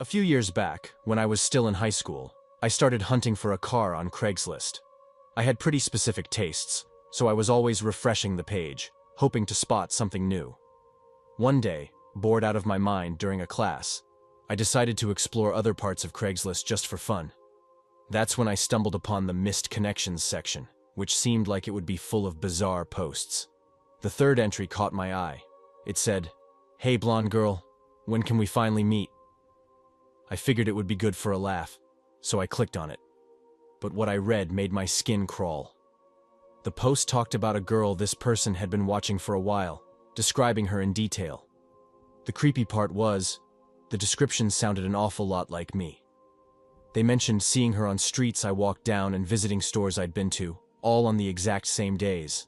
A few years back, when I was still in high school, I started hunting for a car on Craigslist. I had pretty specific tastes, so I was always refreshing the page, hoping to spot something new. One day, bored out of my mind during a class, I decided to explore other parts of Craigslist just for fun. That's when I stumbled upon the missed connections section, which seemed like it would be full of bizarre posts. The third entry caught my eye. It said, "Hey blonde girl, when can we finally meet?" I figured it would be good for a laugh, so I clicked on it. But what I read made my skin crawl. The post talked about a girl this person had been watching for a while, describing her in detail. The creepy part was, the description sounded an awful lot like me. They mentioned seeing her on streets I walked down and visiting stores I'd been to, all on the exact same days.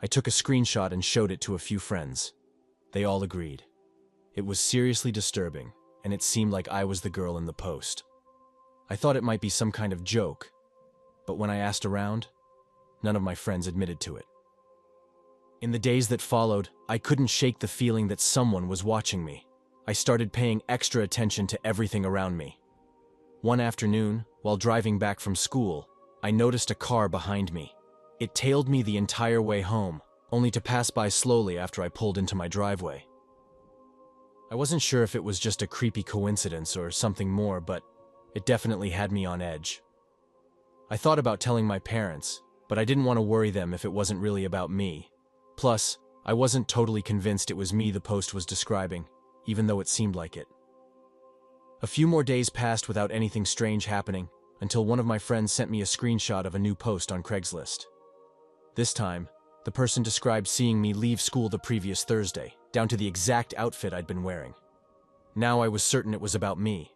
I took a screenshot and showed it to a few friends. They all agreed. It was seriously disturbing, and it seemed like I was the girl in the post. I thought it might be some kind of joke, but when I asked around, none of my friends admitted to it. In the days that followed, I couldn't shake the feeling that someone was watching me. I started paying extra attention to everything around me. One afternoon, while driving back from school, I noticed a car behind me. It tailed me the entire way home, only to pass by slowly after I pulled into my driveway. I wasn't sure if it was just a creepy coincidence or something more, but it definitely had me on edge. I thought about telling my parents, but I didn't want to worry them if it wasn't really about me. Plus, I wasn't totally convinced it was me the post was describing, even though it seemed like it. A few more days passed without anything strange happening, until one of my friends sent me a screenshot of a new post on Craigslist. This time, the person described seeing me leave school the previous Thursday, down to the exact outfit I'd been wearing. Now I was certain it was about me,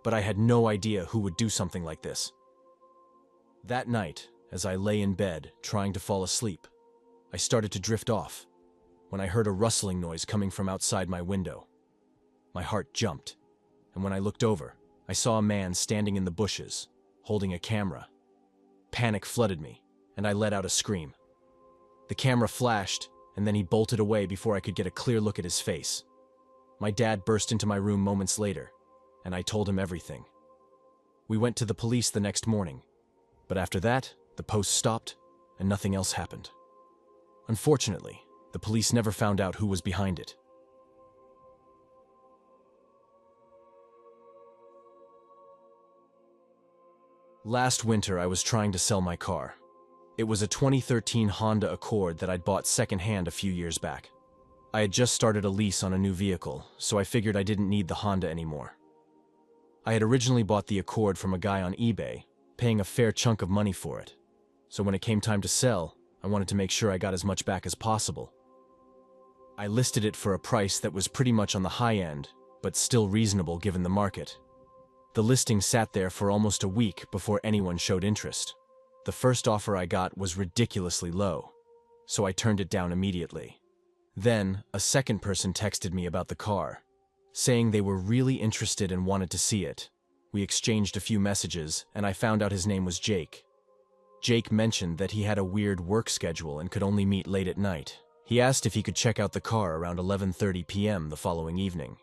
but I had no idea who would do something like this. That night, as I lay in bed, trying to fall asleep, I started to drift off, when I heard a rustling noise coming from outside my window. My heart jumped, and when I looked over, I saw a man standing in the bushes, holding a camera. Panic flooded me, and I let out a scream. The camera flashed, and then he bolted away before I could get a clear look at his face. My dad burst into my room moments later, and I told him everything. We went to the police the next morning, but after that, the post stopped, and nothing else happened. Unfortunately, the police never found out who was behind it. Last winter, I was trying to sell my car. It was a 2013 Honda Accord that I'd bought secondhand a few years back. I had just started a lease on a new vehicle, so I figured I didn't need the Honda anymore. I had originally bought the Accord from a guy on eBay, paying a fair chunk of money for it. So when it came time to sell, I wanted to make sure I got as much back as possible. I listed it for a price that was pretty much on the high end, but still reasonable given the market. The listing sat there for almost a week before anyone showed interest. The first offer I got was ridiculously low, so I turned it down immediately. Then, a second person texted me about the car, saying they were really interested and wanted to see it. We exchanged a few messages, and I found out his name was Jake. Jake mentioned that he had a weird work schedule and could only meet late at night. He asked if he could check out the car around 11:30 p.m. the following evening.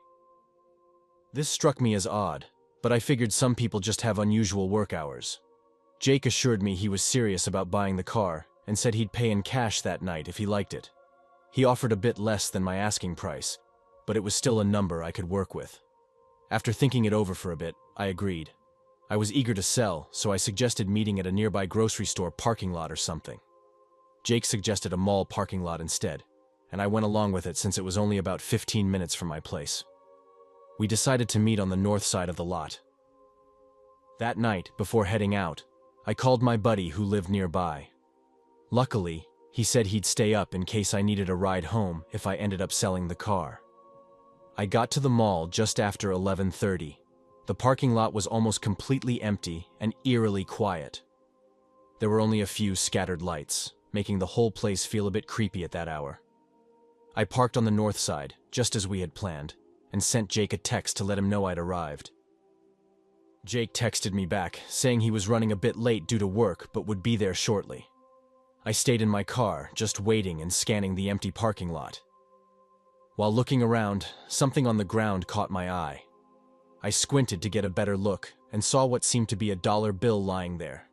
This struck me as odd, but I figured some people just have unusual work hours. Jake assured me he was serious about buying the car and said he'd pay in cash that night if he liked it. He offered a bit less than my asking price, but it was still a number I could work with. After thinking it over for a bit, I agreed. I was eager to sell, so I suggested meeting at a nearby grocery store parking lot or something. Jake suggested a mall parking lot instead, and I went along with it since it was only about 15 minutes from my place. We decided to meet on the north side of the lot. That night, before heading out, I called my buddy who lived nearby. Luckily, he said he'd stay up in case I needed a ride home if I ended up selling the car. I got to the mall just after 11:30. The parking lot was almost completely empty and eerily quiet. There were only a few scattered lights, making the whole place feel a bit creepy at that hour. I parked on the north side, just as we had planned, and sent Jake a text to let him know I'd arrived. Jake texted me back, saying he was running a bit late due to work but would be there shortly. I stayed in my car, just waiting and scanning the empty parking lot. While looking around, something on the ground caught my eye. I squinted to get a better look and saw what seemed to be a dollar bill lying there.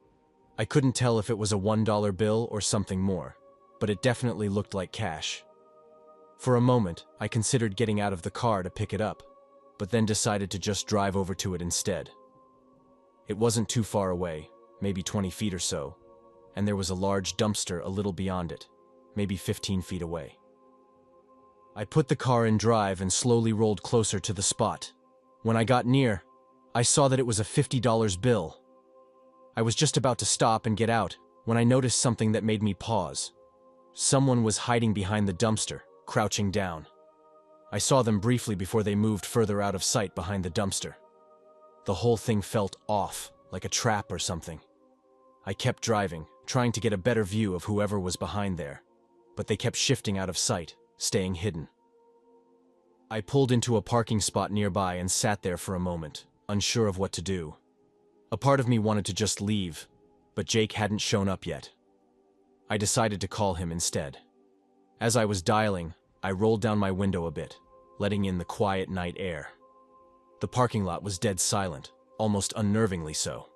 I couldn't tell if it was a $1 bill or something more, but it definitely looked like cash. For a moment, I considered getting out of the car to pick it up, but then decided to just drive over to it instead. It wasn't too far away, maybe 20 feet or so, and there was a large dumpster a little beyond it, maybe 15 feet away. I put the car in drive and slowly rolled closer to the spot. When I got near, I saw that it was a $50 bill. I was just about to stop and get out when I noticed something that made me pause. Someone was hiding behind the dumpster, crouching down. I saw them briefly before they moved further out of sight behind the dumpster. The whole thing felt off, like a trap or something. I kept driving, trying to get a better view of whoever was behind there, but they kept shifting out of sight, staying hidden. I pulled into a parking spot nearby and sat there for a moment, unsure of what to do. A part of me wanted to just leave, but Jake hadn't shown up yet. I decided to call him instead. As I was dialing, I rolled down my window a bit, letting in the quiet night air. The parking lot was dead silent, almost unnervingly so.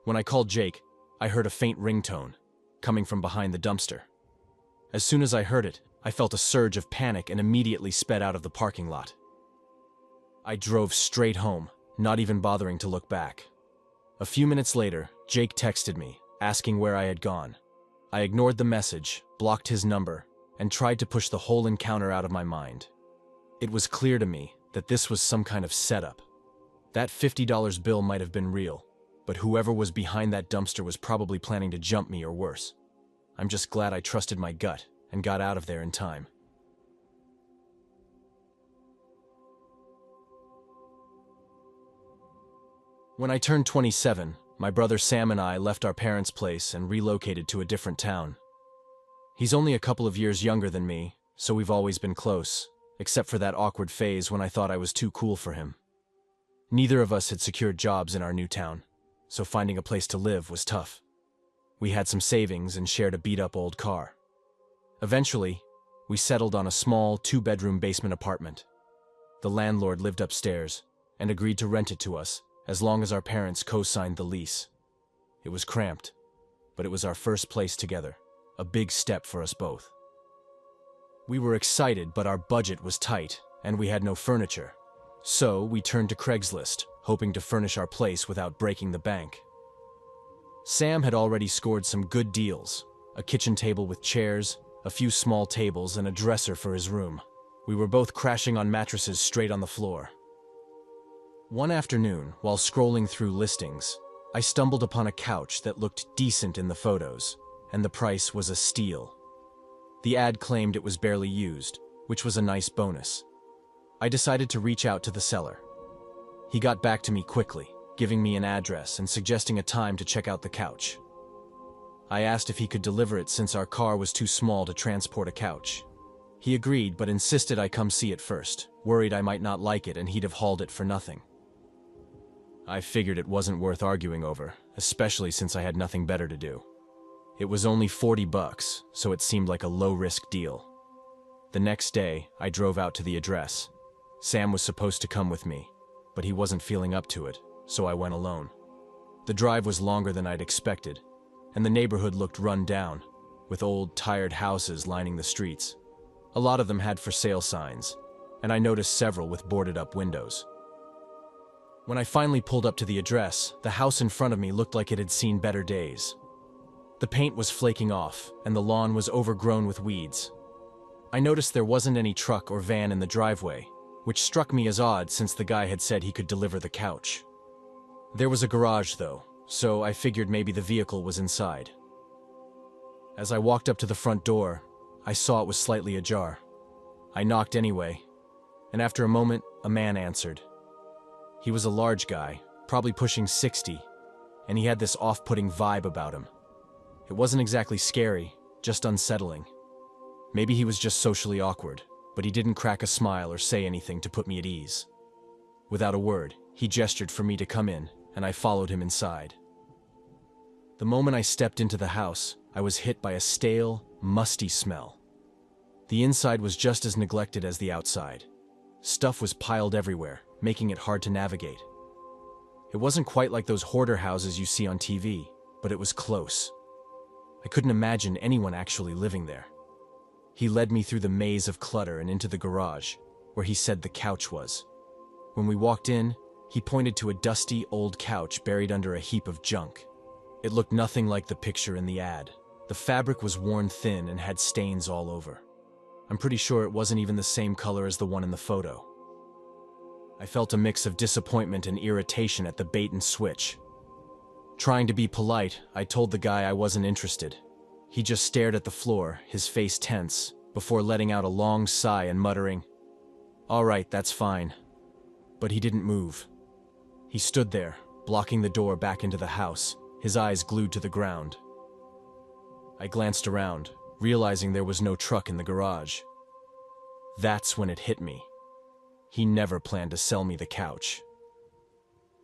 When I called Jake, I heard a faint ringtone, coming from behind the dumpster. As soon as I heard it, I felt a surge of panic and immediately sped out of the parking lot. I drove straight home, not even bothering to look back. A few minutes later, Jake texted me, asking where I had gone. I ignored the message, blocked his number, and tried to push the whole encounter out of my mind. It was clear to me that this was some kind of setup. That $50 bill might have been real, but whoever was behind that dumpster was probably planning to jump me or worse. I'm just glad I trusted my gut and got out of there in time. When I turned 27, my brother Sam and I left our parents' place and relocated to a different town. He's only a couple of years younger than me, so we've always been close, except for that awkward phase when I thought I was too cool for him. Neither of us had secured jobs in our new town, so finding a place to live was tough. We had some savings and shared a beat-up old car. Eventually, we settled on a small, two-bedroom basement apartment. The landlord lived upstairs and agreed to rent it to us as long as our parents co-signed the lease. It was cramped, but it was our first place together, a big step for us both. We were excited, but our budget was tight, and we had no furniture. So we turned to Craigslist, hoping to furnish our place without breaking the bank. Sam had already scored some good deals, a kitchen table with chairs, a few small tables, and a dresser for his room. We were both crashing on mattresses straight on the floor. One afternoon, while scrolling through listings, I stumbled upon a couch that looked decent in the photos, and the price was a steal. The ad claimed it was barely used, which was a nice bonus. I decided to reach out to the seller. He got back to me quickly, giving me an address and suggesting a time to check out the couch. I asked if he could deliver it since our car was too small to transport a couch. He agreed, but insisted I come see it first, worried I might not like it and he'd have hauled it for nothing. I figured it wasn't worth arguing over, especially since I had nothing better to do. It was only $40, so it seemed like a low-risk deal. The next day, I drove out to the address. Sam was supposed to come with me, but he wasn't feeling up to it, so I went alone. The drive was longer than I'd expected, and the neighborhood looked run down, with old, tired houses lining the streets. A lot of them had for sale signs, and I noticed several with boarded-up windows. When I finally pulled up to the address, the house in front of me looked like it had seen better days. The paint was flaking off, and the lawn was overgrown with weeds. I noticed there wasn't any truck or van in the driveway, which struck me as odd since the guy had said he could deliver the couch. There was a garage, though, so I figured maybe the vehicle was inside. As I walked up to the front door, I saw it was slightly ajar. I knocked anyway, and after a moment, a man answered. He was a large guy, probably pushing 60, and he had this off-putting vibe about him. It wasn't exactly scary, just unsettling. Maybe he was just socially awkward, but he didn't crack a smile or say anything to put me at ease. Without a word, he gestured for me to come in, and I followed him inside. The moment I stepped into the house, I was hit by a stale, musty smell. The inside was just as neglected as the outside. Stuff was piled everywhere, making it hard to navigate. It wasn't quite like those hoarder houses you see on TV, but it was close. I couldn't imagine anyone actually living there. He led me through the maze of clutter and into the garage, where he said the couch was. When we walked in, he pointed to a dusty, old couch buried under a heap of junk. It looked nothing like the picture in the ad. The fabric was worn thin and had stains all over. I'm pretty sure it wasn't even the same color as the one in the photo. I felt a mix of disappointment and irritation at the bait and switch. Trying to be polite, I told the guy I wasn't interested. He just stared at the floor, his face tense, before letting out a long sigh and muttering, "All right, that's fine." But he didn't move. He stood there, blocking the door back into the house, his eyes glued to the ground. I glanced around, realizing there was no truck in the garage. That's when it hit me. He never planned to sell me the couch.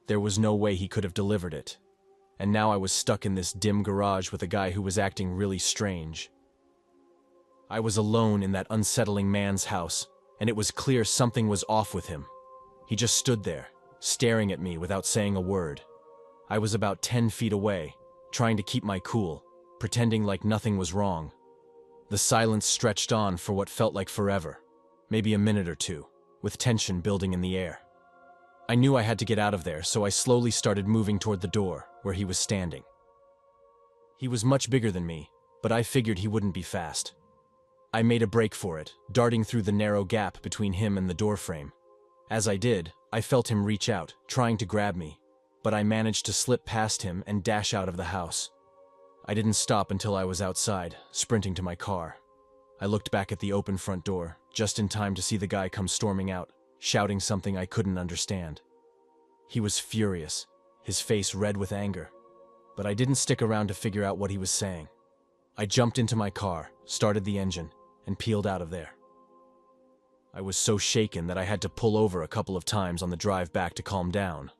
There was no way he could have delivered it, and now I was stuck in this dim garage with a guy who was acting really strange. I was alone in that unsettling man's house, and it was clear something was off with him. He just stood there, staring at me without saying a word. I was about 10 feet away, trying to keep my cool, pretending like nothing was wrong. The silence stretched on for what felt like forever, maybe a minute or two, with tension building in the air. I knew I had to get out of there, so I slowly started moving toward the door, where he was standing. He was much bigger than me, but I figured he wouldn't be fast. I made a break for it, darting through the narrow gap between him and the doorframe. As I did, I felt him reach out, trying to grab me, but I managed to slip past him and dash out of the house. I didn't stop until I was outside, sprinting to my car. I looked back at the open front door, just in time to see the guy come storming out, shouting something I couldn't understand. He was furious, his face red with anger, but I didn't stick around to figure out what he was saying. I jumped into my car, started the engine, and peeled out of there. I was so shaken that I had to pull over a couple of times on the drive back to calm down.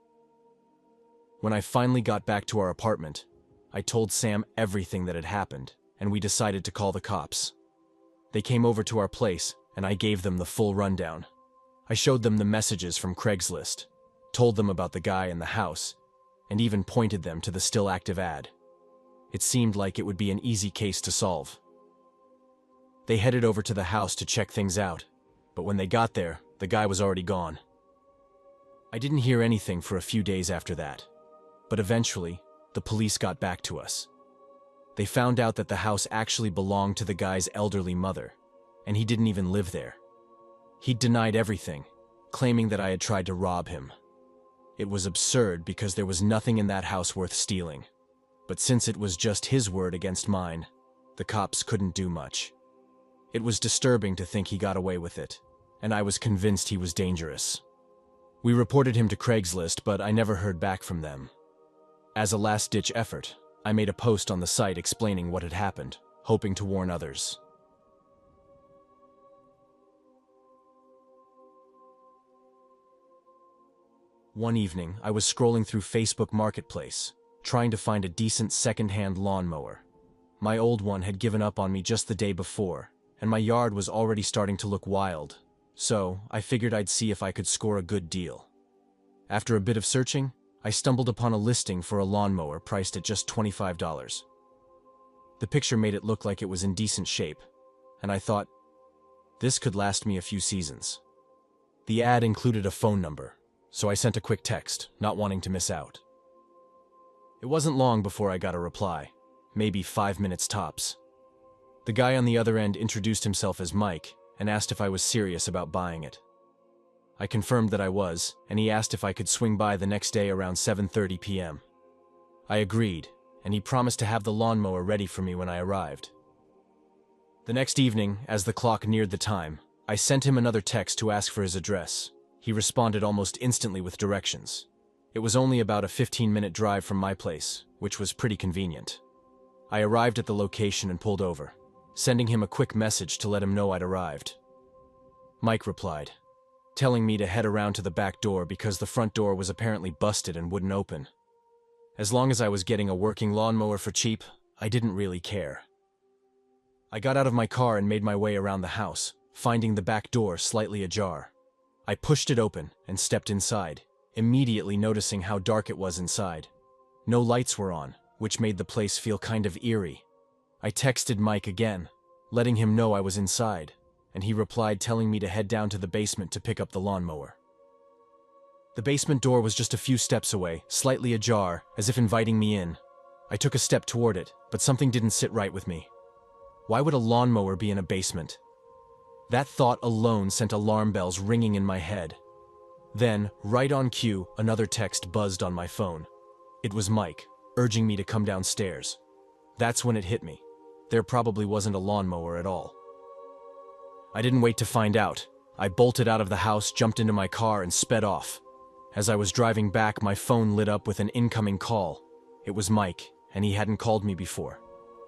When I finally got back to our apartment, I told Sam everything that had happened, and we decided to call the cops. They came over to our place, and I gave them the full rundown. I showed them the messages from Craigslist, told them about the guy in the house, and even pointed them to the still active ad. It seemed like it would be an easy case to solve. They headed over to the house to check things out, but when they got there, the guy was already gone. I didn't hear anything for a few days after that, but eventually, the police got back to us. They found out that the house actually belonged to the guy's elderly mother, and he didn't even live there. He'd denied everything, claiming that I had tried to rob him. It was absurd because there was nothing in that house worth stealing. But since it was just his word against mine, the cops couldn't do much. It was disturbing to think he got away with it, and I was convinced he was dangerous. We reported him to Craigslist, but I never heard back from them. As a last-ditch effort, I made a post on the site explaining what had happened, hoping to warn others. One evening, I was scrolling through Facebook Marketplace, trying to find a decent second-hand lawnmower. My old one had given up on me just the day before, and my yard was already starting to look wild, so I figured I'd see if I could score a good deal. After a bit of searching, I stumbled upon a listing for a lawnmower priced at just $25. The picture made it look like it was in decent shape, and I thought, this could last me a few seasons. The ad included a phone number, so I sent a quick text, not wanting to miss out. It wasn't long before I got a reply, maybe 5 minutes tops. The guy on the other end introduced himself as Mike and asked if I was serious about buying it. I confirmed that I was, and he asked if I could swing by the next day around 7:30 p.m. I agreed, and he promised to have the lawnmower ready for me when I arrived. The next evening, as the clock neared the time, I sent him another text to ask for his address. He responded almost instantly with directions. It was only about a 15-minute drive from my place, which was pretty convenient. I arrived at the location and pulled over, sending him a quick message to let him know I'd arrived. Mike replied, telling me to head around to the back door because the front door was apparently busted and wouldn't open. As long as I was getting a working lawnmower for cheap, I didn't really care. I got out of my car and made my way around the house, finding the back door slightly ajar. I pushed it open and stepped inside, immediately noticing how dark it was inside. No lights were on, which made the place feel kind of eerie. I texted Mike again, letting him know I was inside, and he replied telling me to head down to the basement to pick up the lawnmower. The basement door was just a few steps away, slightly ajar, as if inviting me in. I took a step toward it, but something didn't sit right with me. Why would a lawnmower be in a basement? That thought alone sent alarm bells ringing in my head. Then, right on cue, another text buzzed on my phone. It was Mike, urging me to come downstairs. That's when it hit me. There probably wasn't a lawnmower at all. I didn't wait to find out. I bolted out of the house, jumped into my car, and sped off. As I was driving back, my phone lit up with an incoming call. It was Mike, and he hadn't called me before.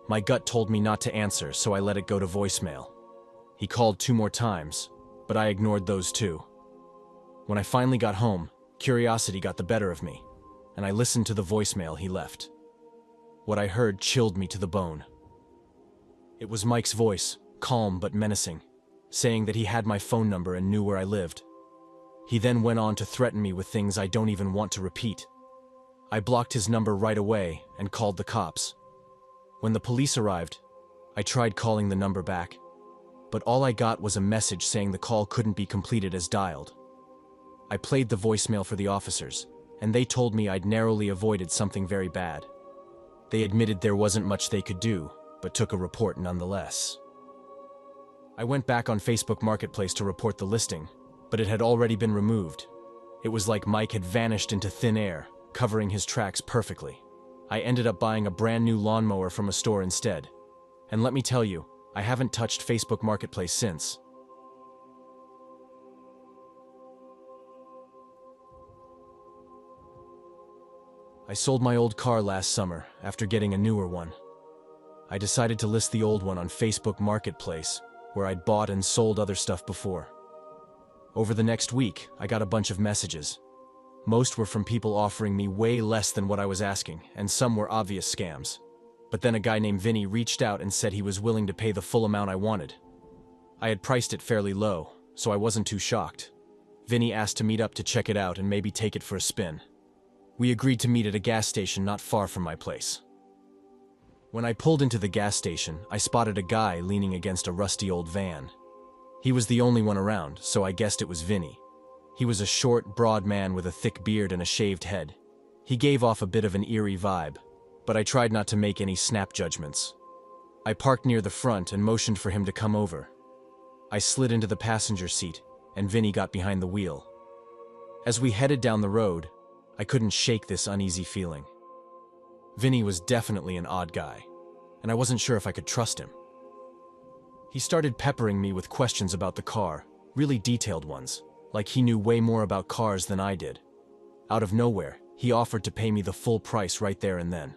My gut told me not to answer, so I let it go to voicemail. He called 2 more times, but I ignored those too. When I finally got home, curiosity got the better of me, and I listened to the voicemail he left. What I heard chilled me to the bone. It was Mike's voice, calm but menacing, saying that he had my phone number and knew where I lived. He then went on to threaten me with things I don't even want to repeat. I blocked his number right away and called the cops. When the police arrived, I tried calling the number back, but all I got was a message saying the call couldn't be completed as dialed. I played the voicemail for the officers, and they told me I'd narrowly avoided something very bad. They admitted there wasn't much they could do, but took a report nonetheless. I went back on Facebook Marketplace to report the listing, but it had already been removed. It was like Mike had vanished into thin air, covering his tracks perfectly. I ended up buying a brand new lawnmower from a store instead. And let me tell you, I haven't touched Facebook Marketplace since. I sold my old car last summer after getting a newer one. I decided to list the old one on Facebook Marketplace, where I'd bought and sold other stuff before. Over the next week, I got a bunch of messages. Most were from people offering me way less than what I was asking, and some were obvious scams. But then a guy named Vinny reached out and said he was willing to pay the full amount I wanted. I had priced it fairly low, so I wasn't too shocked. Vinny asked to meet up to check it out and maybe take it for a spin. We agreed to meet at a gas station not far from my place. When I pulled into the gas station, I spotted a guy leaning against a rusty old van. He was the only one around, so I guessed it was Vinny. He was a short, broad man with a thick beard and a shaved head. He gave off a bit of an eerie vibe, but I tried not to make any snap judgments. I parked near the front and motioned for him to come over. I slid into the passenger seat, and Vinny got behind the wheel. As we headed down the road, I couldn't shake this uneasy feeling. Vinny was definitely an odd guy, and I wasn't sure if I could trust him. He started peppering me with questions about the car, really detailed ones, like he knew way more about cars than I did. Out of nowhere, he offered to pay me the full price right there and then.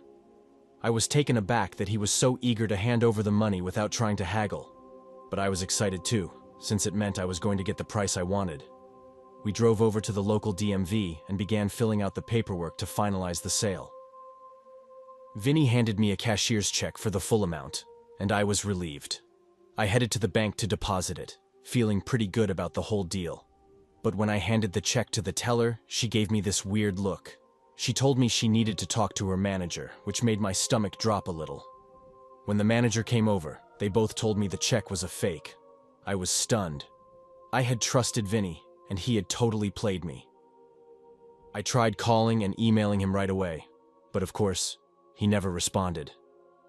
I was taken aback that he was so eager to hand over the money without trying to haggle, but I was excited too, since it meant I was going to get the price I wanted. We drove over to the local DMV and began filling out the paperwork to finalize the sale. Vinny handed me a cashier's check for the full amount, and I was relieved. I headed to the bank to deposit it, feeling pretty good about the whole deal. But when I handed the check to the teller, she gave me this weird look. She told me she needed to talk to her manager, which made my stomach drop a little. When the manager came over, they both told me the check was a fake. I was stunned. I had trusted Vinny, and he had totally played me. I tried calling and emailing him right away, but of course, he never responded.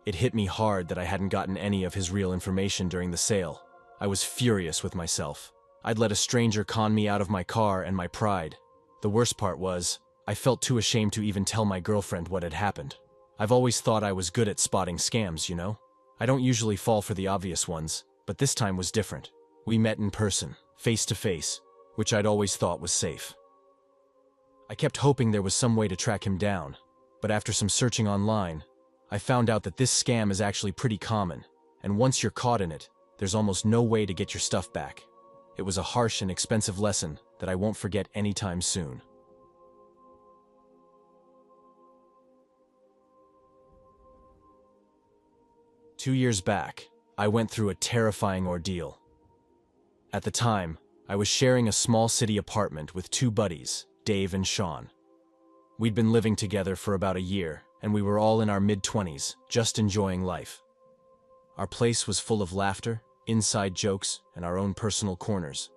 It hit me hard that I hadn't gotten any of his real information during the sale. I was furious with myself. I'd let a stranger con me out of my car and my pride. The worst part was, I felt too ashamed to even tell my girlfriend what had happened. I've always thought I was good at spotting scams, you know? I don't usually fall for the obvious ones, but this time was different. We met in person, face to face, which I'd always thought was safe. I kept hoping there was some way to track him down, but after some searching online, I found out that this scam is actually pretty common, and once you're caught in it, there's almost no way to get your stuff back. It was a harsh and expensive lesson that I won't forget anytime soon. "2 years back, I went through a terrifying ordeal. At the time, I was sharing a small city apartment with two buddies, Dave and Sean. We'd been living together for about a year, and we were all in our mid-20s, just enjoying life. Our place was full of laughter, inside jokes, and our own personal corners.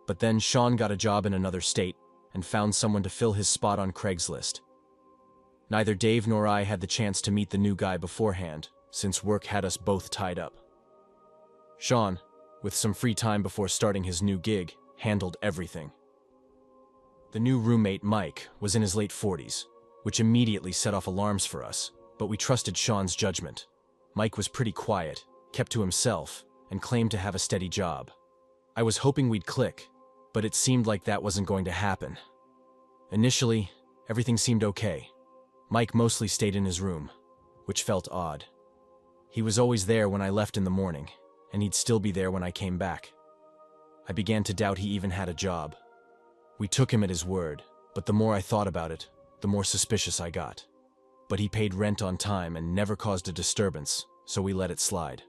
But then Sean got a job in another state and found someone to fill his spot on Craigslist. Neither Dave nor I had the chance to meet the new guy beforehand, since work had us both tied up. Sean, with some free time before starting his new gig, handled everything. The new roommate, Mike, was in his late 40s, which immediately set off alarms for us, but we trusted Sean's judgment. Mike was pretty quiet, kept to himself, and claimed to have a steady job. I was hoping we'd click, but it seemed like that wasn't going to happen. Initially, everything seemed okay. Mike mostly stayed in his room, which felt odd. He was always there when I left in the morning, and he'd still be there when I came back. I began to doubt he even had a job. We took him at his word, but the more I thought about it, the more suspicious I got. But he paid rent on time and never caused a disturbance, so we let it slide.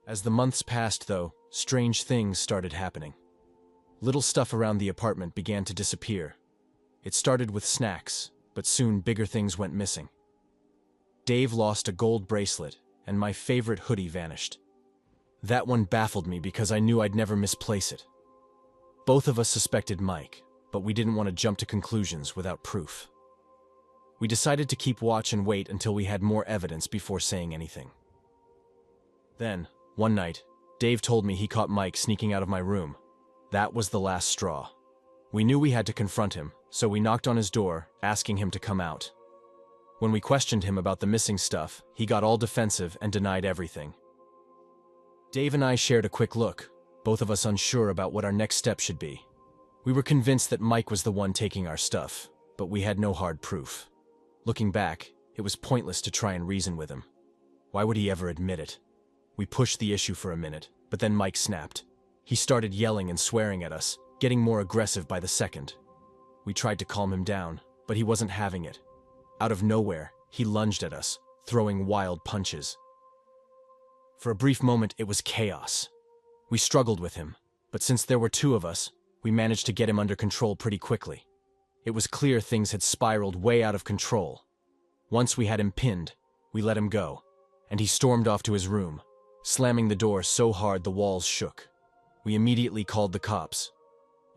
As the months passed, though, strange things started happening. Little stuff around the apartment began to disappear. It started with snacks, but soon bigger things went missing. Dave lost a gold bracelet, and my favorite hoodie vanished. That one baffled me because I knew I'd never misplace it. Both of us suspected Mike, but we didn't want to jump to conclusions without proof. We decided to keep watch and wait until we had more evidence before saying anything. Then, one night, Dave told me he caught Mike sneaking out of my room. That was the last straw. We knew we had to confront him, so we knocked on his door, asking him to come out. When we questioned him about the missing stuff, he got all defensive and denied everything. Dave and I shared a quick look, both of us unsure about what our next step should be. We were convinced that Mike was the one taking our stuff, but we had no hard proof. Looking back, it was pointless to try and reason with him. Why would he ever admit it? We pushed the issue for a minute, but then Mike snapped. He started yelling and swearing at us, getting more aggressive by the second. We tried to calm him down, but he wasn't having it. Out of nowhere, he lunged at us, throwing wild punches. For a brief moment, it was chaos. We struggled with him, but since there were two of us, we managed to get him under control pretty quickly. It was clear things had spiraled way out of control. Once we had him pinned, we let him go, and he stormed off to his room, slamming the door so hard the walls shook. We immediately called the cops.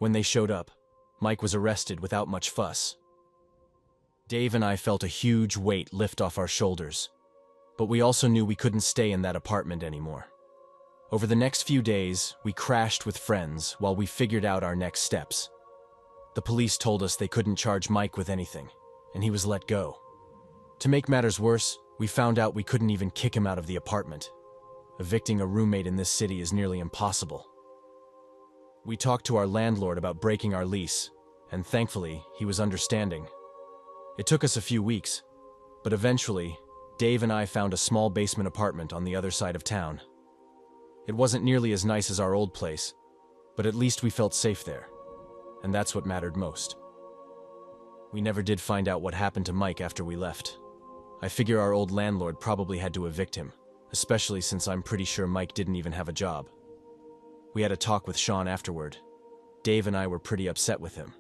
When they showed up, Mike was arrested without much fuss. Dave and I felt a huge weight lift off our shoulders, but we also knew we couldn't stay in that apartment anymore. Over the next few days, we crashed with friends while we figured out our next steps. The police told us they couldn't charge Mike with anything, and he was let go. To make matters worse, we found out we couldn't even kick him out of the apartment. Evicting a roommate in this city is nearly impossible. We talked to our landlord about breaking our lease, and thankfully, he was understanding. It took us a few weeks, but eventually, Dave and I found a small basement apartment on the other side of town. It wasn't nearly as nice as our old place, but at least we felt safe there, and that's what mattered most. We never did find out what happened to Mike after we left. I figure our old landlord probably had to evict him, especially since I'm pretty sure Mike didn't even have a job. We had a talk with Sean afterward. Dave and I were pretty upset with him,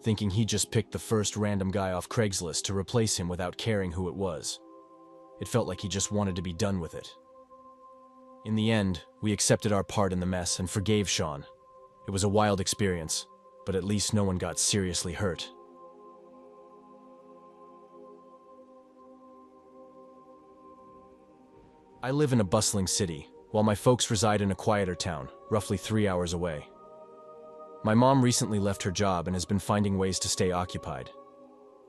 thinking he just picked the first random guy off Craigslist to replace him without caring who it was. It felt like he just wanted to be done with it. In the end, we accepted our part in the mess and forgave Sean. It was a wild experience, but at least no one got seriously hurt. I live in a bustling city, while my folks reside in a quieter town, roughly 3 hours away. My mom recently left her job and has been finding ways to stay occupied.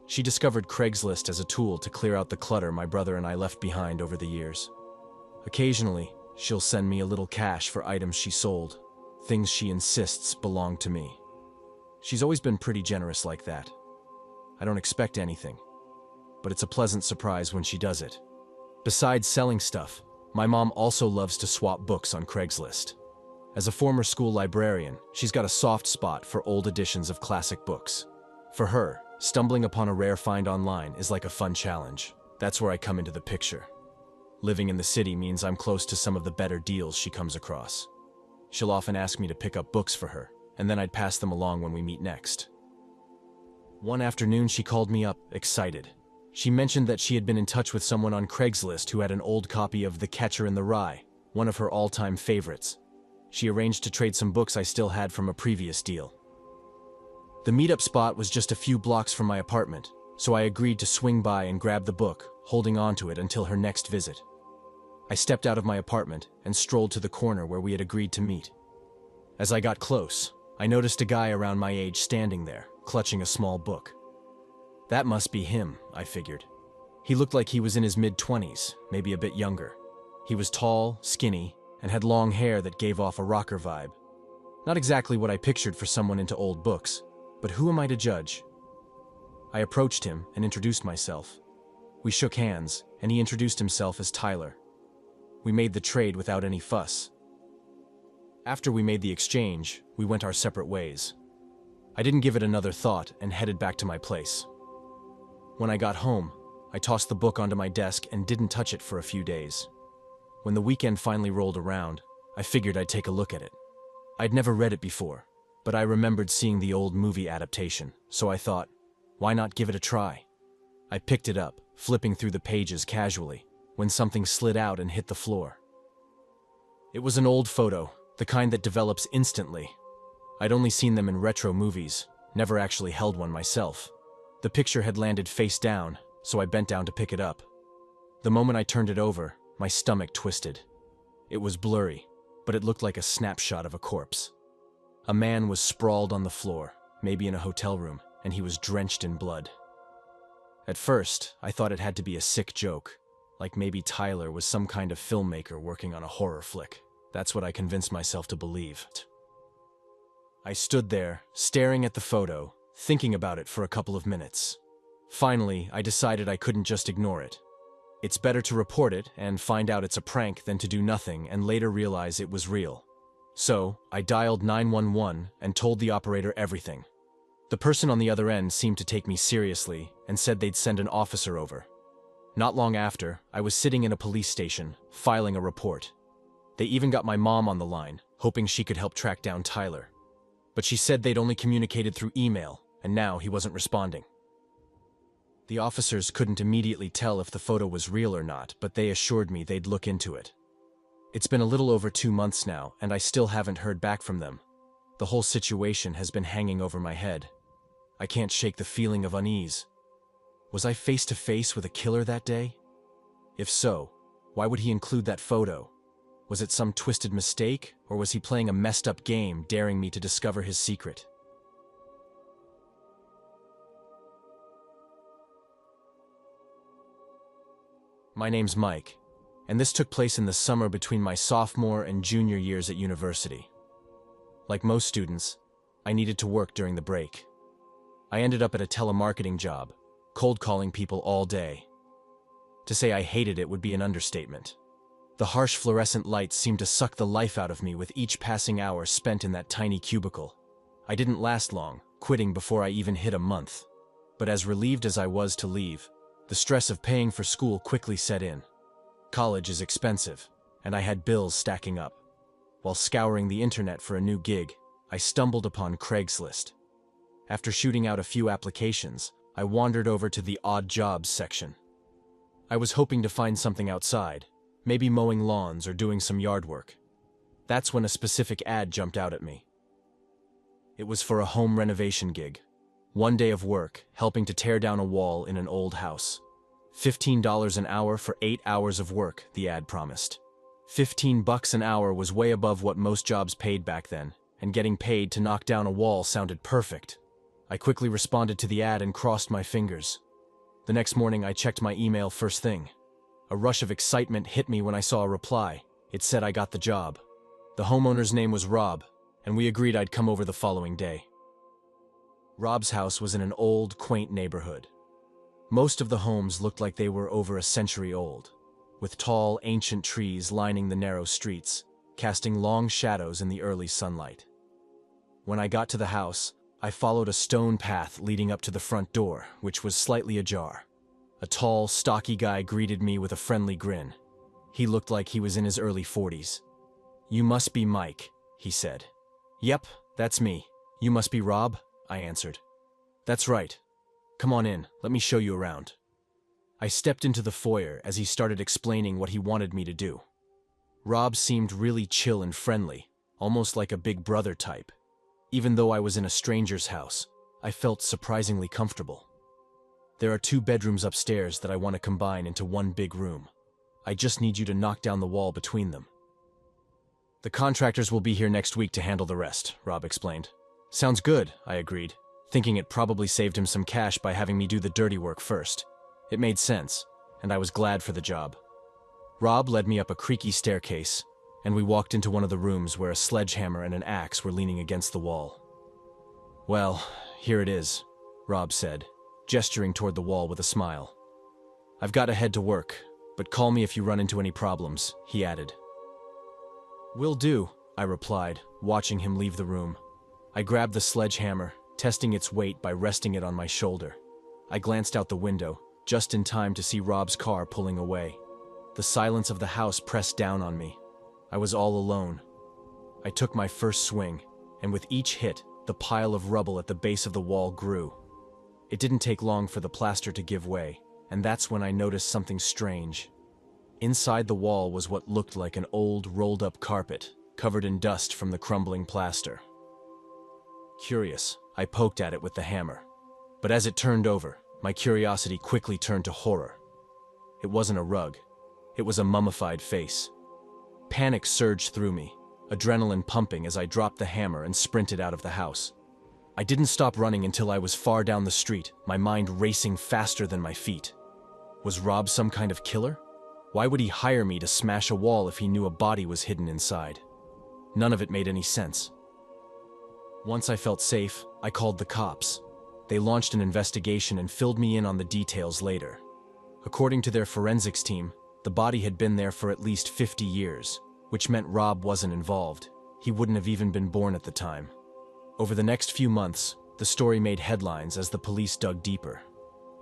She discovered Craigslist as a tool to clear out the clutter my brother and I left behind over the years. Occasionally, she'll send me a little cash for items she sold, things she insists belong to me. She's always been pretty generous like that. I don't expect anything, but it's a pleasant surprise when she does it. Besides selling stuff, my mom also loves to swap books on Craigslist. As a former school librarian, she's got a soft spot for old editions of classic books. For her, stumbling upon a rare find online is like a fun challenge. That's where I come into the picture. Living in the city means I'm close to some of the better deals she comes across. She'll often ask me to pick up books for her, and then I'd pass them along when we meet next. One afternoon, she called me up, excited. She mentioned that she had been in touch with someone on Craigslist who had an old copy of The Catcher in the Rye, one of her all-time favorites. She arranged to trade some books I still had from a previous deal. The meetup spot was just a few blocks from my apartment, so I agreed to swing by and grab the book, holding on to it until her next visit. I stepped out of my apartment and strolled to the corner where we had agreed to meet. As I got close, I noticed a guy around my age standing there, clutching a small book. That must be him, I figured. He looked like he was in his mid-20s, maybe a bit younger. He was tall, skinny, and had long hair that gave off a rocker vibe. Not exactly what I pictured for someone into old books, but who am I to judge? I approached him and introduced myself. We shook hands, and he introduced himself as Tyler. We made the trade without any fuss. After we made the exchange, we went our separate ways. I didn't give it another thought and headed back to my place. When I got home, I tossed the book onto my desk and didn't touch it for a few days. When the weekend finally rolled around, I figured I'd take a look at it. I'd never read it before, but I remembered seeing the old movie adaptation, so I thought, why not give it a try? I picked it up, flipping through the pages casually, when something slid out and hit the floor. It was an old photo, the kind that develops instantly. I'd only seen them in retro movies, never actually held one myself. The picture had landed face down, so I bent down to pick it up. The moment I turned it over, my stomach twisted. It was blurry, but it looked like a snapshot of a corpse. A man was sprawled on the floor, maybe in a hotel room, and he was drenched in blood. At first, I thought it had to be a sick joke, like maybe Tyler was some kind of filmmaker working on a horror flick. That's what I convinced myself to believe. I stood there, staring at the photo, thinking about it for a couple of minutes. Finally, I decided I couldn't just ignore it. It's better to report it and find out it's a prank than to do nothing and later realize it was real. So, I dialed 911 and told the operator everything. The person on the other end seemed to take me seriously and said they'd send an officer over. Not long after, I was sitting in a police station, filing a report. They even got my mom on the line, hoping she could help track down Tyler. But she said they'd only communicated through email, and now he wasn't responding. The officers couldn't immediately tell if the photo was real or not, but they assured me they'd look into it. It's been a little over 2 months now, and I still haven't heard back from them. The whole situation has been hanging over my head. I can't shake the feeling of unease. Was I face to face with a killer that day? If so, why would he include that photo? Was it some twisted mistake, or was he playing a messed up game, daring me to discover his secret? My name's Mike, and this took place in the summer between my sophomore and junior years at university. Like most students, I needed to work during the break. I ended up at a telemarketing job, cold calling people all day. To say I hated it would be an understatement. The harsh fluorescent lights seemed to suck the life out of me with each passing hour spent in that tiny cubicle. I didn't last long, quitting before I even hit a month. But as relieved as I was to leave, the stress of paying for school quickly set in. College is expensive, and I had bills stacking up. While scouring the internet for a new gig, I stumbled upon Craigslist. After shooting out a few applications, I wandered over to the odd jobs section. I was hoping to find something outside, maybe mowing lawns or doing some yard work. That's when a specific ad jumped out at me. It was for a home renovation gig. 1 day of work, helping to tear down a wall in an old house. $15 an hour for 8 hours of work, the ad promised. $15 an hour was way above what most jobs paid back then, and getting paid to knock down a wall sounded perfect. I quickly responded to the ad and crossed my fingers. The next morning I checked my email first thing. A rush of excitement hit me when I saw a reply. It said I got the job. The homeowner's name was Rob, and we agreed I'd come over the following day. Rob's house was in an old, quaint neighborhood. Most of the homes looked like they were over a century old, with tall, ancient trees lining the narrow streets, casting long shadows in the early sunlight. When I got to the house, I followed a stone path leading up to the front door, which was slightly ajar. A tall, stocky guy greeted me with a friendly grin. He looked like he was in his early 40s. "You must be Mike," he said. Yep, that's me. You must be Rob, I answered. That's right. Come on in, let me show you around. I stepped into the foyer as he started explaining what he wanted me to do. Rob seemed really chill and friendly, almost like a big brother type. Even though I was in a stranger's house, I felt surprisingly comfortable. There are 2 bedrooms upstairs that I want to combine into one big room. I just need you to knock down the wall between them. The contractors will be here next week to handle the rest, Rob explained. Sounds good, I agreed, thinking it probably saved him some cash by having me do the dirty work first. It made sense, and I was glad for the job. Rob led me up a creaky staircase, and we walked into one of the rooms where a sledgehammer and an axe were leaning against the wall. Well, here it is, Rob said, gesturing toward the wall with a smile. I've got to head to work, but call me if you run into any problems, he added. Will do, I replied, watching him leave the room. I grabbed the sledgehammer, testing its weight by resting it on my shoulder. I glanced out the window, just in time to see Rob's car pulling away. The silence of the house pressed down on me. I was all alone. I took my first swing, and with each hit, the pile of rubble at the base of the wall grew. It didn't take long for the plaster to give way, and that's when I noticed something strange. Inside the wall was what looked like an old, rolled-up carpet, covered in dust from the crumbling plaster. Curious, I poked at it with the hammer. But as it turned over, my curiosity quickly turned to horror. It wasn't a rug. It was a mummified face. Panic surged through me, adrenaline pumping as I dropped the hammer and sprinted out of the house. I didn't stop running until I was far down the street, my mind racing faster than my feet. Was Rob some kind of killer? Why would he hire me to smash a wall if he knew a body was hidden inside? None of it made any sense. Once I felt safe, I called the cops. They launched an investigation and filled me in on the details later. According to their forensics team, the body had been there for at least 50 years, which meant Rob wasn't involved. He wouldn't have even been born at the time. Over the next few months, the story made headlines as the police dug deeper.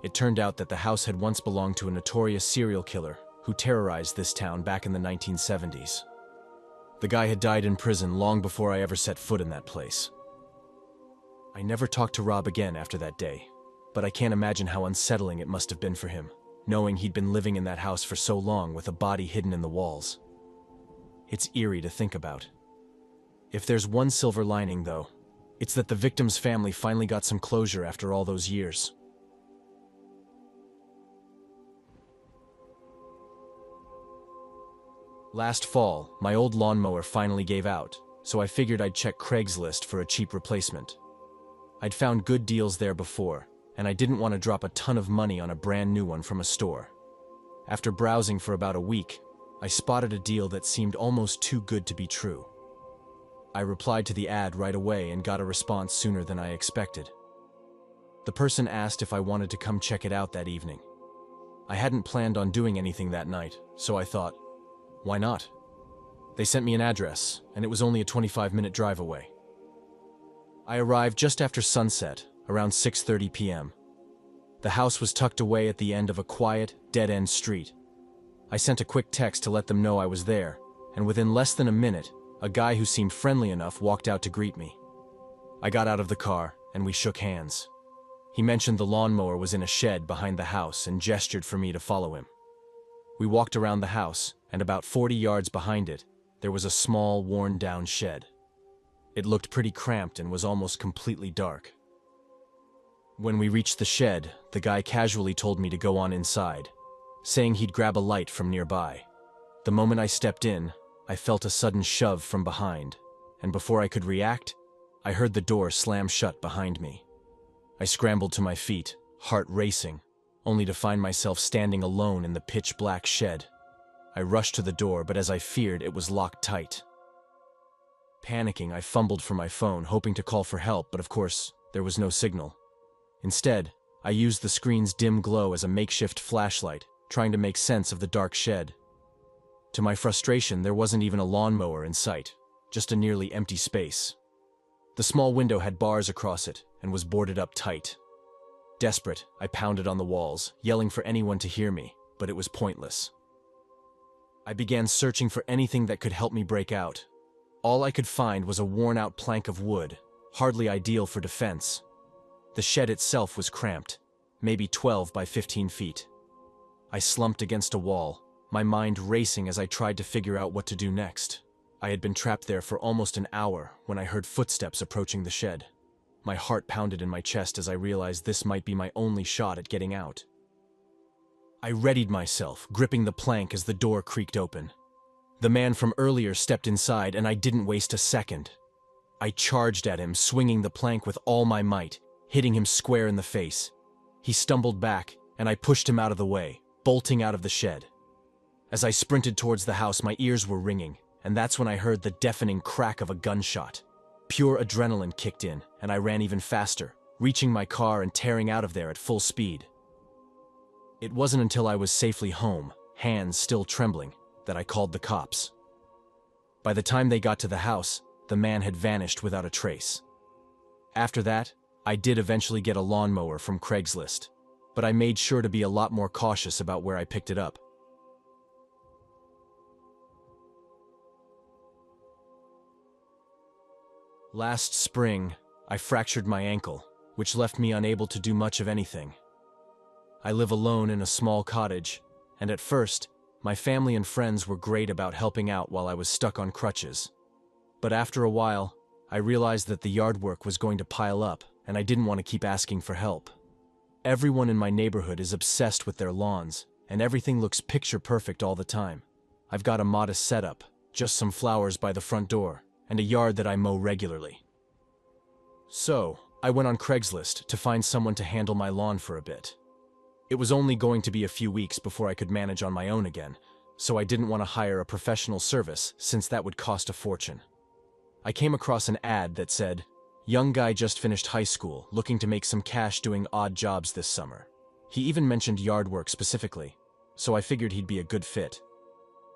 It turned out that the house had once belonged to a notorious serial killer who terrorized this town back in the 1970s. The guy had died in prison long before I ever set foot in that place. I never talked to Rob again after that day, but I can't imagine how unsettling it must have been for him, knowing he'd been living in that house for so long with a body hidden in the walls. It's eerie to think about. If there's one silver lining, though, it's that the victim's family finally got some closure after all those years. Last fall, my old lawnmower finally gave out, so I figured I'd check Craigslist for a cheap replacement. I'd found good deals there before, and I didn't want to drop a ton of money on a brand new one from a store. After browsing for about a week, I spotted a deal that seemed almost too good to be true. I replied to the ad right away and got a response sooner than I expected. The person asked if I wanted to come check it out that evening. I hadn't planned on doing anything that night, so I thought, why not? They sent me an address, and it was only a 25-minute drive away. I arrived just after sunset, around 6:30 p.m. The house was tucked away at the end of a quiet, dead-end street. I sent a quick text to let them know I was there, and within less than a minute, a guy who seemed friendly enough walked out to greet me. I got out of the car, and we shook hands. He mentioned the lawnmower was in a shed behind the house and gestured for me to follow him. We walked around the house, and about 40 yards behind it, there was a small, worn-down shed. It looked pretty cramped and was almost completely dark. When we reached the shed, the guy casually told me to go on inside, saying he'd grab a light from nearby. The moment I stepped in, I felt a sudden shove from behind, and before I could react, I heard the door slam shut behind me. I scrambled to my feet, heart racing, only to find myself standing alone in the pitch-black shed. I rushed to the door, but as I feared, it was locked tight. Panicking, I fumbled for my phone, hoping to call for help, but of course, there was no signal. Instead, I used the screen's dim glow as a makeshift flashlight, trying to make sense of the dark shed. To my frustration, there wasn't even a lawnmower in sight, just a nearly empty space. The small window had bars across it and was boarded up tight. Desperate, I pounded on the walls, yelling for anyone to hear me, but it was pointless. I began searching for anything that could help me break out. All I could find was a worn-out plank of wood, hardly ideal for defense. The shed itself was cramped, maybe 12 by 15 feet. I slumped against a wall, my mind racing as I tried to figure out what to do next. I had been trapped there for almost an hour when I heard footsteps approaching the shed. My heart pounded in my chest as I realized this might be my only shot at getting out. I readied myself, gripping the plank as the door creaked open. The man from earlier stepped inside, and I didn't waste a second. I charged at him, swinging the plank with all my might, hitting him square in the face. He stumbled back, and I pushed him out of the way, bolting out of the shed. As I sprinted towards the house, my ears were ringing, and that's when I heard the deafening crack of a gunshot. Pure adrenaline kicked in, and I ran even faster, reaching my car and tearing out of there at full speed. It wasn't until I was safely home, hands still trembling, that I called the cops. By the time they got to the house, the man had vanished without a trace. After that, I did eventually get a lawnmower from Craigslist, but I made sure to be a lot more cautious about where I picked it up. Last spring, I fractured my ankle, which left me unable to do much of anything. I live alone in a small cottage, and at first, my family and friends were great about helping out while I was stuck on crutches. But after a while, I realized that the yard work was going to pile up, and I didn't want to keep asking for help. Everyone in my neighborhood is obsessed with their lawns, and everything looks picture perfect all the time. I've got a modest setup, just some flowers by the front door, and a yard that I mow regularly. So, I went on Craigslist to find someone to handle my lawn for a bit. It was only going to be a few weeks before I could manage on my own again, so I didn't want to hire a professional service since that would cost a fortune. I came across an ad that said, "Young guy just finished high school, looking to make some cash doing odd jobs this summer." He even mentioned yard work specifically, so I figured he'd be a good fit.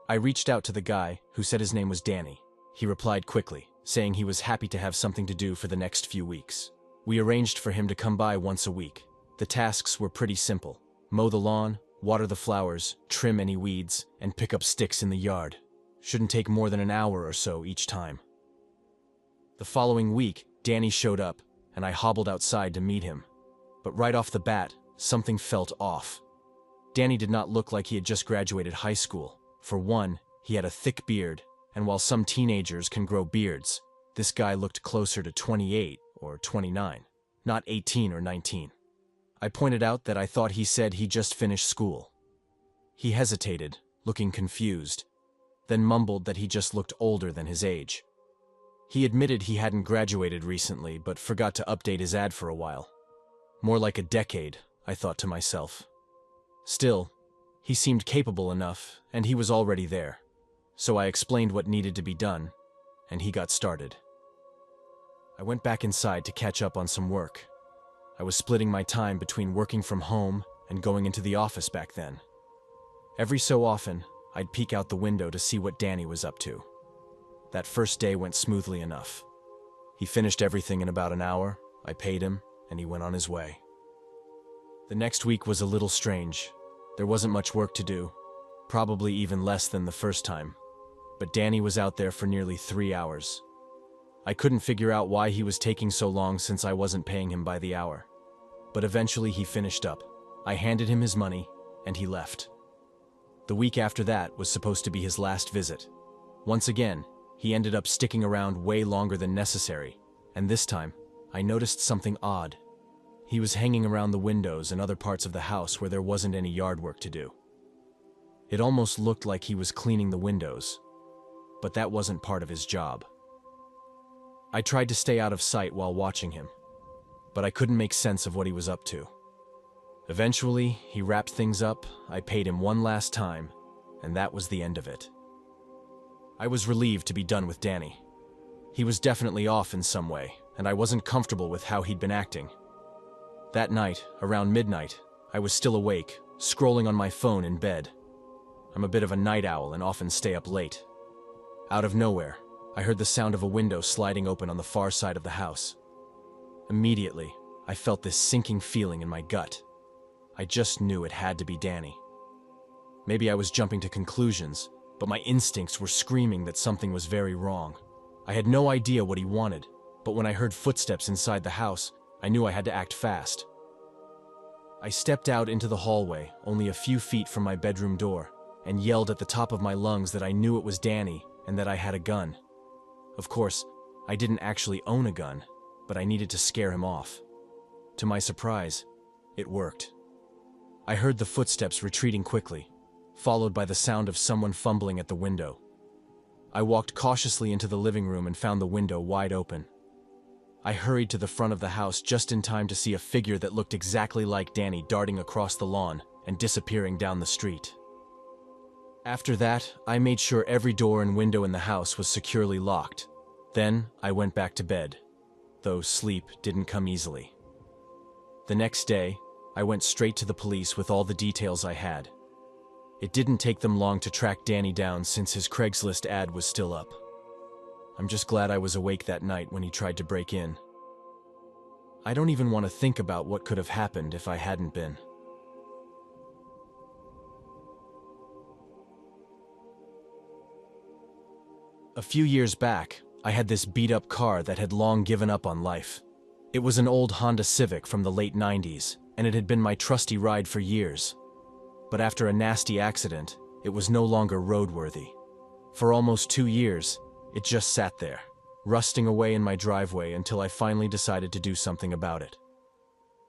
I reached out to the guy, who said his name was Danny. He replied quickly, saying he was happy to have something to do for the next few weeks. We arranged for him to come by once a week. The tasks were pretty simple: mow the lawn, water the flowers, trim any weeds, and pick up sticks in the yard. Shouldn't take more than an hour or so each time. The following week, Danny showed up, and I hobbled outside to meet him. But right off the bat, something felt off. Danny did not look like he had just graduated high school. For one, he had a thick beard, and while some teenagers can grow beards, this guy looked closer to 28 or 29, not 18 or 19. I pointed out that I thought he said he just finished school. He hesitated, looking confused, then mumbled that he just looked older than his age. He admitted he hadn't graduated recently, but forgot to update his ad for a while. More like a decade, I thought to myself. Still, he seemed capable enough, and he was already there. So I explained what needed to be done, and he got started. I went back inside to catch up on some work. I was splitting my time between working from home and going into the office back then. Every so often, I'd peek out the window to see what Danny was up to. That first day went smoothly enough. He finished everything in about an hour, I paid him, and he went on his way. The next week was a little strange. There wasn't much work to do, probably even less than the first time. But Danny was out there for nearly 3 hours. I couldn't figure out why he was taking so long since I wasn't paying him by the hour. But eventually he finished up. I handed him his money, and he left. The week after that was supposed to be his last visit. Once again, he ended up sticking around way longer than necessary, and this time, I noticed something odd. He was hanging around the windows and other parts of the house where there wasn't any yard work to do. It almost looked like he was cleaning the windows, but that wasn't part of his job. I tried to stay out of sight while watching him, but I couldn't make sense of what he was up to. Eventually, he wrapped things up, I paid him one last time, and that was the end of it. I was relieved to be done with Danny. He was definitely off in some way, and I wasn't comfortable with how he'd been acting. That night, around midnight, I was still awake, scrolling on my phone in bed. I'm a bit of a night owl and often stay up late. Out of nowhere, I heard the sound of a window sliding open on the far side of the house. Immediately, I felt this sinking feeling in my gut. I just knew it had to be Danny. Maybe I was jumping to conclusions, but my instincts were screaming that something was very wrong. I had no idea what he wanted, but when I heard footsteps inside the house, I knew I had to act fast. I stepped out into the hallway, only a few feet from my bedroom door, and yelled at the top of my lungs that I knew it was Danny and that I had a gun. Of course, I didn't actually own a gun, but I needed to scare him off. To my surprise, it worked. I heard the footsteps retreating quickly, followed by the sound of someone fumbling at the window. I walked cautiously into the living room and found the window wide open. I hurried to the front of the house just in time to see a figure that looked exactly like Danny darting across the lawn and disappearing down the street. After that, I made sure every door and window in the house was securely locked. Then, I went back to bed, though sleep didn't come easily. The next day, I went straight to the police with all the details I had. It didn't take them long to track Danny down since his Craigslist ad was still up. I'm just glad I was awake that night when he tried to break in. I don't even want to think about what could have happened if I hadn't been. A few years back, I had this beat-up car that had long given up on life. It was an old Honda Civic from the late 90s, and it had been my trusty ride for years. But after a nasty accident, it was no longer roadworthy. For almost 2 years, it just sat there, rusting away in my driveway until I finally decided to do something about it.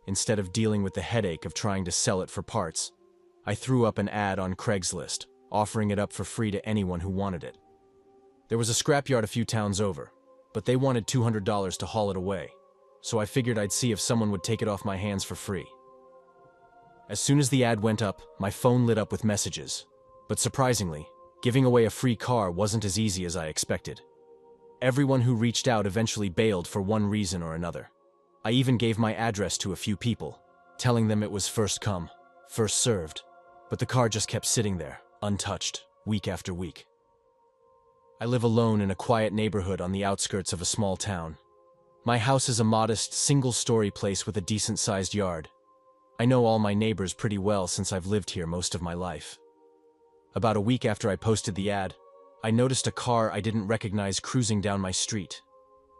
Instead of dealing with the headache of trying to sell it for parts, I threw up an ad on Craigslist, offering it up for free to anyone who wanted it. There was a scrapyard a few towns over, but they wanted $200 to haul it away, so I figured I'd see if someone would take it off my hands for free. As soon as the ad went up, my phone lit up with messages. But surprisingly, giving away a free car wasn't as easy as I expected. Everyone who reached out eventually bailed for one reason or another. I even gave my address to a few people, telling them it was first come, first served. But the car just kept sitting there, untouched, week after week. I live alone in a quiet neighborhood on the outskirts of a small town. My house is a modest, single-story place with a decent-sized yard. I know all my neighbors pretty well since I've lived here most of my life. About a week after I posted the ad, I noticed a car I didn't recognize cruising down my street.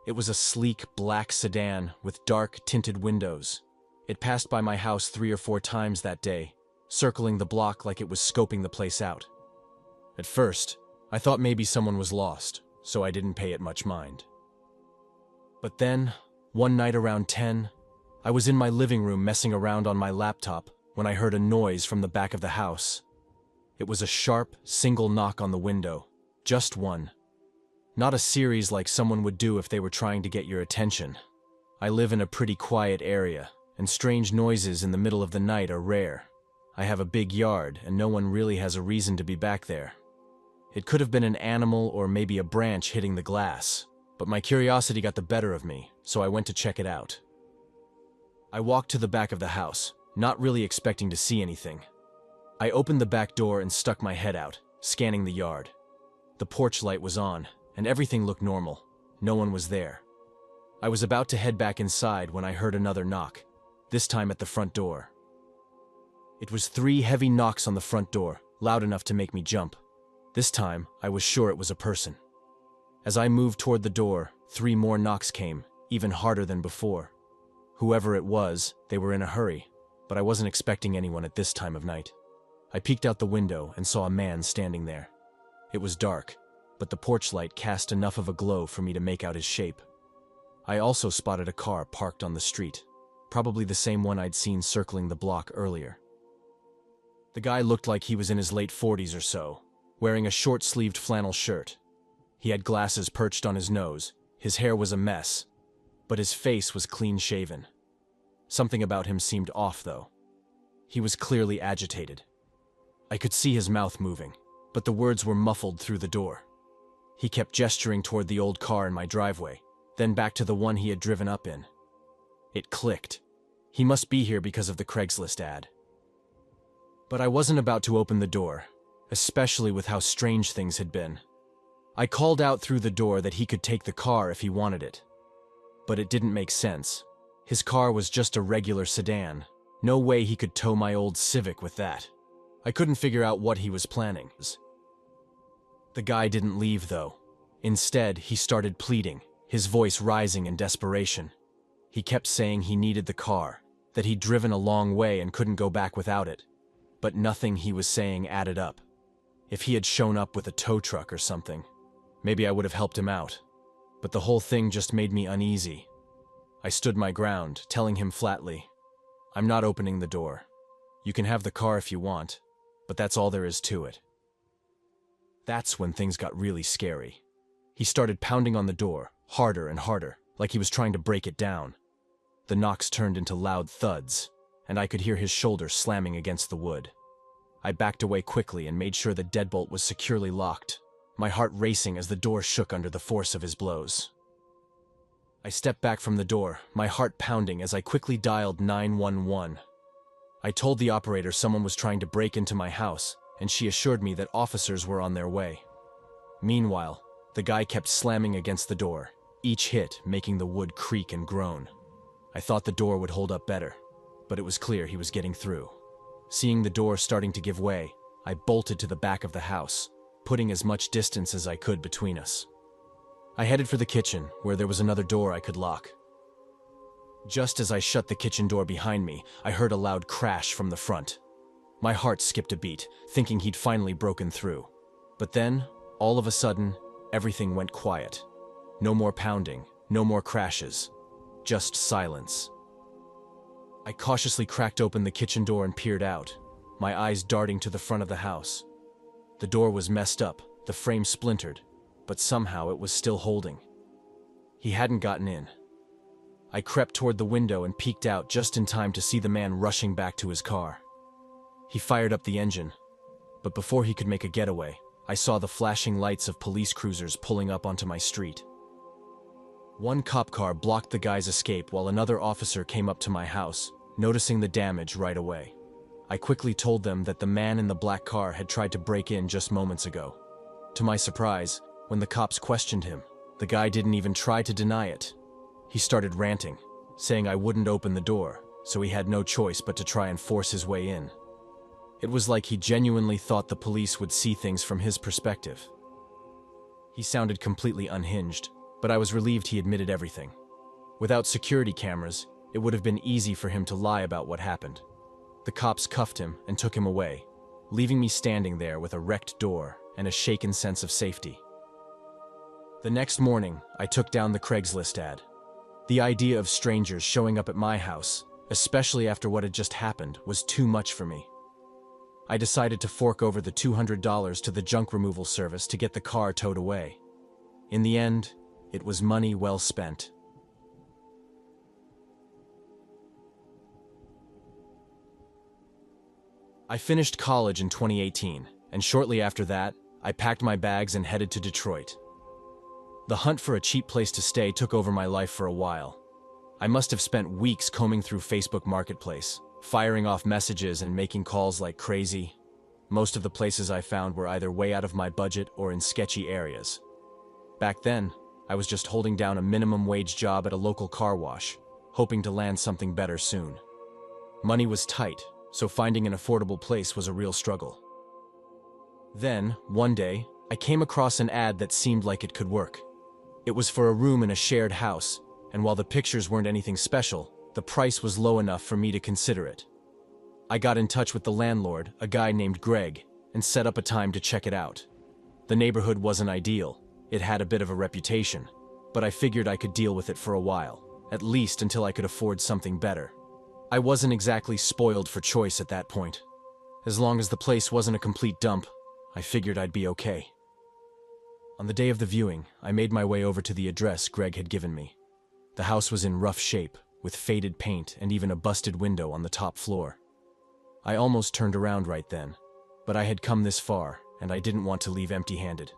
It was a sleek, black sedan with dark, tinted windows. It passed by my house 3 or 4 times that day, circling the block like it was scoping the place out. At first, I thought maybe someone was lost, so I didn't pay it much mind. But then, one night around 10, I was in my living room messing around on my laptop when I heard a noise from the back of the house. It was a sharp, single knock on the window. Just one. Not a series like someone would do if they were trying to get your attention. I live in a pretty quiet area, and strange noises in the middle of the night are rare. I have a big yard, and no one really has a reason to be back there. It could have been an animal or maybe a branch hitting the glass, but my curiosity got the better of me, so I went to check it out. I walked to the back of the house, not really expecting to see anything. I opened the back door and stuck my head out, scanning the yard. The porch light was on, and everything looked normal. No one was there. I was about to head back inside when I heard another knock, this time at the front door. It was 3 heavy knocks on the front door, loud enough to make me jump. This time, I was sure it was a person. As I moved toward the door, 3 more knocks came, even harder than before. Whoever it was, they were in a hurry, but I wasn't expecting anyone at this time of night. I peeked out the window and saw a man standing there. It was dark, but the porch light cast enough of a glow for me to make out his shape. I also spotted a car parked on the street, probably the same one I'd seen circling the block earlier. The guy looked like he was in his late 40s or so, wearing a short-sleeved flannel shirt. He had glasses perched on his nose, his hair was a mess, but his face was clean-shaven. Something about him seemed off, though. He was clearly agitated. I could see his mouth moving, but the words were muffled through the door. He kept gesturing toward the old car in my driveway, then back to the one he had driven up in. It clicked. He must be here because of the Craigslist ad. But I wasn't about to open the door, especially with how strange things had been. I called out through the door that he could take the car if he wanted it. But it didn't make sense. His car was just a regular sedan. No way he could tow my old Civic with that. I couldn't figure out what he was planning. The guy didn't leave, though. Instead, he started pleading, his voice rising in desperation. He kept saying he needed the car, that he'd driven a long way and couldn't go back without it. But nothing he was saying added up. If he had shown up with a tow truck or something, maybe I would have helped him out. But the whole thing just made me uneasy. I stood my ground, telling him flatly, "I'm not opening the door. You can have the car if you want, but that's all there is to it." That's when things got really scary. He started pounding on the door, harder and harder, like he was trying to break it down. The knocks turned into loud thuds, and I could hear his shoulder slamming against the wood. I backed away quickly and made sure the deadbolt was securely locked, my heart racing as the door shook under the force of his blows. I stepped back from the door, my heart pounding as I quickly dialed 911. I told the operator someone was trying to break into my house, and she assured me that officers were on their way. Meanwhile, the guy kept slamming against the door, each hit making the wood creak and groan. I thought the door would hold up better, but it was clear he was getting through. Seeing the door starting to give way, I bolted to the back of the house, putting as much distance as I could between us. I headed for the kitchen, where there was another door I could lock. Just as I shut the kitchen door behind me, I heard a loud crash from the front. My heart skipped a beat, thinking he'd finally broken through. But then, all of a sudden, everything went quiet. No more pounding, no more crashes, just silence. I cautiously cracked open the kitchen door and peered out, my eyes darting to the front of the house. The door was messed up, the frame splintered, but somehow it was still holding. He hadn't gotten in. I crept toward the window and peeked out just in time to see the man rushing back to his car. He fired up the engine, but before he could make a getaway, I saw the flashing lights of police cruisers pulling up onto my street. One cop car blocked the guy's escape while another officer came up to my house, noticing the damage right away. I quickly told them that the man in the black car had tried to break in just moments ago. To my surprise, when the cops questioned him, the guy didn't even try to deny it. He started ranting, saying I wouldn't open the door, so he had no choice but to try and force his way in. It was like he genuinely thought the police would see things from his perspective. He sounded completely unhinged, but I was relieved he admitted everything. Without security cameras, it would have been easy for him to lie about what happened. The cops cuffed him and took him away, leaving me standing there with a wrecked door and a shaken sense of safety. The next morning, I took down the Craigslist ad. The idea of strangers showing up at my house, especially after what had just happened, was too much for me. I decided to fork over the $200 to the junk removal service to get the car towed away. In the end, it was money well spent. I finished college in 2018, and shortly after that, I packed my bags and headed to Detroit. The hunt for a cheap place to stay took over my life for a while. I must have spent weeks combing through Facebook Marketplace, firing off messages and making calls like crazy. Most of the places I found were either way out of my budget or in sketchy areas. Back then, I was just holding down a minimum wage job at a local car wash, hoping to land something better soon. Money was tight, so finding an affordable place was a real struggle. Then, one day, I came across an ad that seemed like it could work. It was for a room in a shared house, and while the pictures weren't anything special, the price was low enough for me to consider it. I got in touch with the landlord, a guy named Greg, and set up a time to check it out. The neighborhood wasn't ideal. It had a bit of a reputation, but I figured I could deal with it for a while, at least until I could afford something better. I wasn't exactly spoiled for choice at that point. As long as the place wasn't a complete dump, I figured I'd be okay. On the day of the viewing, I made my way over to the address Greg had given me. The house was in rough shape, with faded paint and even a busted window on the top floor. I almost turned around right then, but I had come this far, and I didn't want to leave empty-handed.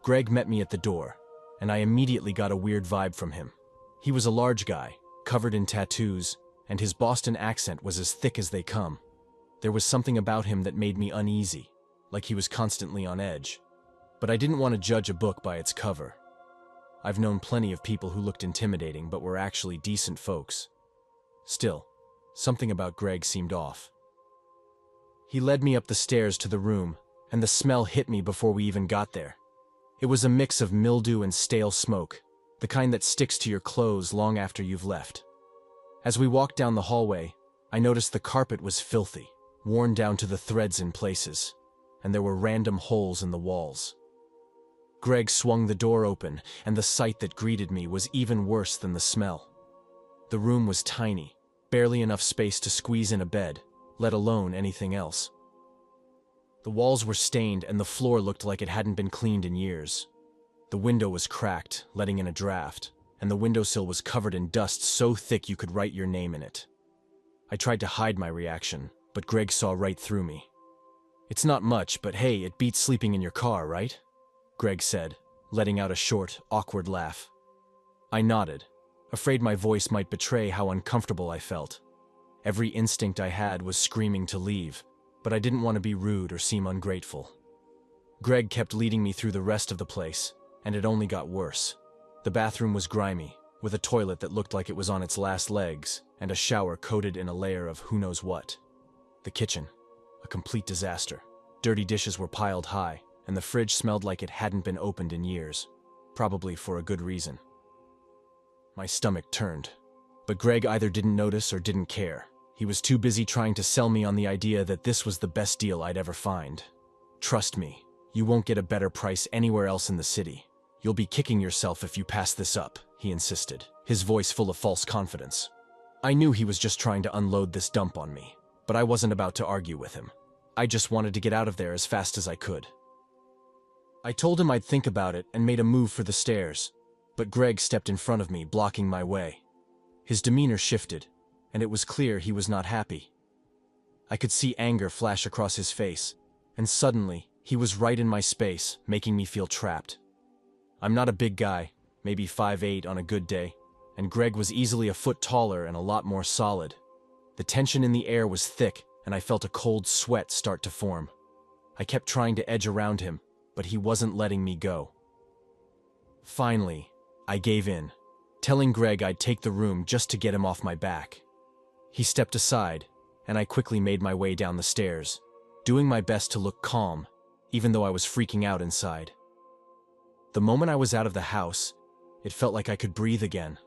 Greg met me at the door, and I immediately got a weird vibe from him. He was a large guy, covered in tattoos, and his Boston accent was as thick as they come. There was something about him that made me uneasy, like he was constantly on edge. But I didn't want to judge a book by its cover. I've known plenty of people who looked intimidating but were actually decent folks. Still, something about Greg seemed off. He led me up the stairs to the room, and the smell hit me before we even got there. It was a mix of mildew and stale smoke, the kind that sticks to your clothes long after you've left. As we walked down the hallway, I noticed the carpet was filthy, worn down to the threads in places, and there were random holes in the walls. Greg swung the door open, and the sight that greeted me was even worse than the smell. The room was tiny, barely enough space to squeeze in a bed, let alone anything else. The walls were stained and the floor looked like it hadn't been cleaned in years. The window was cracked, letting in a draft, and the windowsill was covered in dust so thick you could write your name in it. I tried to hide my reaction, but Greg saw right through me. "It's not much, but hey, it beats sleeping in your car, right?" Greg said, letting out a short, awkward laugh. I nodded, afraid my voice might betray how uncomfortable I felt. Every instinct I had was screaming to leave, but I didn't want to be rude or seem ungrateful. Greg kept leading me through the rest of the place, and it only got worse. The bathroom was grimy, with a toilet that looked like it was on its last legs, and a shower coated in a layer of who knows what. The kitchen, a complete disaster. Dirty dishes were piled high, and the fridge smelled like it hadn't been opened in years, probably for a good reason. My stomach turned, but Greg either didn't notice or didn't care. He was too busy trying to sell me on the idea that this was the best deal I'd ever find. "Trust me, you won't get a better price anywhere else in the city. You'll be kicking yourself if you pass this up," he insisted, his voice full of false confidence. I knew he was just trying to unload this dump on me, but I wasn't about to argue with him. I just wanted to get out of there as fast as I could. I told him I'd think about it and made a move for the stairs, but Greg stepped in front of me, blocking my way. His demeanor shifted, and it was clear he was not happy. I could see anger flash across his face, and suddenly, he was right in my space, making me feel trapped. I'm not a big guy, maybe 5'8" on a good day, and Greg was easily a foot taller and a lot more solid. The tension in the air was thick, and I felt a cold sweat start to form. I kept trying to edge around him, but he wasn't letting me go. Finally, I gave in, telling Greg I'd take the room just to get him off my back. He stepped aside, and I quickly made my way down the stairs, doing my best to look calm, even though I was freaking out inside. The moment I was out of the house, it felt like I could breathe again.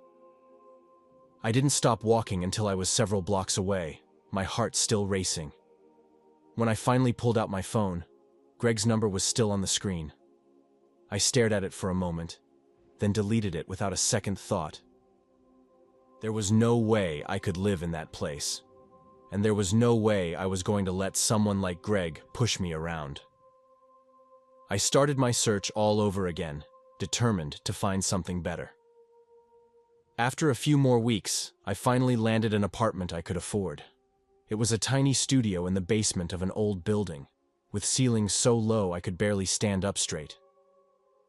I didn't stop walking until I was several blocks away, my heart still racing. When I finally pulled out my phone, Greg's number was still on the screen. I stared at it for a moment, then deleted it without a second thought. There was no way I could live in that place, and there was no way I was going to let someone like Greg push me around. I started my search all over again, determined to find something better. After a few more weeks, I finally landed an apartment I could afford. It was a tiny studio in the basement of an old building, with ceilings so low I could barely stand up straight.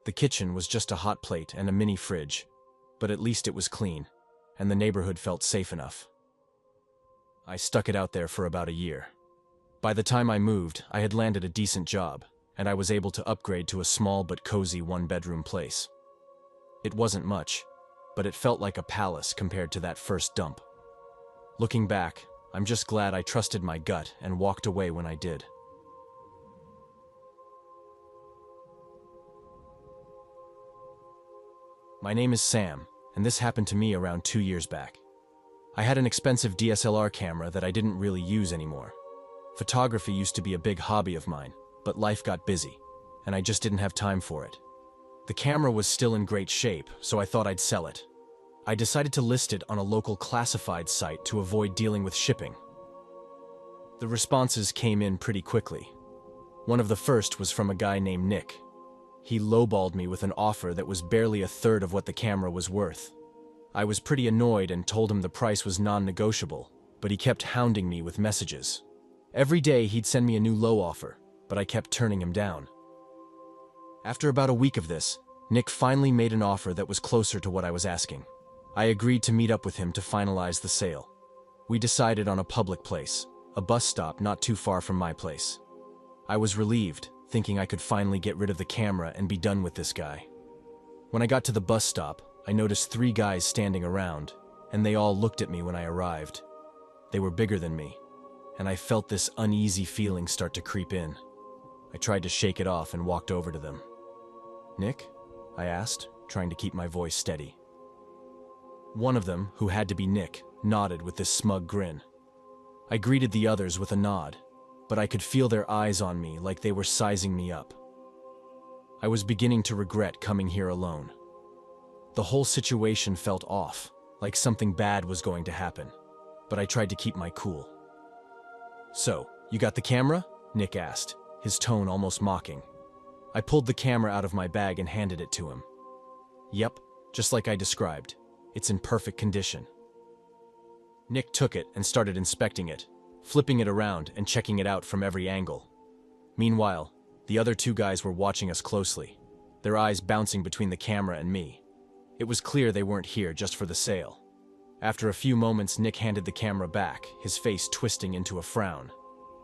The kitchen was just a hot plate and a mini fridge, but at least it was clean, and the neighborhood felt safe enough. I stuck it out there for about a year. By the time I moved, I had landed a decent job, and I was able to upgrade to a small but cozy one-bedroom place. It wasn't much, but it felt like a palace compared to that first dump. Looking back, I'm just glad I trusted my gut and walked away when I did. My name is Sam, and this happened to me around 2 years back. I had an expensive DSLR camera that I didn't really use anymore. Photography used to be a big hobby of mine, but life got busy, and I just didn't have time for it. The camera was still in great shape, so I thought I'd sell it. I decided to list it on a local classified site to avoid dealing with shipping. The responses came in pretty quickly. One of the first was from a guy named Nick. He lowballed me with an offer that was barely a third of what the camera was worth. I was pretty annoyed and told him the price was non-negotiable, but he kept hounding me with messages. Every day he'd send me a new low offer, but I kept turning him down. After about a week of this, Nick finally made an offer that was closer to what I was asking. I agreed to meet up with him to finalize the sale. We decided on a public place, a bus stop not too far from my place. I was relieved, thinking I could finally get rid of the camera and be done with this guy. When I got to the bus stop, I noticed 3 guys standing around, and they all looked at me when I arrived. They were bigger than me, and I felt this uneasy feeling start to creep in. I tried to shake it off and walked over to them. "Nick?" I asked, trying to keep my voice steady. One of them, who had to be Nick, nodded with this smug grin. I greeted the others with a nod, but I could feel their eyes on me like they were sizing me up. I was beginning to regret coming here alone. The whole situation felt off, like something bad was going to happen, but I tried to keep my cool. "So, you got the camera?" Nick asked, his tone almost mocking. I pulled the camera out of my bag and handed it to him. "Yep, just like I described. It's in perfect condition." Nick took it and started inspecting it, flipping it around and checking it out from every angle. Meanwhile, the other two guys were watching us closely, their eyes bouncing between the camera and me. It was clear they weren't here just for the sale. After a few moments, Nick handed the camera back, his face twisting into a frown.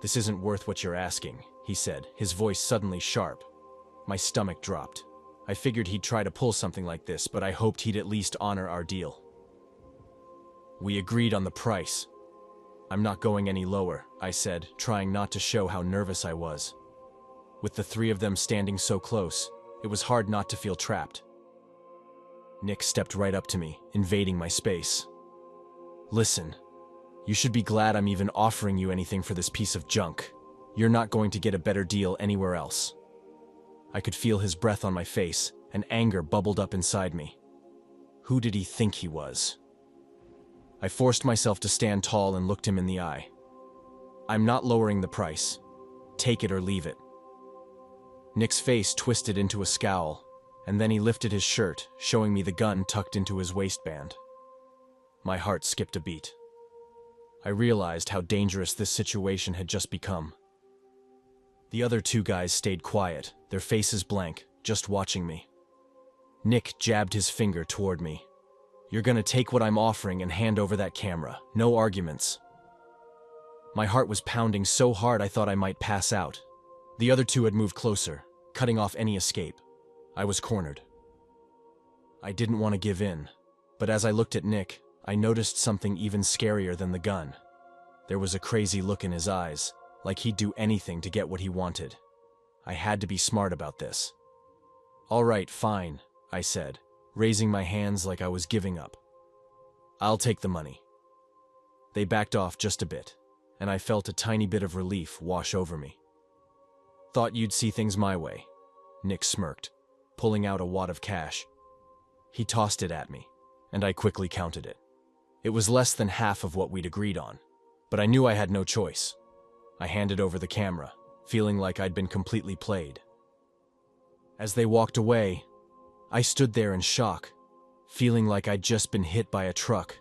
"This isn't worth what you're asking," he said, his voice suddenly sharp. My stomach dropped. I figured he'd try to pull something like this, but I hoped he'd at least honor our deal. "We agreed on the price." "I'm not going any lower," I said, trying not to show how nervous I was. With the three of them standing so close, it was hard not to feel trapped. Nick stepped right up to me, invading my space. "Listen, you should be glad I'm even offering you anything for this piece of junk. You're not going to get a better deal anywhere else." I could feel his breath on my face, and anger bubbled up inside me. Who did he think he was? I forced myself to stand tall and looked him in the eye. "I'm not lowering the price. Take it or leave it." Nick's face twisted into a scowl, and then he lifted his shirt, showing me the gun tucked into his waistband. My heart skipped a beat. I realized how dangerous this situation had just become. The other two guys stayed quiet, their faces blank, just watching me. Nick jabbed his finger toward me. "You're gonna take what I'm offering and hand over that camera. No arguments." My heart was pounding so hard I thought I might pass out. The other two had moved closer, cutting off any escape. I was cornered. I didn't want to give in, but as I looked at Nick, I noticed something even scarier than the gun. There was a crazy look in his eyes, like he'd do anything to get what he wanted. I had to be smart about this. "All right, fine," I said, raising my hands like I was giving up. "I'll take the money." They backed off just a bit, and I felt a tiny bit of relief wash over me. "Thought you'd see things my way," Nick smirked, pulling out a wad of cash. He tossed it at me, and I quickly counted it. It was less than half of what we'd agreed on, but I knew I had no choice. I handed over the camera, feeling like I'd been completely played. As they walked away, I stood there in shock, feeling like I'd just been hit by a truck.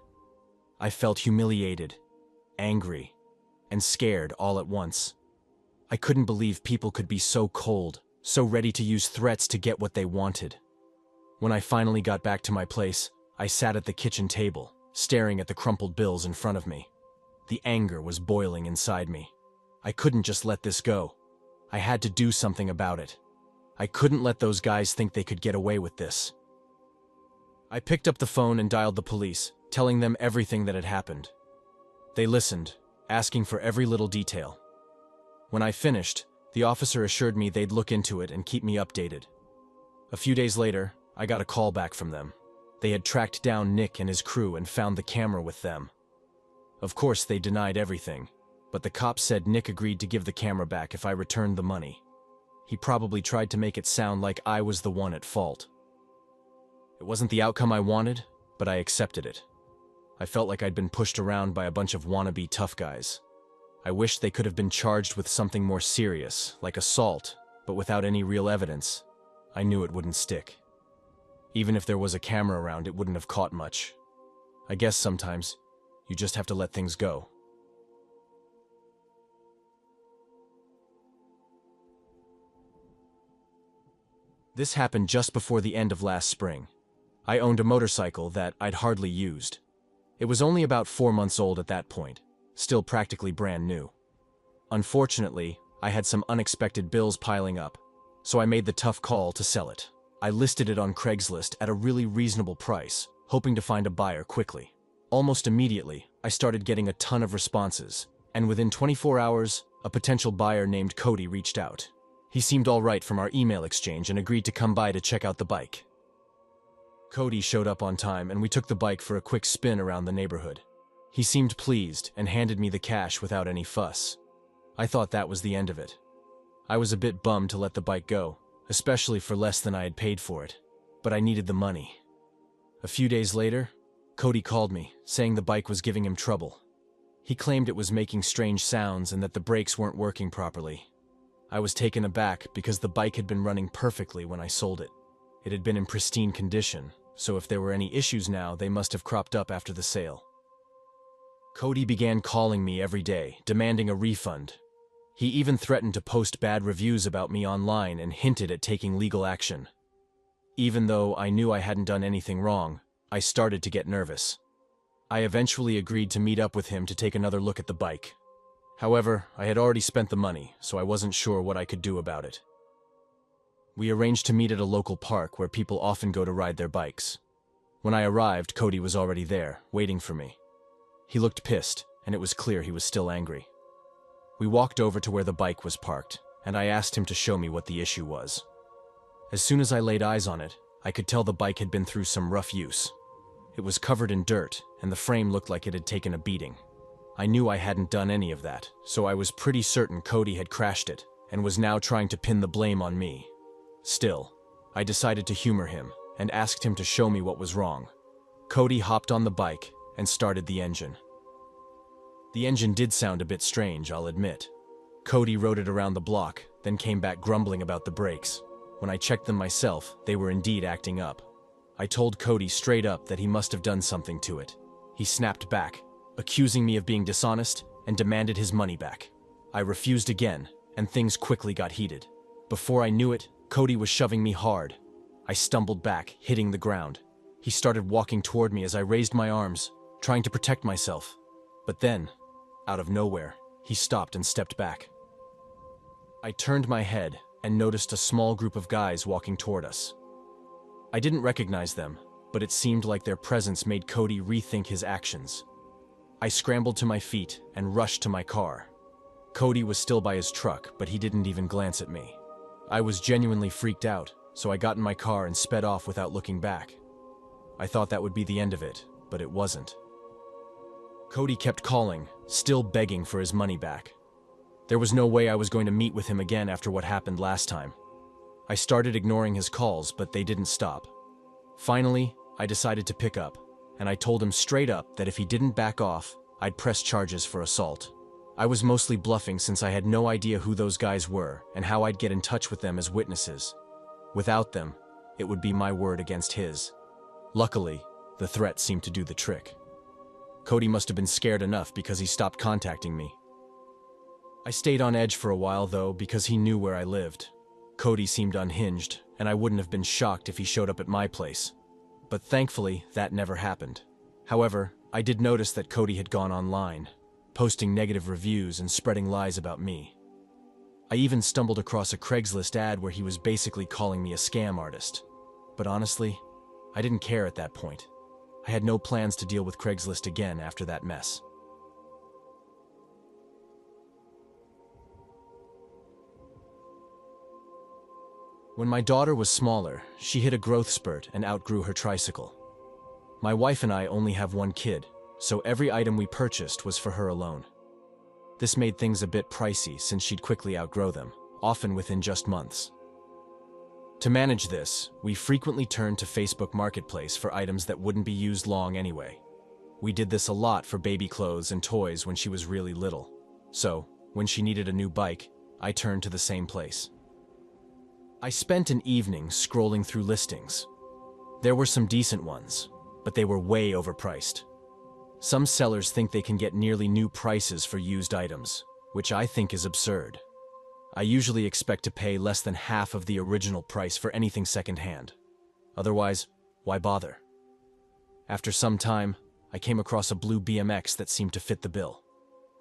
I felt humiliated, angry, and scared all at once. I couldn't believe people could be so cold, so ready to use threats to get what they wanted. When I finally got back to my place, I sat at the kitchen table, staring at the crumpled bills in front of me. The anger was boiling inside me. I couldn't just let this go. I had to do something about it. I couldn't let those guys think they could get away with this. I picked up the phone and dialed the police, telling them everything that had happened. They listened, asking for every little detail. When I finished, the officer assured me they'd look into it and keep me updated. A few days later, I got a call back from them. They had tracked down Nick and his crew and found the camera with them. Of course, they denied everything, but the cops said Nick agreed to give the camera back if I returned the money. He probably tried to make it sound like I was the one at fault. It wasn't the outcome I wanted, but I accepted it. I felt like I'd been pushed around by a bunch of wannabe tough guys. I wished they could have been charged with something more serious, like assault, but without any real evidence, I knew it wouldn't stick. Even if there was a camera around, it wouldn't have caught much. I guess sometimes, you just have to let things go. This happened just before the end of last spring. I owned a motorcycle that I'd hardly used. It was only about 4 months old at that point, still practically brand new. Unfortunately, I had some unexpected bills piling up, so I made the tough call to sell it. I listed it on Craigslist at a really reasonable price, hoping to find a buyer quickly. Almost immediately, I started getting a ton of responses, and within 24 hours, a potential buyer named Cody reached out. He seemed all right from our email exchange and agreed to come by to check out the bike. Cody showed up on time and we took the bike for a quick spin around the neighborhood. He seemed pleased and handed me the cash without any fuss. I thought that was the end of it. I was a bit bummed to let the bike go, especially for less than I had paid for it, but I needed the money. A few days later, Cody called me, saying the bike was giving him trouble. He claimed it was making strange sounds and that the brakes weren't working properly. I was taken aback because the bike had been running perfectly when I sold it. It had been in pristine condition, so if there were any issues now, they must have cropped up after the sale. Cody began calling me every day, demanding a refund. He even threatened to post bad reviews about me online and hinted at taking legal action. Even though I knew I hadn't done anything wrong, I started to get nervous. I eventually agreed to meet up with him to take another look at the bike. However, I had already spent the money, so I wasn't sure what I could do about it. We arranged to meet at a local park where people often go to ride their bikes. When I arrived, Cody was already there, waiting for me. He looked pissed, and it was clear he was still angry. We walked over to where the bike was parked, and I asked him to show me what the issue was. As soon as I laid eyes on it, I could tell the bike had been through some rough use. It was covered in dirt, and the frame looked like it had taken a beating. I knew I hadn't done any of that, so I was pretty certain Cody had crashed it, and was now trying to pin the blame on me. Still, I decided to humor him, and asked him to show me what was wrong. Cody hopped on the bike, and started the engine. The engine did sound a bit strange, I'll admit. Cody rode it around the block, then came back grumbling about the brakes. When I checked them myself, they were indeed acting up. I told Cody straight up that he must have done something to it. He snapped back, accusing me of being dishonest, and demanded his money back. I refused again, and things quickly got heated. Before I knew it, Cody was shoving me hard. I stumbled back, hitting the ground. He started walking toward me as I raised my arms, trying to protect myself. But then, out of nowhere, he stopped and stepped back. I turned my head and noticed a small group of guys walking toward us. I didn't recognize them, but it seemed like their presence made Cody rethink his actions. I scrambled to my feet and rushed to my car. Cody was still by his truck, but he didn't even glance at me. I was genuinely freaked out, so I got in my car and sped off without looking back. I thought that would be the end of it, but it wasn't. Cody kept calling, still begging for his money back. There was no way I was going to meet with him again after what happened last time. I started ignoring his calls, but they didn't stop. Finally, I decided to pick up, and I told him straight up that if he didn't back off, I'd press charges for assault. I was mostly bluffing since I had no idea who those guys were and how I'd get in touch with them as witnesses. Without them, it would be my word against his. Luckily, the threat seemed to do the trick. Cody must have been scared enough because he stopped contacting me. I stayed on edge for a while though because he knew where I lived. Cody seemed unhinged, and I wouldn't have been shocked if he showed up at my place. But thankfully, that never happened. However, I did notice that Cody had gone online, posting negative reviews and spreading lies about me. I even stumbled across a Craigslist ad where he was basically calling me a scam artist. But honestly, I didn't care at that point. I had no plans to deal with Craigslist again after that mess. When my daughter was smaller, she hit a growth spurt and outgrew her tricycle. My wife and I only have one kid, so every item we purchased was for her alone. This made things a bit pricey since she'd quickly outgrow them, often within just months. To manage this, we frequently turned to Facebook Marketplace for items that wouldn't be used long anyway. We did this a lot for baby clothes and toys when she was really little. So, when she needed a new bike, I turned to the same place. I spent an evening scrolling through listings. There were some decent ones, but they were way overpriced. Some sellers think they can get nearly new prices for used items, which I think is absurd. I usually expect to pay less than half of the original price for anything secondhand. Otherwise, why bother? After some time, I came across a blue BMX that seemed to fit the bill.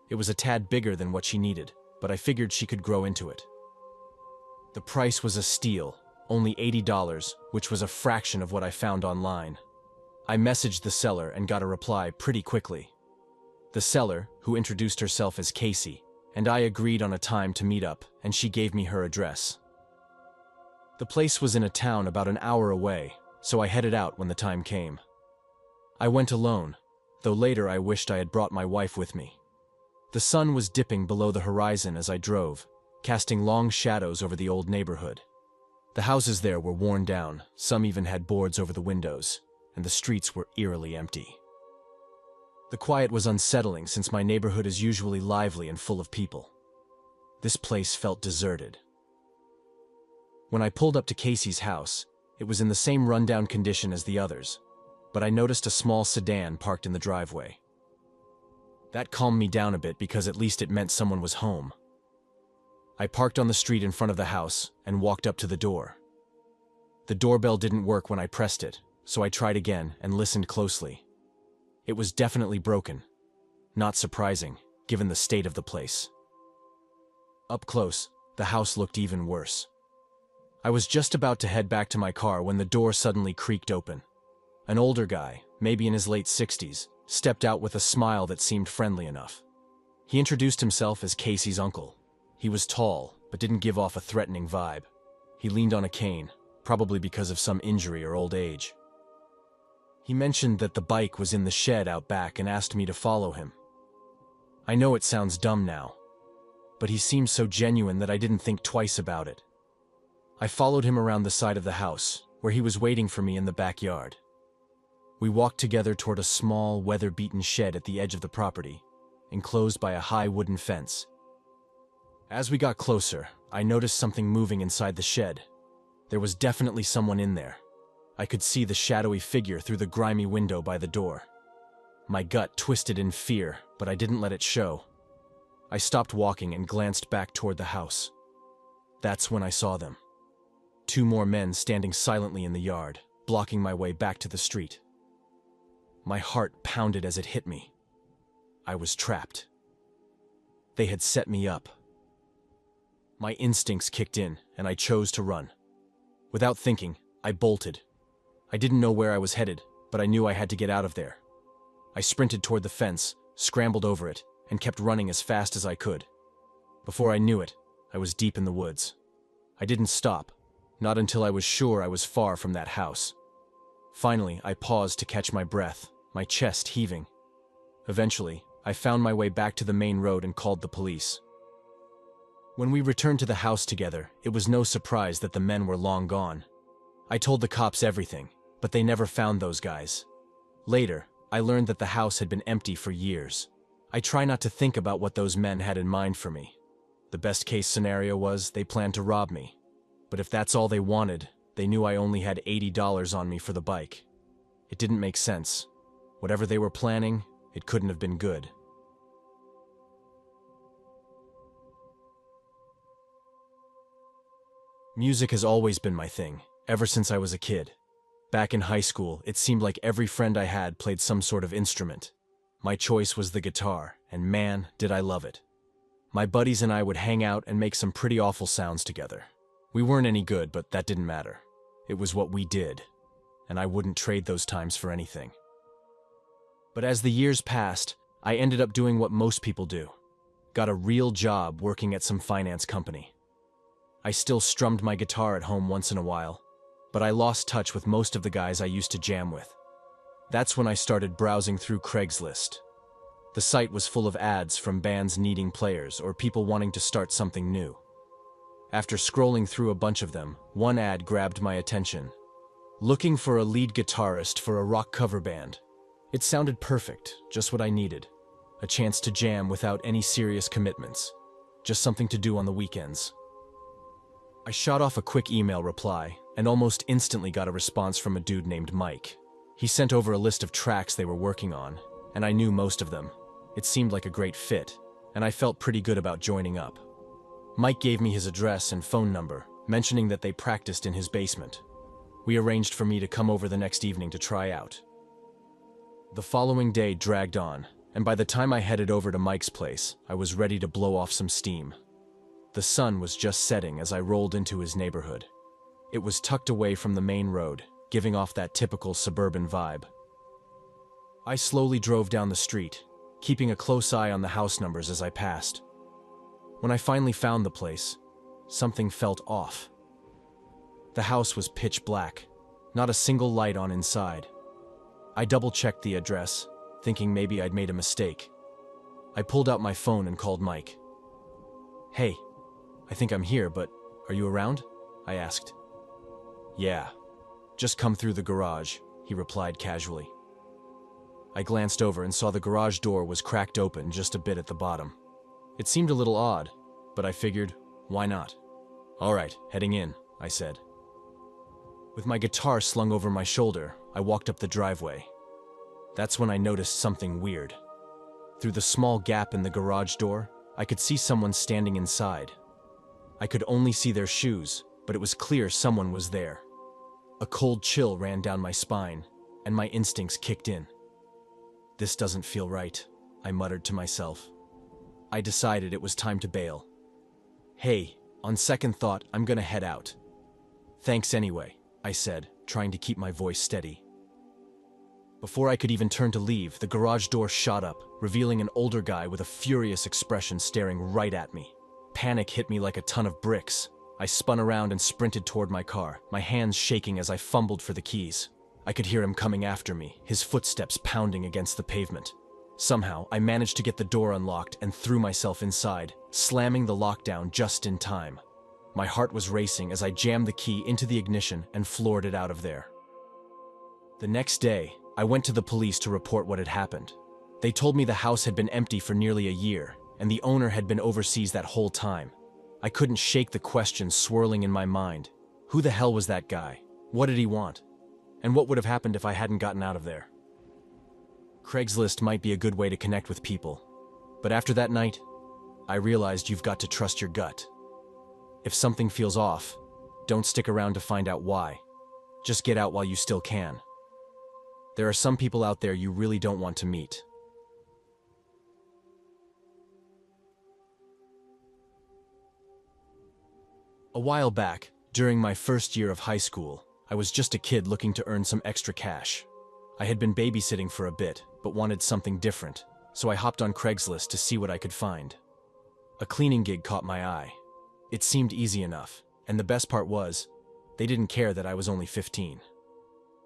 It was a tad bigger than what she needed, but I figured she could grow into it. The price was a steal, only $80, which was a fraction of what I found online. I messaged the seller and got a reply pretty quickly. The seller, who introduced herself as Casey, and I agreed on a time to meet up, and she gave me her address. The place was in a town about an hour away, so I headed out when the time came. I went alone, though later I wished I had brought my wife with me. The sun was dipping below the horizon as I drove, casting long shadows over the old neighborhood. The houses there were worn down, some even had boards over the windows, and the streets were eerily empty. The quiet was unsettling since my neighborhood is usually lively and full of people. This place felt deserted. When I pulled up to Casey's house, it was in the same rundown condition as the others, but I noticed a small sedan parked in the driveway. That calmed me down a bit because at least it meant someone was home. I parked on the street in front of the house and walked up to the door. The doorbell didn't work when I pressed it, so I tried again and listened closely. It was definitely broken. Not surprising, given the state of the place. Up close, the house looked even worse. I was just about to head back to my car when the door suddenly creaked open. An older guy, maybe in his late 60s, stepped out with a smile that seemed friendly enough. He introduced himself as Casey's uncle. He was tall, but didn't give off a threatening vibe. He leaned on a cane, probably because of some injury or old age. He mentioned that the bike was in the shed out back and asked me to follow him. I know it sounds dumb now, but he seemed so genuine that I didn't think twice about it. I followed him around the side of the house, where he was waiting for me in the backyard. We walked together toward a small, weather-beaten shed at the edge of the property, enclosed by a high wooden fence. As we got closer, I noticed something moving inside the shed. There was definitely someone in there. I could see the shadowy figure through the grimy window by the door. My gut twisted in fear, but I didn't let it show. I stopped walking and glanced back toward the house. That's when I saw them. 2 more men standing silently in the yard, blocking my way back to the street. My heart pounded as it hit me. I was trapped. They had set me up. My instincts kicked in, and I chose to run. Without thinking, I bolted. I didn't know where I was headed, but I knew I had to get out of there. I sprinted toward the fence, scrambled over it, and kept running as fast as I could. Before I knew it, I was deep in the woods. I didn't stop, not until I was sure I was far from that house. Finally, I paused to catch my breath, my chest heaving. Eventually, I found my way back to the main road and called the police. When we returned to the house together, it was no surprise that the men were long gone. I told the cops everything, but they never found those guys. Later, I learned that the house had been empty for years. I try not to think about what those men had in mind for me. The best case scenario was they planned to rob me. But if that's all they wanted, they knew I only had $80 on me for the bike. It didn't make sense. Whatever they were planning, it couldn't have been good. Music has always been my thing, ever since I was a kid. Back in high school, it seemed like every friend I had played some sort of instrument. My choice was the guitar, and man, did I love it. My buddies and I would hang out and make some pretty awful sounds together. We weren't any good, but that didn't matter. It was what we did, and I wouldn't trade those times for anything. But as the years passed, I ended up doing what most people do. Got a real job working at some finance company. I still strummed my guitar at home once in a while, but I lost touch with most of the guys I used to jam with. That's when I started browsing through Craigslist. The site was full of ads from bands needing players or people wanting to start something new. After scrolling through a bunch of them, one ad grabbed my attention. Looking for a lead guitarist for a rock cover band. It sounded perfect, just what I needed. A chance to jam without any serious commitments. Just something to do on the weekends. I shot off a quick email reply and almost instantly got a response from a dude named Mike. He sent over a list of tracks they were working on, and I knew most of them. It seemed like a great fit, and I felt pretty good about joining up. Mike gave me his address and phone number, mentioning that they practiced in his basement. We arranged for me to come over the next evening to try out. The following day dragged on, and by the time I headed over to Mike's place, I was ready to blow off some steam. The sun was just setting as I rolled into his neighborhood. It was tucked away from the main road, giving off that typical suburban vibe. I slowly drove down the street, keeping a close eye on the house numbers as I passed. When I finally found the place, something felt off. The house was pitch black, not a single light on inside. I double-checked the address, thinking maybe I'd made a mistake. I pulled out my phone and called Mike. "Hey, I think I'm here, but are you around?" I asked. "Yeah, just come through the garage," he replied casually. I glanced over and saw the garage door was cracked open just a bit at the bottom. It seemed a little odd, but I figured, why not? "All right, heading in," I said. With my guitar slung over my shoulder, I walked up the driveway. That's when I noticed something weird. Through the small gap in the garage door, I could see someone standing inside. I could only see their shoes, but it was clear someone was there. A cold chill ran down my spine, and my instincts kicked in. "This doesn't feel right," I muttered to myself. I decided it was time to bail. "Hey, on second thought, I'm gonna head out." "Thanks anyway," I said, trying to keep my voice steady. Before I could even turn to leave, the garage door shot up, revealing an older guy with a furious expression staring right at me. Panic hit me like a ton of bricks. I spun around and sprinted toward my car, my hands shaking as I fumbled for the keys. I could hear him coming after me, his footsteps pounding against the pavement. Somehow, I managed to get the door unlocked and threw myself inside, slamming the lockdown just in time. My heart was racing as I jammed the key into the ignition and floored it out of there. The next day, I went to the police to report what had happened. They told me the house had been empty for nearly a year, and the owner had been overseas that whole time. I couldn't shake the questions swirling in my mind. Who the hell was that guy? What did he want? And what would have happened if I hadn't gotten out of there? Craigslist might be a good way to connect with people, but after that night, I realized you've got to trust your gut. If something feels off, don't stick around to find out why. Just get out while you still can. There are some people out there you really don't want to meet. A while back, during my first year of high school, I was just a kid looking to earn some extra cash. I had been babysitting for a bit, but wanted something different, so I hopped on Craigslist to see what I could find. A cleaning gig caught my eye. It seemed easy enough, and the best part was, they didn't care that I was only 15.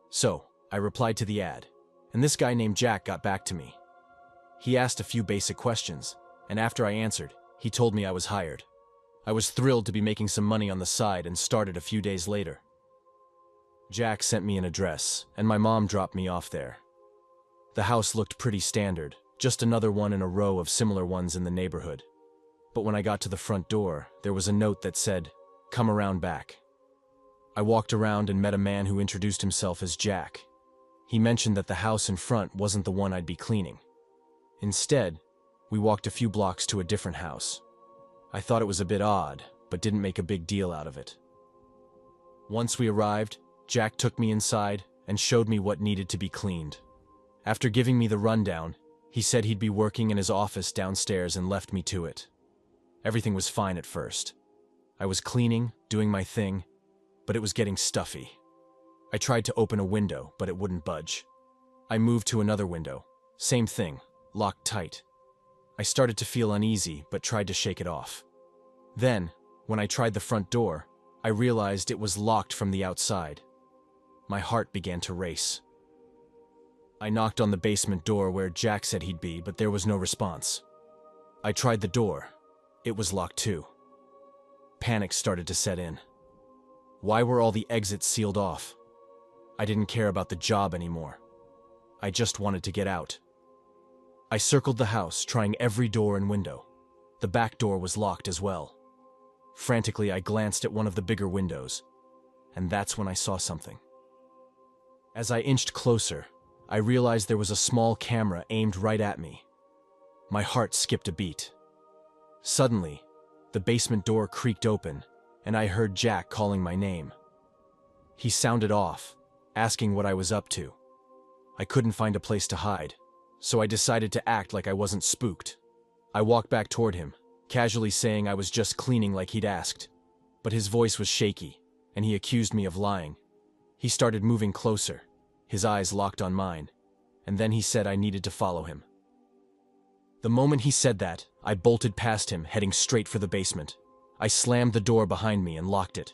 So, I replied to the ad, and this guy named Jack got back to me. He asked a few basic questions, and after I answered, he told me I was hired. I was thrilled to be making some money on the side and started a few days later. Jack sent me an address, and my mom dropped me off there. The house looked pretty standard, just another one in a row of similar ones in the neighborhood. But when I got to the front door, there was a note that said, "Come around back." I walked around and met a man who introduced himself as Jack. He mentioned that the house in front wasn't the one I'd be cleaning. Instead, we walked a few blocks to a different house. I thought it was a bit odd, but didn't make a big deal out of it. Once we arrived, Jack took me inside and showed me what needed to be cleaned. After giving me the rundown, he said he'd be working in his office downstairs and left me to it. Everything was fine at first. I was cleaning, doing my thing, but it was getting stuffy. I tried to open a window, but it wouldn't budge. I moved to another window. Same thing, locked tight. I started to feel uneasy, but tried to shake it off. Then, when I tried the front door, I realized it was locked from the outside. My heart began to race. I knocked on the basement door where Jack said he'd be, but there was no response. I tried the door. It was locked too. Panic started to set in. Why were all the exits sealed off? I didn't care about the job anymore. I just wanted to get out. I circled the house, trying every door and window. The back door was locked as well. Frantically, I glanced at one of the bigger windows, and that's when I saw something. As I inched closer, I realized there was a small camera aimed right at me. My heart skipped a beat. Suddenly, the basement door creaked open, and I heard Jack calling my name. He sounded off, asking what I was up to. I couldn't find a place to hide, so I decided to act like I wasn't spooked. I walked back toward him, casually saying I was just cleaning like he'd asked. But his voice was shaky, and he accused me of lying. He started moving closer, his eyes locked on mine, and then he said I needed to follow him. The moment he said that, I bolted past him, heading straight for the basement. I slammed the door behind me and locked it.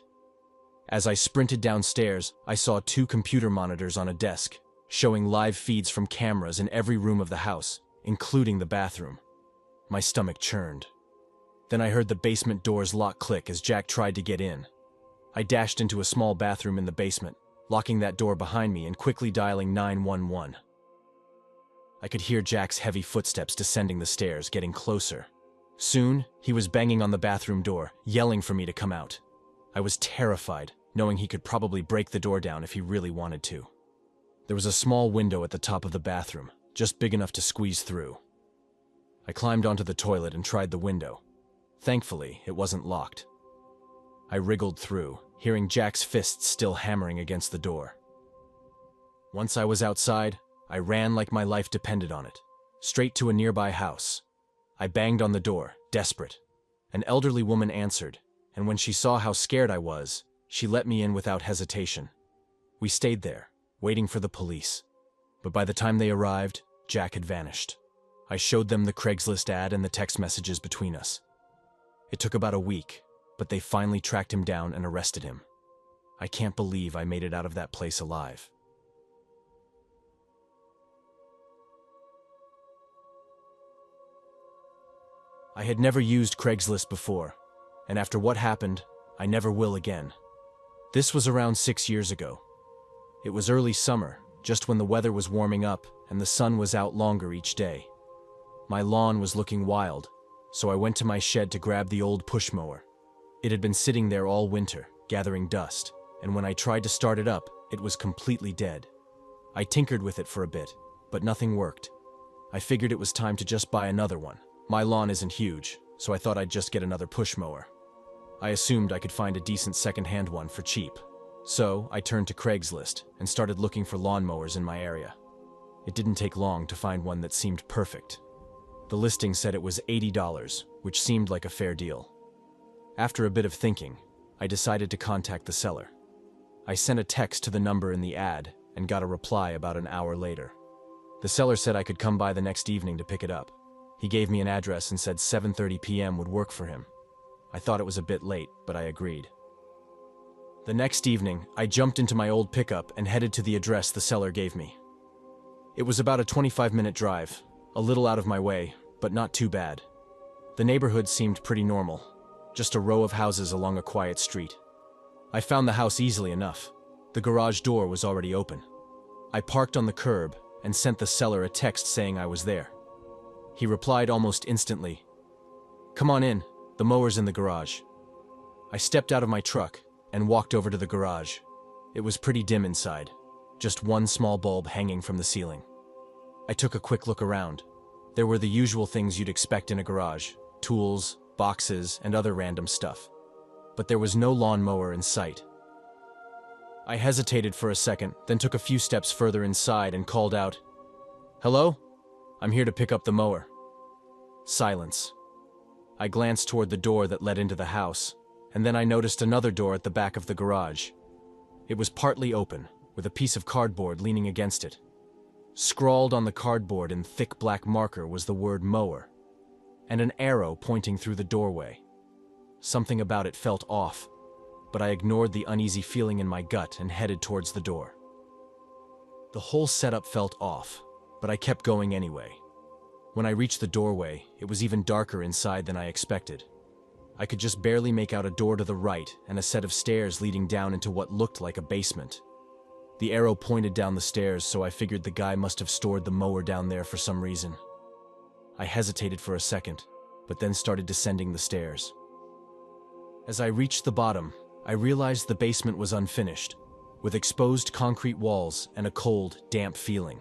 As I sprinted downstairs, I saw 2 computer monitors on a desk, showing live feeds from cameras in every room of the house, including the bathroom. My stomach churned. Then I heard the basement door's lock click as Jack tried to get in. I dashed into a small bathroom in the basement, locking that door behind me and quickly dialing 911. I could hear Jack's heavy footsteps descending the stairs, getting closer. Soon, he was banging on the bathroom door, yelling for me to come out. I was terrified, knowing he could probably break the door down if he really wanted to. There was a small window at the top of the bathroom, just big enough to squeeze through. I climbed onto the toilet and tried the window. Thankfully, it wasn't locked. I wriggled through, hearing Jack's fists still hammering against the door. Once I was outside, I ran like my life depended on it, straight to a nearby house. I banged on the door, desperate. An elderly woman answered, and when she saw how scared I was, she let me in without hesitation. We stayed there, waiting for the police. But by the time they arrived, Jack had vanished. I showed them the Craigslist ad and the text messages between us. It took about a week, but they finally tracked him down and arrested him. I can't believe I made it out of that place alive. I had never used Craigslist before, and after what happened, I never will again. This was around 6 years ago. It was early summer, just when the weather was warming up and the sun was out longer each day. My lawn was looking wild, so I went to my shed to grab the old push mower. It had been sitting there all winter, gathering dust, and when I tried to start it up, it was completely dead. I tinkered with it for a bit, but nothing worked. I figured it was time to just buy another one. My lawn isn't huge, so I thought I'd just get another push mower. I assumed I could find a decent second-hand one for cheap. So I turned to Craigslist and started looking for lawnmowers in my area. It didn't take long to find one that seemed perfect. The listing said it was $80, which seemed like a fair deal. After a bit of thinking, I decided to contact the seller. I sent a text to the number in the ad and got a reply about an hour later. The seller said I could come by the next evening to pick it up. He gave me an address and said 7:30 p.m. would work for him. I thought it was a bit late, but I agreed. The next evening, I jumped into my old pickup and headed to the address the seller gave me. It was about a 25-minute drive, a little out of my way, but not too bad. The neighborhood seemed pretty normal, just a row of houses along a quiet street. I found the house easily enough. The garage door was already open. I parked on the curb and sent the seller a text saying I was there. He replied almost instantly, "Come on in, the mower's in the garage." I stepped out of my truck and walked over to the garage. It was pretty dim inside, just one small bulb hanging from the ceiling. I took a quick look around. There were the usual things you'd expect in a garage: tools, boxes, and other random stuff. But there was no lawnmower in sight. I hesitated for a second, then took a few steps further inside and called out, "Hello? I'm here to pick up the mower." Silence. I glanced toward the door that led into the house, and then I noticed another door at the back of the garage. It was partly open, with a piece of cardboard leaning against it. Scrawled on the cardboard in thick black marker was the word mower, and an arrow pointing through the doorway. Something about it felt off, but I ignored the uneasy feeling in my gut and headed towards the door. The whole setup felt off, but I kept going anyway. When I reached the doorway, it was even darker inside than I expected. I could just barely make out a door to the right and a set of stairs leading down into what looked like a basement. The arrow pointed down the stairs, so I figured the guy must have stored the mower down there for some reason. I hesitated for a second, but then started descending the stairs. As I reached the bottom, I realized the basement was unfinished, with exposed concrete walls and a cold, damp feeling.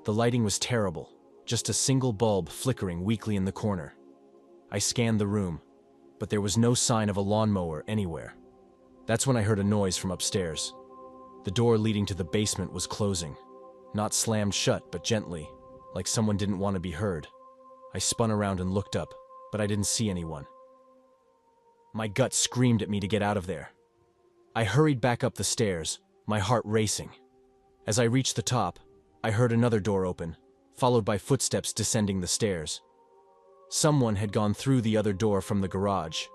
The lighting was terrible, just a single bulb flickering weakly in the corner. I scanned the room, but there was no sign of a lawnmower anywhere. That's when I heard a noise from upstairs. The door leading to the basement was closing, not slammed shut, but gently, like someone didn't want to be heard. I spun around and looked up, but I didn't see anyone. My gut screamed at me to get out of there. I hurried back up the stairs, my heart racing. As I reached the top, I heard another door open, followed by footsteps descending the stairs. Someone had gone through the other door from the garage.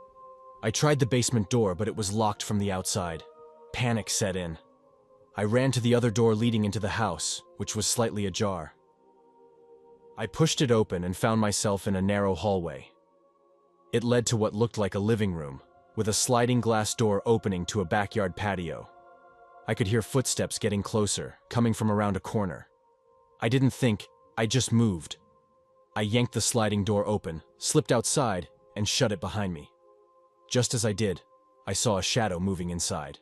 I tried the basement door, but it was locked from the outside. Panic set in. I ran to the other door leading into the house, which was slightly ajar. I pushed it open and found myself in a narrow hallway. It led to what looked like a living room, with a sliding glass door opening to a backyard patio. I could hear footsteps getting closer, coming from around a corner. I didn't think, I just moved. I yanked the sliding door open, slipped outside, and shut it behind me. Just as I did, I saw a shadow moving inside.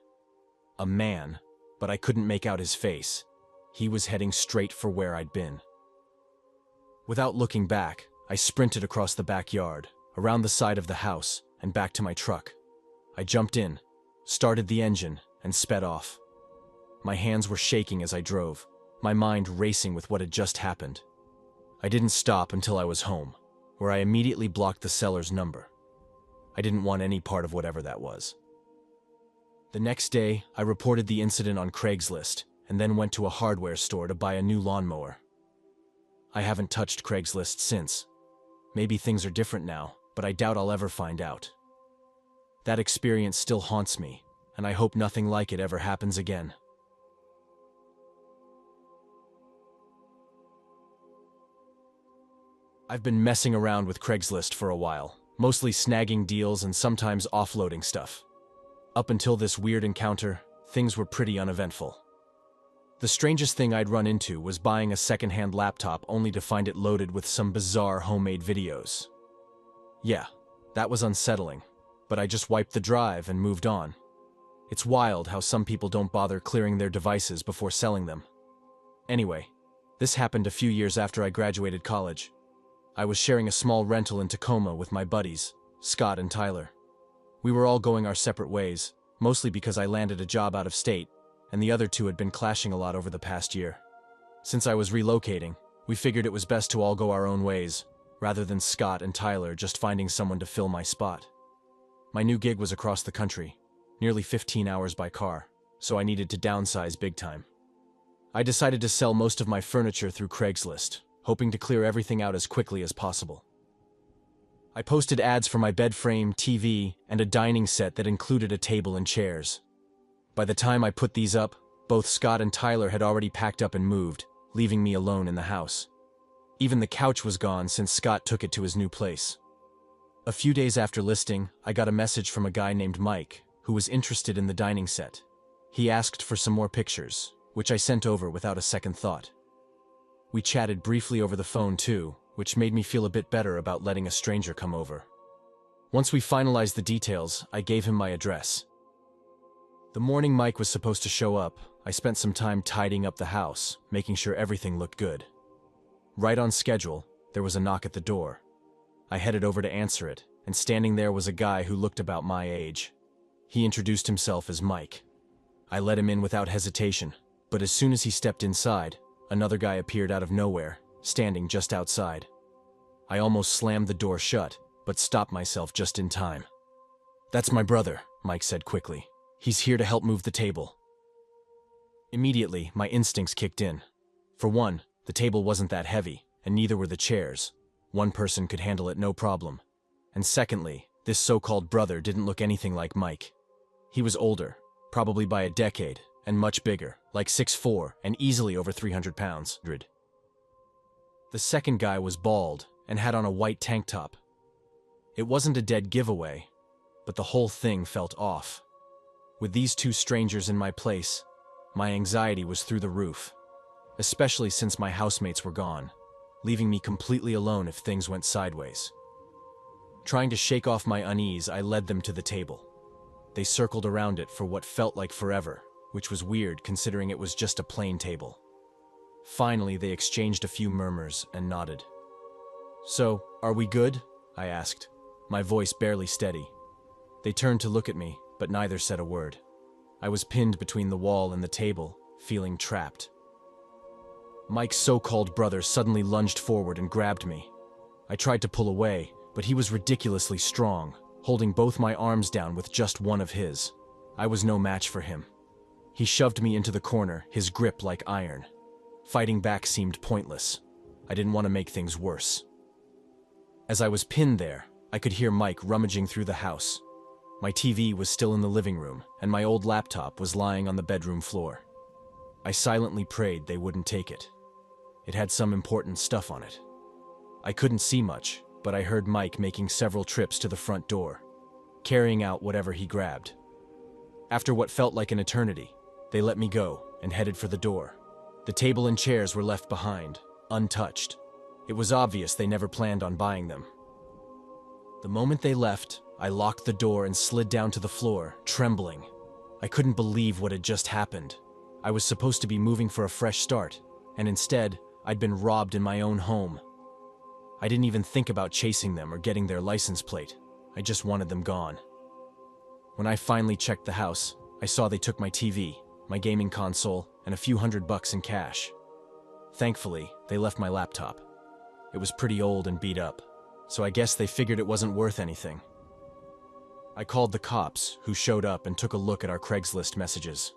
A man, but I couldn't make out his face. He was heading straight for where I'd been. Without looking back, I sprinted across the backyard, around the side of the house, and back to my truck. I jumped in, started the engine, and sped off. My hands were shaking as I drove, my mind racing with what had just happened. I didn't stop until I was home, where I immediately blocked the seller's number. I didn't want any part of whatever that was. The next day, I reported the incident on Craigslist, and then went to a hardware store to buy a new lawnmower. I haven't touched Craigslist since. Maybe things are different now, but I doubt I'll ever find out. That experience still haunts me, and I hope nothing like it ever happens again. I've been messing around with Craigslist for a while, mostly snagging deals and sometimes offloading stuff. Up until this weird encounter, things were pretty uneventful. The strangest thing I'd run into was buying a secondhand laptop only to find it loaded with some bizarre homemade videos. Yeah, that was unsettling, but I just wiped the drive and moved on. It's wild how some people don't bother clearing their devices before selling them. Anyway, this happened a few years after I graduated college. I was sharing a small rental in Tacoma with my buddies, Scott and Tyler. We were all going our separate ways, mostly because I landed a job out of state, and the other two had been clashing a lot over the past year. Since I was relocating, we figured it was best to all go our own ways, rather than Scott and Tyler just finding someone to fill my spot. My new gig was across the country, nearly 15 hours by car, so I needed to downsize big time. I decided to sell most of my furniture through Craigslist, hoping to clear everything out as quickly as possible. I posted ads for my bed frame, TV, and a dining set that included a table and chairs. By the time I put these up, both Scott and Tyler had already packed up and moved, leaving me alone in the house. Even the couch was gone since Scott took it to his new place. A few days after listing, I got a message from a guy named Mike, who was interested in the dining set. He asked for some more pictures, which I sent over without a second thought. We chatted briefly over the phone too, which made me feel a bit better about letting a stranger come over. Once we finalized the details, I gave him my address. The morning Mike was supposed to show up, I spent some time tidying up the house, making sure everything looked good. Right on schedule, there was a knock at the door. I headed over to answer it, and standing there was a guy who looked about my age. He introduced himself as Mike. I let him in without hesitation, but as soon as he stepped inside, another guy appeared out of nowhere, standing just outside. I almost slammed the door shut, but stopped myself just in time. "That's my brother," Mike said quickly. "He's here to help move the table." Immediately, my instincts kicked in. For one, the table wasn't that heavy, and neither were the chairs. One person could handle it no problem. And secondly, this so-called brother didn't look anything like Mike. He was older, probably by a decade, and much bigger, like 6'4", and easily over 300 pounds. The second guy was bald, and had on a white tank top. It wasn't a dead giveaway, but the whole thing felt off. With these two strangers in my place, my anxiety was through the roof, especially since my housemates were gone, leaving me completely alone if things went sideways. Trying to shake off my unease, I led them to the table. They circled around it for what felt like forever, which was weird considering it was just a plain table. Finally, they exchanged a few murmurs and nodded. "So, are we good?" I asked, my voice barely steady. They turned to look at me, but neither said a word. I was pinned between the wall and the table, feeling trapped. Mike's so-called brother suddenly lunged forward and grabbed me. I tried to pull away, but he was ridiculously strong, holding both my arms down with just one of his. I was no match for him. He shoved me into the corner, his grip like iron. Fighting back seemed pointless. I didn't want to make things worse. As I was pinned there, I could hear Mike rummaging through the house. My TV was still in the living room, and my old laptop was lying on the bedroom floor. I silently prayed they wouldn't take it. It had some important stuff on it. I couldn't see much, but I heard Mike making several trips to the front door, carrying out whatever he grabbed. After what felt like an eternity, they let me go and headed for the door. The table and chairs were left behind, untouched. It was obvious they never planned on buying them. The moment they left, I locked the door and slid down to the floor, trembling. I couldn't believe what had just happened. I was supposed to be moving for a fresh start, and instead, I'd been robbed in my own home. I didn't even think about chasing them or getting their license plate. I just wanted them gone. When I finally checked the house, I saw they took my TV, my gaming console, and a few $100 in cash. Thankfully, they left my laptop. It was pretty old and beat up, so I guess they figured it wasn't worth anything. I called the cops, who showed up and took a look at our Craigslist messages.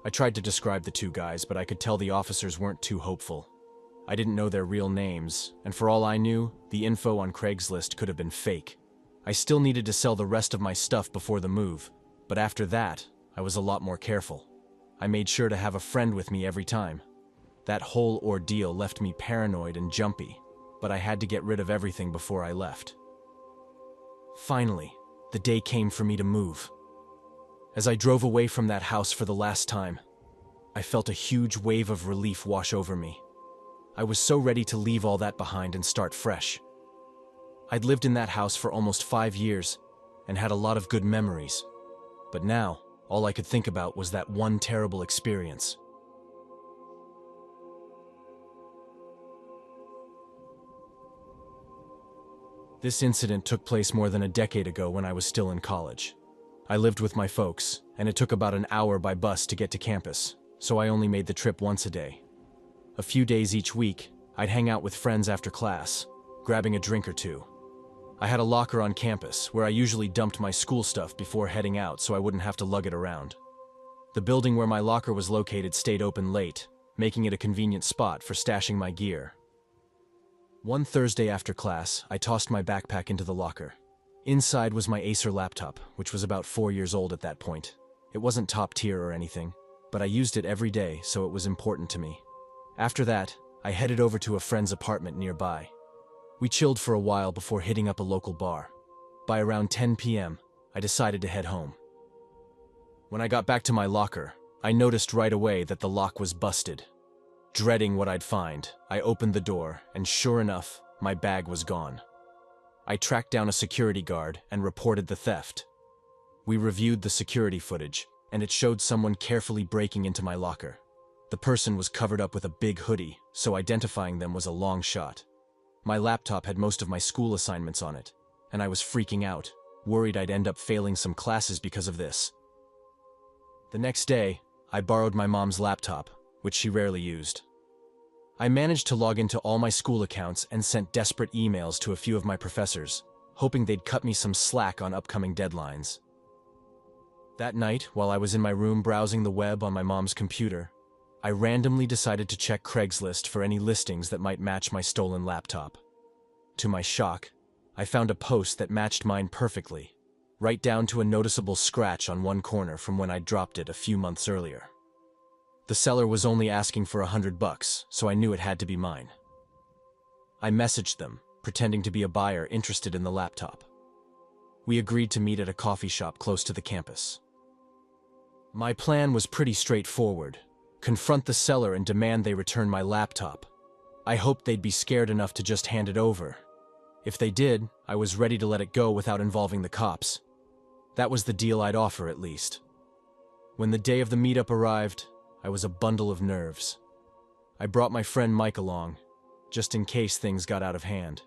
I tried to describe the two guys, but I could tell the officers weren't too hopeful. I didn't know their real names, and for all I knew, the info on Craigslist could have been fake. I still needed to sell the rest of my stuff before the move, but after that, I was a lot more careful. I made sure to have a friend with me every time. That whole ordeal left me paranoid and jumpy, but I had to get rid of everything before I left. Finally, the day came for me to move. As I drove away from that house for the last time, I felt a huge wave of relief wash over me. I was so ready to leave all that behind and start fresh. I'd lived in that house for almost 5 years and had a lot of good memories, but now all I could think about was that one terrible experience. This incident took place more than a decade ago when I was still in college. I lived with my folks, and it took about an hour by bus to get to campus, so I only made the trip once a day. A few days each week, I'd hang out with friends after class, grabbing a drink or two. I had a locker on campus where I usually dumped my school stuff before heading out so I wouldn't have to lug it around. The building where my locker was located stayed open late, making it a convenient spot for stashing my gear. One Thursday after class, I tossed my backpack into the locker. Inside was my Acer laptop, which was about 4 years old at that point. It wasn't top tier or anything, but I used it every day, so it was important to me. After that, I headed over to a friend's apartment nearby. We chilled for a while before hitting up a local bar. By around 10 p.m., I decided to head home. When I got back to my locker, I noticed right away that the lock was busted. Dreading what I'd find, I opened the door, and sure enough, my bag was gone. I tracked down a security guard and reported the theft. We reviewed the security footage, and it showed someone carefully breaking into my locker. The person was covered up with a big hoodie, so identifying them was a long shot. My laptop had most of my school assignments on it, and I was freaking out, worried I'd end up failing some classes because of this. The next day, I borrowed my mom's laptop, which she rarely used. I managed to log into all my school accounts and sent desperate emails to a few of my professors, hoping they'd cut me some slack on upcoming deadlines. That night, while I was in my room browsing the web on my mom's computer, I randomly decided to check Craigslist for any listings that might match my stolen laptop. To my shock, I found a post that matched mine perfectly, right down to a noticeable scratch on one corner from when I'd dropped it a few months earlier. The seller was only asking for $100, so I knew it had to be mine. I messaged them, pretending to be a buyer interested in the laptop. We agreed to meet at a coffee shop close to the campus. My plan was pretty straightforward: confront the seller and demand they return my laptop. I hoped they'd be scared enough to just hand it over. If they did, I was ready to let it go without involving the cops. That was the deal I'd offer, at least. When the day of the meetup arrived, I was a bundle of nerves. I brought my friend Mike along, just in case things got out of hand.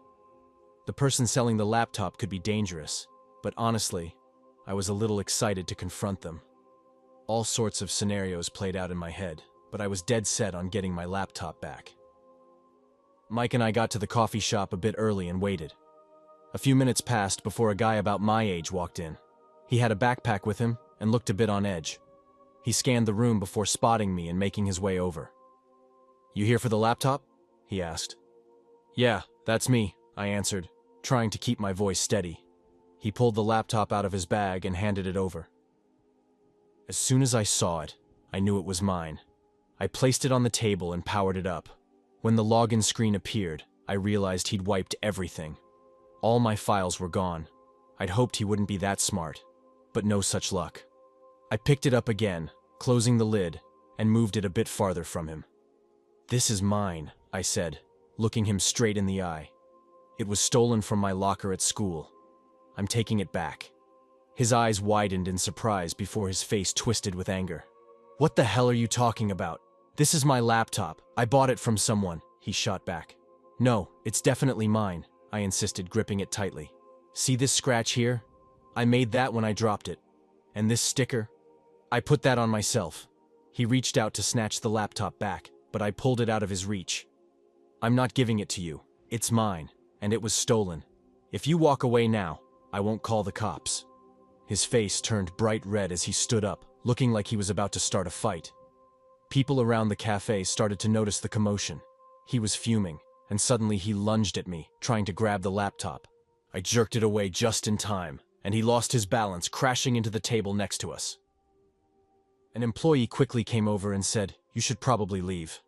The person selling the laptop could be dangerous, but honestly, I was a little excited to confront them. All sorts of scenarios played out in my head, but I was dead set on getting my laptop back. Mike and I got to the coffee shop a bit early and waited. A few minutes passed before a guy about my age walked in. He had a backpack with him and looked a bit on edge. He scanned the room before spotting me and making his way over. "You here for the laptop?" he asked. "Yeah, that's me," I answered, trying to keep my voice steady. He pulled the laptop out of his bag and handed it over. As soon as I saw it, I knew it was mine. I placed it on the table and powered it up. When the login screen appeared, I realized he'd wiped everything. All my files were gone. I'd hoped he wouldn't be that smart, but no such luck. I picked it up again, closing the lid, and moved it a bit farther from him. "This is mine," I said, looking him straight in the eye. "It was stolen from my locker at school. I'm taking it back." His eyes widened in surprise before his face twisted with anger. "What the hell are you talking about? This is my laptop. I bought it from someone," he shot back. "No, it's definitely mine," I insisted, gripping it tightly. "See this scratch here? I made that when I dropped it. And this sticker? I put that on myself." He reached out to snatch the laptop back, but I pulled it out of his reach. "I'm not giving it to you. It's mine, and it was stolen. If you walk away now, I won't call the cops." His face turned bright red as he stood up, looking like he was about to start a fight. People around the cafe started to notice the commotion. He was fuming, and suddenly he lunged at me, trying to grab the laptop. I jerked it away just in time, and he lost his balance, crashing into the table next to us. An employee quickly came over and said, "You should probably leave."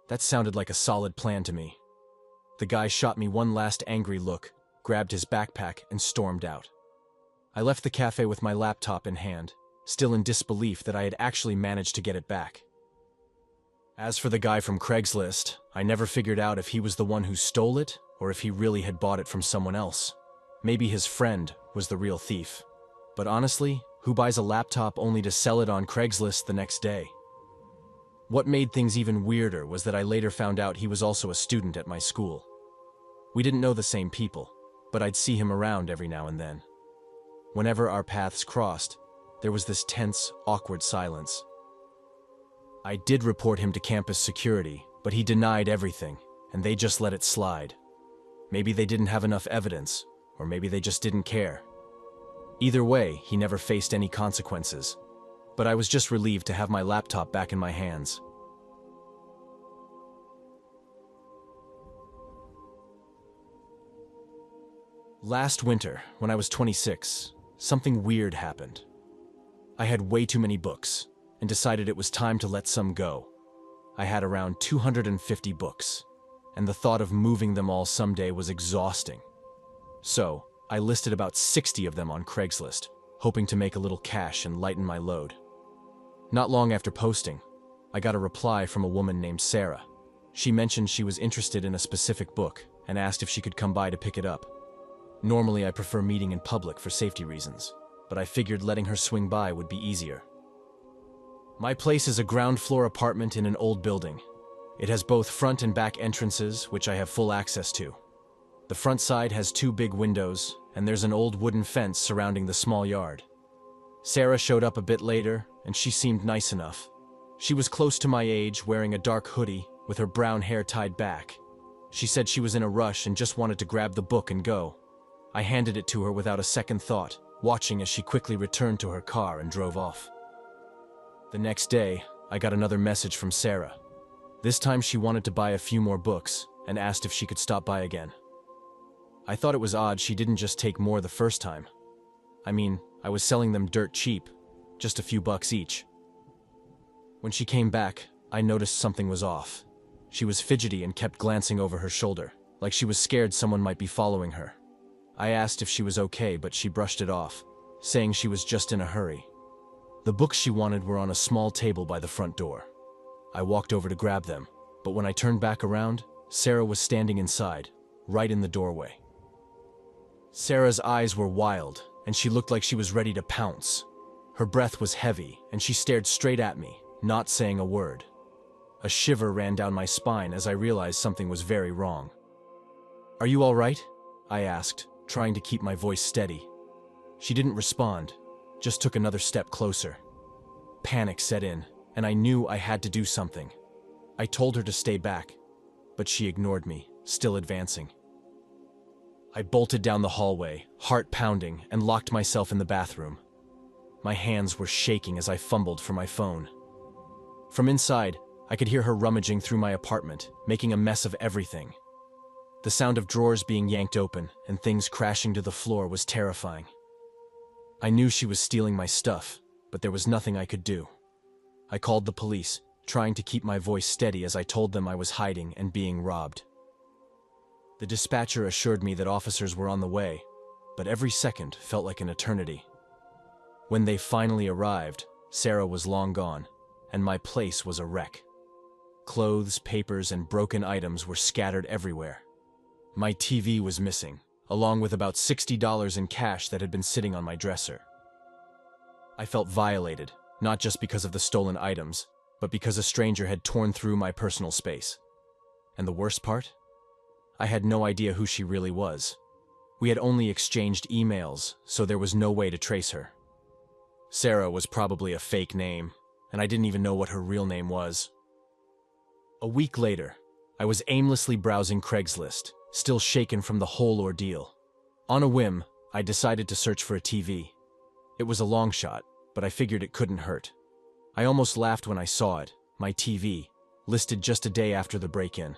That sounded like a solid plan to me. The guy shot me one last angry look, grabbed his backpack, and stormed out. I left the cafe with my laptop in hand, still in disbelief that I had actually managed to get it back. As for the guy from Craigslist, I never figured out if he was the one who stole it or if he really had bought it from someone else. Maybe his friend was the real thief. But honestly, who buys a laptop only to sell it on Craigslist the next day? What made things even weirder was that I later found out he was also a student at my school. We didn't know the same people, but I'd see him around every now and then. Whenever our paths crossed, there was this tense, awkward silence. I did report him to campus security, but he denied everything, and they just let it slide. Maybe they didn't have enough evidence, or maybe they just didn't care. Either way, he never faced any consequences, but I was just relieved to have my laptop back in my hands. Last winter, when I was 26, something weird happened. I had way too many books, and decided it was time to let some go. I had around 250 books, and the thought of moving them all someday was exhausting. So, I listed about 60 of them on Craigslist, hoping to make a little cash and lighten my load. Not long after posting, I got a reply from a woman named Sarah. She mentioned she was interested in a specific book and asked if she could come by to pick it up. Normally, I prefer meeting in public for safety reasons, but I figured letting her swing by would be easier. My place is a ground-floor apartment in an old building. It has both front and back entrances, which I have full access to. The front side has 2 big windows, and there's an old wooden fence surrounding the small yard. Sarah showed up a bit later, and she seemed nice enough. She was close to my age, wearing a dark hoodie, with her brown hair tied back. She said she was in a rush and just wanted to grab the book and go. I handed it to her without a second thought, watching as she quickly returned to her car and drove off. The next day, I got another message from Sarah. This time she wanted to buy a few more books and asked if she could stop by again. I thought it was odd she didn't just take more the first time. I mean, I was selling them dirt cheap, just a few bucks each. When she came back, I noticed something was off. She was fidgety and kept glancing over her shoulder, like she was scared someone might be following her. I asked if she was okay, but she brushed it off, saying she was just in a hurry. The books she wanted were on a small table by the front door. I walked over to grab them, but when I turned back around, Sarah was standing inside, right in the doorway. Sarah's eyes were wild, and she looked like she was ready to pounce. Her breath was heavy, and she stared straight at me, not saying a word. A shiver ran down my spine as I realized something was very wrong. "Are you all right?" I asked, trying to keep my voice steady. She didn't respond, just took another step closer. Panic set in, and I knew I had to do something. I told her to stay back, but she ignored me, still advancing. I bolted down the hallway, heart pounding, and locked myself in the bathroom. My hands were shaking as I fumbled for my phone. From inside, I could hear her rummaging through my apartment, making a mess of everything. The sound of drawers being yanked open and things crashing to the floor was terrifying. I knew she was stealing my stuff, but there was nothing I could do. I called the police, trying to keep my voice steady as I told them I was hiding and being robbed. The dispatcher assured me that officers were on the way, but every second felt like an eternity. When they finally arrived, Sarah was long gone, and my place was a wreck. Clothes, papers, and broken items were scattered everywhere. My TV was missing, along with about $60 in cash that had been sitting on my dresser. I felt violated, not just because of the stolen items, but because a stranger had torn through my personal space. And the worst part? I had no idea who she really was. We had only exchanged emails, so there was no way to trace her. Sarah was probably a fake name, and I didn't even know what her real name was. A week later, I was aimlessly browsing Craigslist, still shaken from the whole ordeal. On a whim, I decided to search for a TV. It was a long shot, but I figured it couldn't hurt. I almost laughed when I saw it, my TV, listed just a day after the break-in.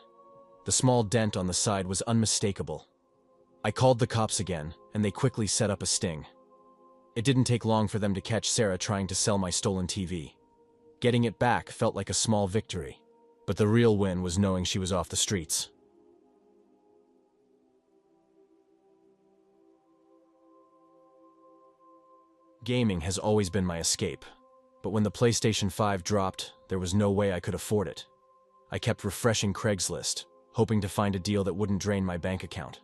The small dent on the side was unmistakable. I called the cops again, and they quickly set up a sting. It didn't take long for them to catch Sarah trying to sell my stolen TV. Getting it back felt like a small victory, but the real win was knowing she was off the streets. Gaming has always been my escape, but when the PlayStation 5 dropped, there was no way I could afford it. I kept refreshing Craigslist, hoping to find a deal that wouldn't drain my bank account.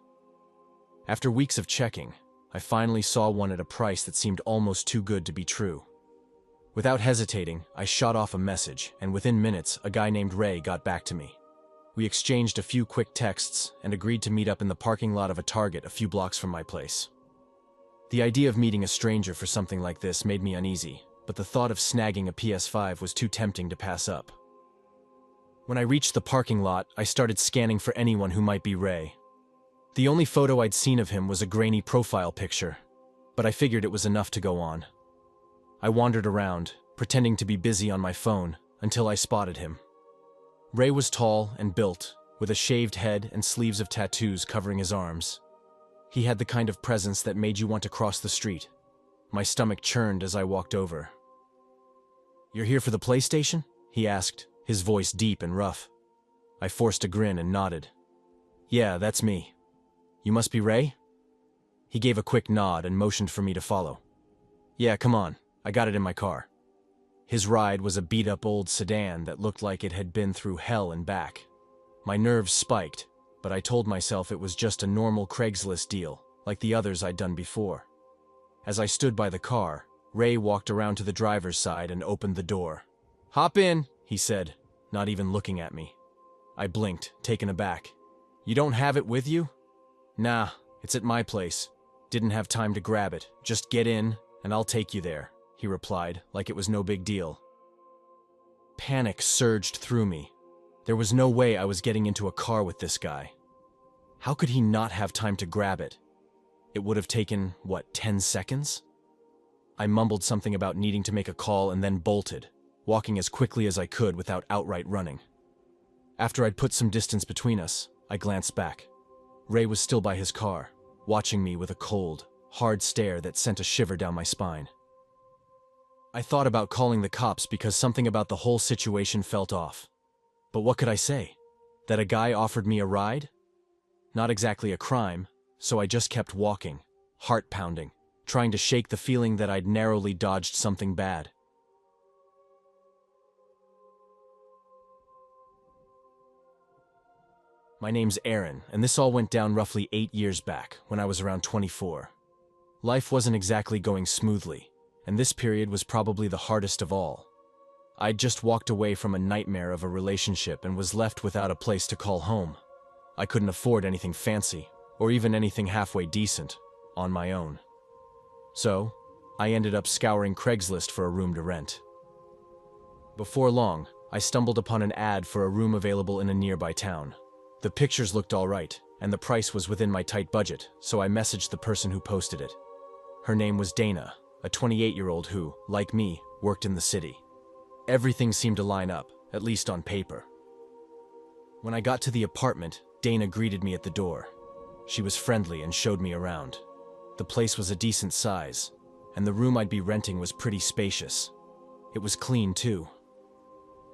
After weeks of checking, I finally saw one at a price that seemed almost too good to be true. Without hesitating, I shot off a message, and within minutes, a guy named Ray got back to me. We exchanged a few quick texts and agreed to meet up in the parking lot of a Target a few blocks from my place. The idea of meeting a stranger for something like this made me uneasy, but the thought of snagging a PS5 was too tempting to pass up. When I reached the parking lot, I started scanning for anyone who might be Ray. The only photo I'd seen of him was a grainy profile picture, but I figured it was enough to go on. I wandered around, pretending to be busy on my phone, until I spotted him. Ray was tall and built, with a shaved head and sleeves of tattoos covering his arms. He had the kind of presence that made you want to cross the street. My stomach churned as I walked over. "You're here for the PlayStation?" he asked, his voice deep and rough. I forced a grin and nodded. "Yeah, that's me. You must be Ray?" He gave a quick nod and motioned for me to follow. "Yeah, come on. I got it in my car." His ride was a beat-up old sedan that looked like it had been through hell and back. My nerves spiked, but I told myself it was just a normal Craigslist deal, like the others I'd done before. As I stood by the car, Ray walked around to the driver's side and opened the door. "Hop in," he said, not even looking at me. I blinked, taken aback. "You don't have it with you?" "Nah, it's at my place. Didn't have time to grab it. Just get in, and I'll take you there," he replied, like it was no big deal. Panic surged through me. There was no way I was getting into a car with this guy. How could he not have time to grab it? It would have taken, 10 seconds? I mumbled something about needing to make a call and then bolted, walking as quickly as I could without outright running. After I'd put some distance between us, I glanced back. Ray was still by his car, watching me with a cold, hard stare that sent a shiver down my spine. I thought about calling the cops because something about the whole situation felt off. But what could I say? That a guy offered me a ride? Not exactly a crime, so I just kept walking, heart pounding, trying to shake the feeling that I'd narrowly dodged something bad. My name's Aaron, and this all went down roughly 8 years back, when I was around 24. Life wasn't exactly going smoothly, and this period was probably the hardest of all. I'd just walked away from a nightmare of a relationship and was left without a place to call home. I couldn't afford anything fancy, or even anything halfway decent, on my own. So, I ended up scouring Craigslist for a room to rent. Before long, I stumbled upon an ad for a room available in a nearby town. The pictures looked all right, and the price was within my tight budget, so I messaged the person who posted it. Her name was Dana, a 28-year-old who, like me, worked in the city. Everything seemed to line up, at least on paper. When I got to the apartment, Dana greeted me at the door. She was friendly and showed me around. The place was a decent size, and the room I'd be renting was pretty spacious. It was clean, too.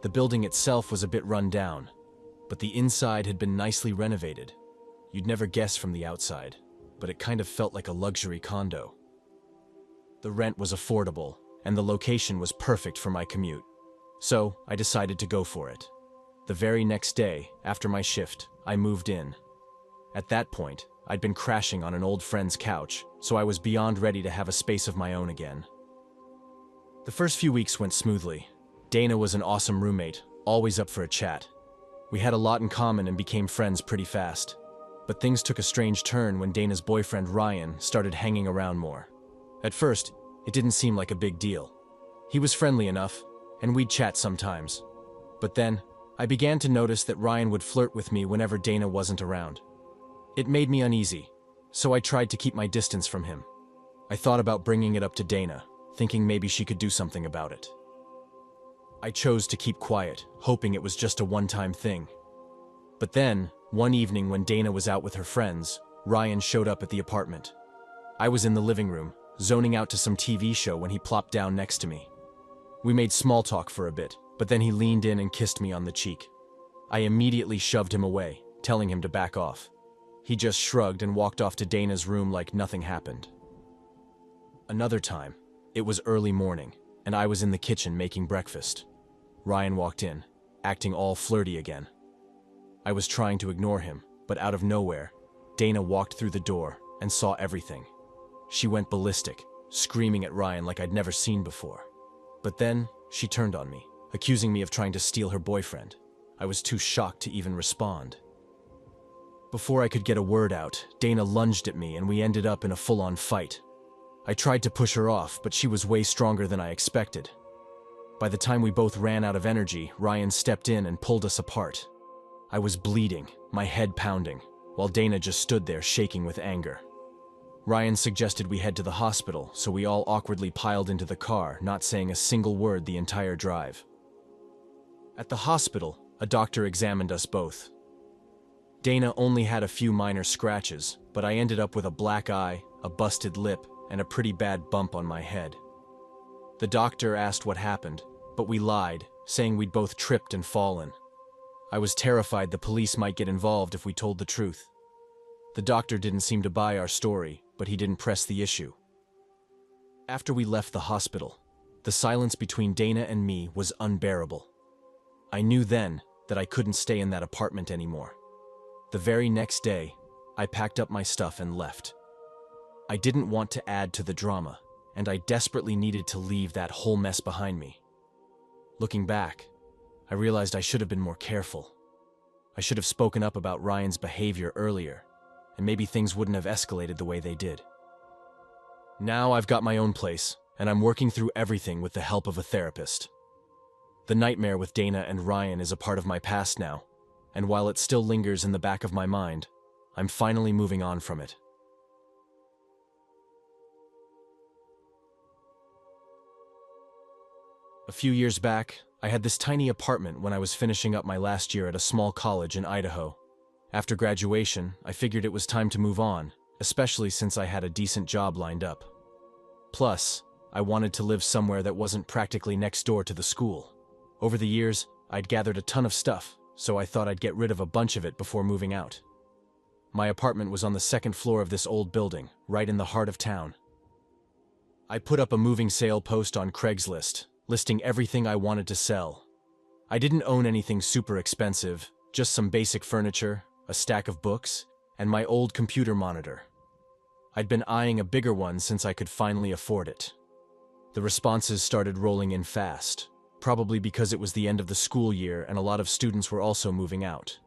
The building itself was a bit run down, but the inside had been nicely renovated. You'd never guess from the outside, but it kind of felt like a luxury condo. The rent was affordable, and the location was perfect for my commute. So I decided to go for it. The very next day, after my shift, I moved in. At that point, I'd been crashing on an old friend's couch, so I was beyond ready to have a space of my own again. The first few weeks went smoothly. Dana was an awesome roommate, always up for a chat. We had a lot in common and became friends pretty fast. But things took a strange turn when Dana's boyfriend Ryan started hanging around more. At first, it didn't seem like a big deal. He was friendly enough, and we'd chat sometimes. But then, I began to notice that Ryan would flirt with me whenever Dana wasn't around. It made me uneasy, so I tried to keep my distance from him. I thought about bringing it up to Dana, thinking maybe she could do something about it. I chose to keep quiet, hoping it was just a one-time thing. But then, one evening when Dana was out with her friends, Ryan showed up at the apartment. I was in the living room, zoning out to some TV show when he plopped down next to me. We made small talk for a bit, but then he leaned in and kissed me on the cheek. I immediately shoved him away, telling him to back off. He just shrugged and walked off to Dana's room like nothing happened. Another time, it was early morning, and I was in the kitchen making breakfast. Ryan walked in, acting all flirty again. I was trying to ignore him, but out of nowhere, Dana walked through the door and saw everything. She went ballistic, screaming at Ryan like I'd never seen before. But then, she turned on me, accusing me of trying to steal her boyfriend. I was too shocked to even respond. Before I could get a word out, Dana lunged at me and we ended up in a full-on fight. I tried to push her off, but she was way stronger than I expected. By the time we both ran out of energy, Ryan stepped in and pulled us apart. I was bleeding, my head pounding, while Dana just stood there shaking with anger. Ryan suggested we head to the hospital, so we all awkwardly piled into the car, not saying a single word the entire drive. At the hospital, a doctor examined us both. Dana only had a few minor scratches, but I ended up with a black eye, a busted lip, and a pretty bad bump on my head. The doctor asked what happened, but we lied, saying we'd both tripped and fallen. I was terrified the police might get involved if we told the truth. The doctor didn't seem to buy our story, but he didn't press the issue. After we left the hospital, the silence between Dana and me was unbearable. I knew then that I couldn't stay in that apartment anymore. The very next day, I packed up my stuff and left. I didn't want to add to the drama, and I desperately needed to leave that whole mess behind me. Looking back, I realized I should have been more careful. I should have spoken up about Ryan's behavior earlier, and maybe things wouldn't have escalated the way they did. Now I've got my own place, and I'm working through everything with the help of a therapist. The nightmare with Dana and Ryan is a part of my past now, and while it still lingers in the back of my mind, I'm finally moving on from it. A few years back, I had this tiny apartment when I was finishing up my last year at a small college in Idaho. After graduation, I figured it was time to move on, especially since I had a decent job lined up. Plus, I wanted to live somewhere that wasn't practically next door to the school. Over the years, I'd gathered a ton of stuff, so I thought I'd get rid of a bunch of it before moving out. My apartment was on the second floor of this old building, right in the heart of town. I put up a moving sale post on Craigslist, listing everything I wanted to sell. I didn't own anything super expensive, just some basic furniture, a stack of books, and my old computer monitor. I'd been eyeing a bigger one since I could finally afford it. The responses started rolling in fast, probably because it was the end of the school year and a lot of students were also moving out.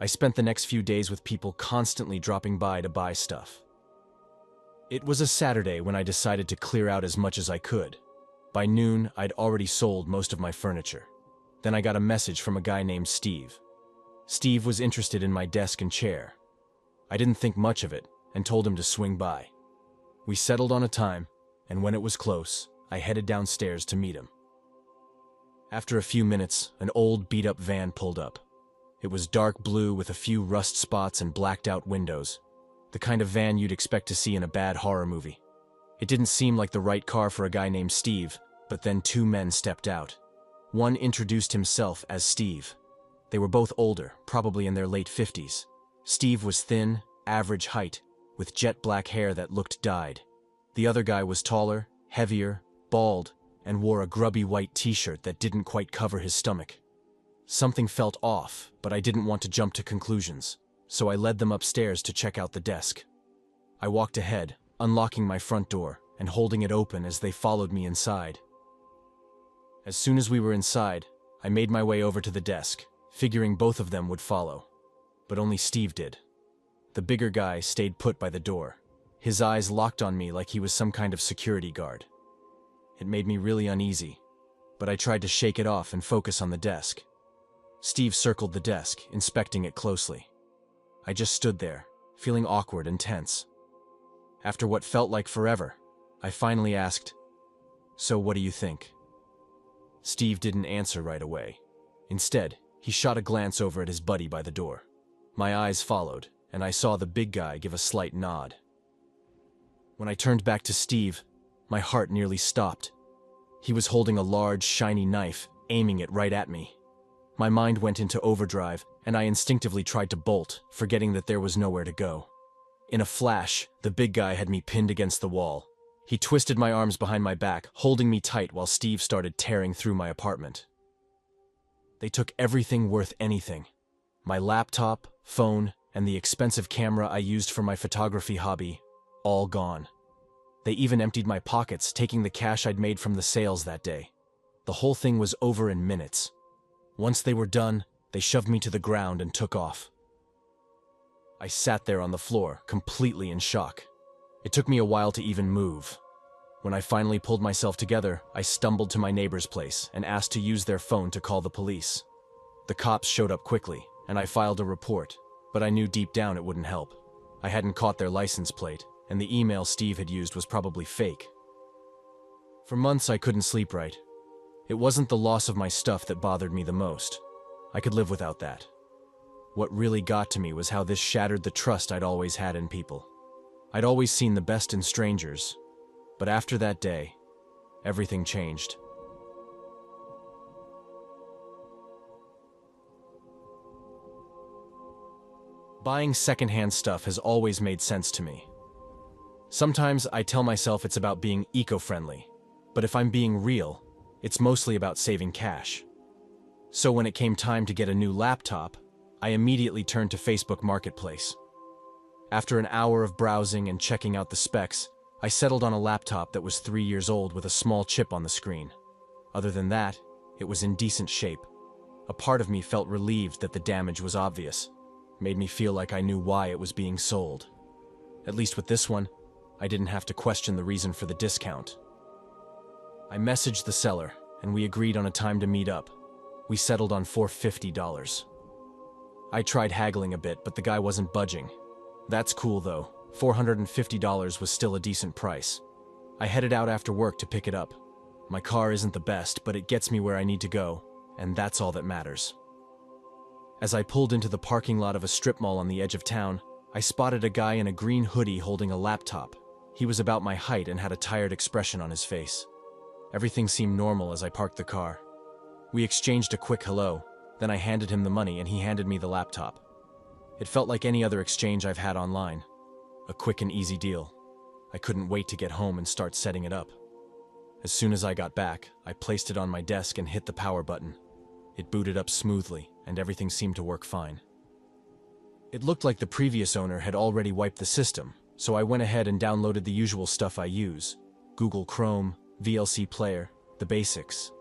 I spent the next few days with people constantly dropping by to buy stuff. It was a Saturday when I decided to clear out as much as I could. By noon, I'd already sold most of my furniture. Then I got a message from a guy named Steve. Steve was interested in my desk and chair. I didn't think much of it and told him to swing by. We settled on a time, and when it was close, I headed downstairs to meet him. After a few minutes, an old beat-up van pulled up. It was dark blue with a few rust spots and blacked-out windows, the kind of van you'd expect to see in a bad horror movie. It didn't seem like the right car for a guy named Steve, but then two men stepped out. One introduced himself as Steve. They were both older, probably in their late 50s. Steve was thin, average height, with jet black hair that looked dyed. The other guy was taller, heavier, bald, and wore a grubby white t-shirt that didn't quite cover his stomach. Something felt off, but I didn't want to jump to conclusions, so I led them upstairs to check out the desk. I walked ahead, unlocking my front door and holding it open as they followed me inside. As soon as we were inside, I made my way over to the desk, figuring both of them would follow. But only Steve did. The bigger guy stayed put by the door, his eyes locked on me like he was some kind of security guard. It made me really uneasy, but I tried to shake it off and focus on the desk. Steve circled the desk, inspecting it closely. I just stood there, feeling awkward and tense. After what felt like forever, I finally asked, "So what do you think?" Steve didn't answer right away. Instead, he shot a glance over at his buddy by the door. My eyes followed, and I saw the big guy give a slight nod. When I turned back to Steve, my heart nearly stopped. He was holding a large, shiny knife, aiming it right at me. My mind went into overdrive, and I instinctively tried to bolt, forgetting that there was nowhere to go. In a flash, the big guy had me pinned against the wall. He twisted my arms behind my back, holding me tight while Steve started tearing through my apartment. They took everything worth anything. My laptop, phone, and the expensive camera I used for my photography hobby, all gone. They even emptied my pockets, taking the cash I'd made from the sales that day. The whole thing was over in minutes. Once they were done, they shoved me to the ground and took off. I sat there on the floor, completely in shock. It took me a while to even move. When I finally pulled myself together, I stumbled to my neighbor's place and asked to use their phone to call the police. The cops showed up quickly, and I filed a report, but I knew deep down it wouldn't help. I hadn't caught their license plate, and the email Steve had used was probably fake. For months I couldn't sleep right. It wasn't the loss of my stuff that bothered me the most. I could live without that. What really got to me was how this shattered the trust I'd always had in people. I'd always seen the best in strangers, but after that day, everything changed. Buying secondhand stuff has always made sense to me. Sometimes I tell myself it's about being eco-friendly, but if I'm being real, it's mostly about saving cash. So when it came time to get a new laptop, I immediately turned to Facebook Marketplace. After an hour of browsing and checking out the specs, I settled on a laptop that was 3 years old with a small chip on the screen. Other than that, it was in decent shape. A part of me felt relieved that the damage was obvious. Made me feel like I knew why it was being sold. At least with this one, I didn't have to question the reason for the discount. I messaged the seller, and we agreed on a time to meet up. We settled on $450. I tried haggling a bit, but the guy wasn't budging. That's cool though. $450 was still a decent price. I headed out after work to pick it up. My car isn't the best, but it gets me where I need to go, and that's all that matters. As I pulled into the parking lot of a strip mall on the edge of town, I spotted a guy in a green hoodie holding a laptop. He was about my height and had a tired expression on his face. Everything seemed normal as I parked the car. We exchanged a quick hello, then I handed him the money and he handed me the laptop. It felt like any other exchange I've had online. A quick and easy deal. I couldn't wait to get home and start setting it up. As soon as I got back, I placed it on my desk and hit the power button. It booted up smoothly, and everything seemed to work fine. It looked like the previous owner had already wiped the system, so I went ahead and downloaded the usual stuff I use: Google Chrome, VLC Player, the basics.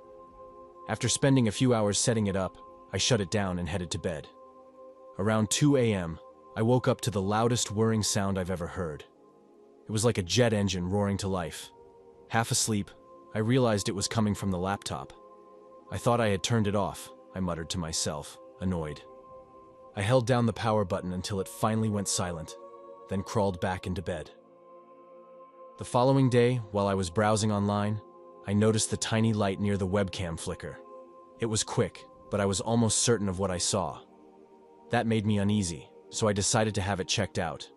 After spending a few hours setting it up, I shut it down and headed to bed. Around 2 a.m., I woke up to the loudest whirring sound I've ever heard. It was like a jet engine roaring to life. Half asleep, I realized it was coming from the laptop. I thought I had turned it off, I muttered to myself, annoyed. I held down the power button until it finally went silent, then crawled back into bed. The following day, while I was browsing online, I noticed the tiny light near the webcam flicker. It was quick, but I was almost certain of what I saw. That made me uneasy, so I decided to have it checked out.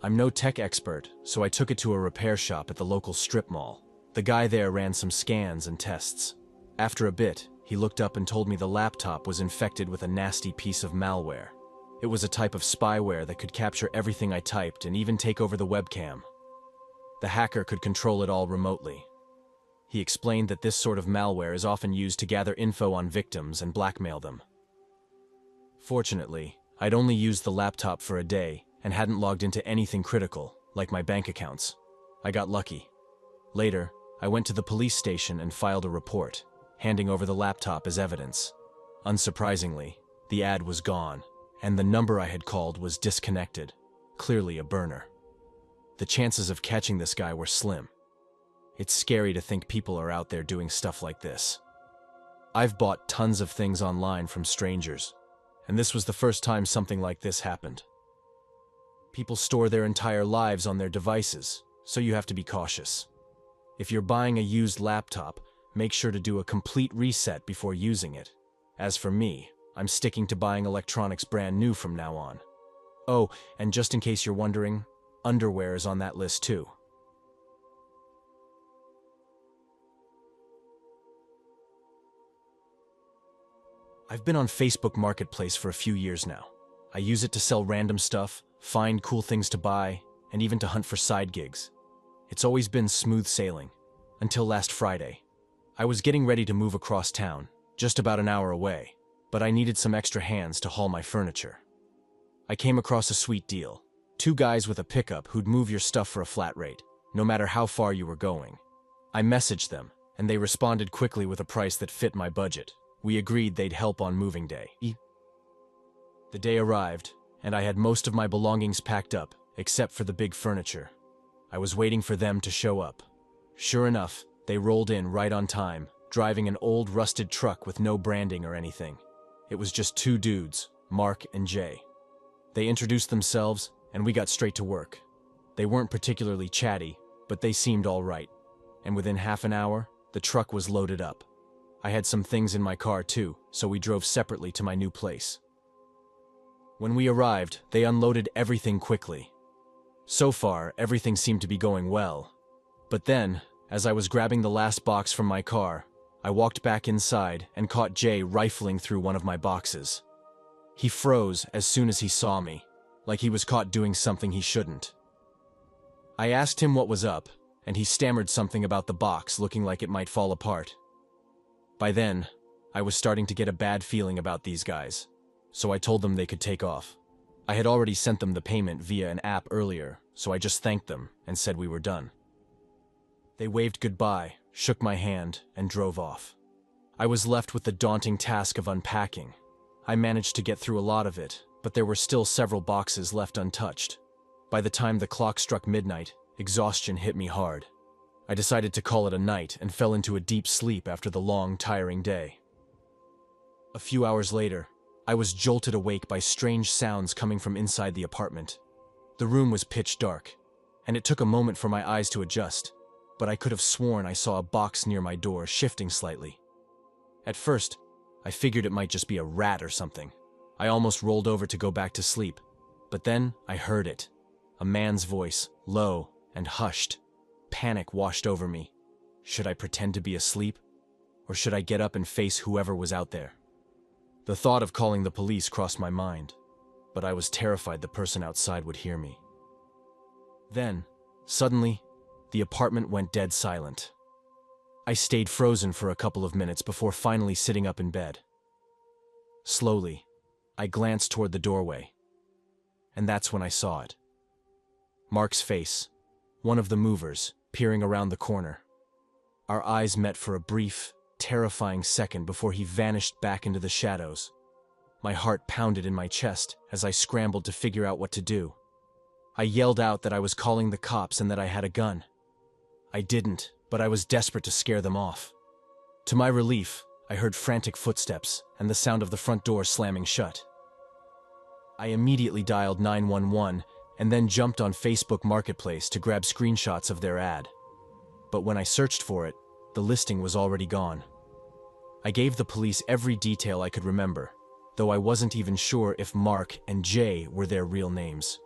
I'm no tech expert, so I took it to a repair shop at the local strip mall. The guy there ran some scans and tests. After a bit, he looked up and told me the laptop was infected with a nasty piece of malware. It was a type of spyware that could capture everything I typed and even take over the webcam. The hacker could control it all remotely. He explained that this sort of malware is often used to gather info on victims and blackmail them. Fortunately, I'd only used the laptop for a day and hadn't logged into anything critical, like my bank accounts. I got lucky. Later, I went to the police station and filed a report, handing over the laptop as evidence. Unsurprisingly, the ad was gone, and the number I had called was disconnected, clearly a burner. The chances of catching this guy were slim. It's scary to think people are out there doing stuff like this. I've bought tons of things online from strangers, and this was the first time something like this happened. People store their entire lives on their devices, so you have to be cautious. If you're buying a used laptop, make sure to do a complete reset before using it. As for me, I'm sticking to buying electronics brand new from now on. Oh, and just in case you're wondering, underwear is on that list too. I've been on Facebook Marketplace for a few years now. I use it to sell random stuff, find cool things to buy, and even to hunt for side gigs. It's always been smooth sailing, until last Friday. I was getting ready to move across town, just about an hour away, but I needed some extra hands to haul my furniture. I came across a sweet deal. 2 guys with a pickup who'd move your stuff for a flat rate, no matter how far you were going. I messaged them, and they responded quickly with a price that fit my budget. We agreed they'd help on moving day. The day arrived, and I had most of my belongings packed up, except for the big furniture. I was waiting for them to show up. Sure enough, they rolled in right on time, driving an old rusted truck with no branding or anything. It was just 2 dudes, Mark and Jay. They introduced themselves, and we got straight to work. They weren't particularly chatty, but they seemed all right. And within half an hour, the truck was loaded up. I had some things in my car too, so we drove separately to my new place. When we arrived, they unloaded everything quickly. So far, everything seemed to be going well. But then, as I was grabbing the last box from my car, I walked back inside and caught Jay rifling through one of my boxes. He froze as soon as he saw me, like he was caught doing something he shouldn't. I asked him what was up, and he stammered something about the box looking like it might fall apart. By then, I was starting to get a bad feeling about these guys, so I told them they could take off. I had already sent them the payment via an app earlier, so I just thanked them and said we were done. They waved goodbye, shook my hand, and drove off. I was left with the daunting task of unpacking. I managed to get through a lot of it, but there were still several boxes left untouched. By the time the clock struck midnight, exhaustion hit me hard. I decided to call it a night and fell into a deep sleep after the long, tiring day. A few hours later, I was jolted awake by strange sounds coming from inside the apartment. The room was pitch dark, and it took a moment for my eyes to adjust, but I could have sworn I saw a box near my door shifting slightly. At first, I figured it might just be a rat or something. I almost rolled over to go back to sleep, but then I heard it. A man's voice, low and hushed. Panic washed over me. Should I pretend to be asleep? Or should I get up and face whoever was out there? The thought of calling the police crossed my mind, but I was terrified the person outside would hear me. Then, suddenly, the apartment went dead silent. I stayed frozen for a couple of minutes before finally sitting up in bed. Slowly, I glanced toward the doorway, and that's when I saw it. Mark's face, one of the movers, peering around the corner. Our eyes met for a brief, terrifying second before he vanished back into the shadows. My heart pounded in my chest as I scrambled to figure out what to do. I yelled out that I was calling the cops and that I had a gun. I didn't, but I was desperate to scare them off. To my relief, I heard frantic footsteps and the sound of the front door slamming shut. I immediately dialed 911 and then jumped on Facebook Marketplace to grab screenshots of their ad. But when I searched for it, the listing was already gone. I gave the police every detail I could remember. though I wasn't even sure if Mark and Jay were their real names.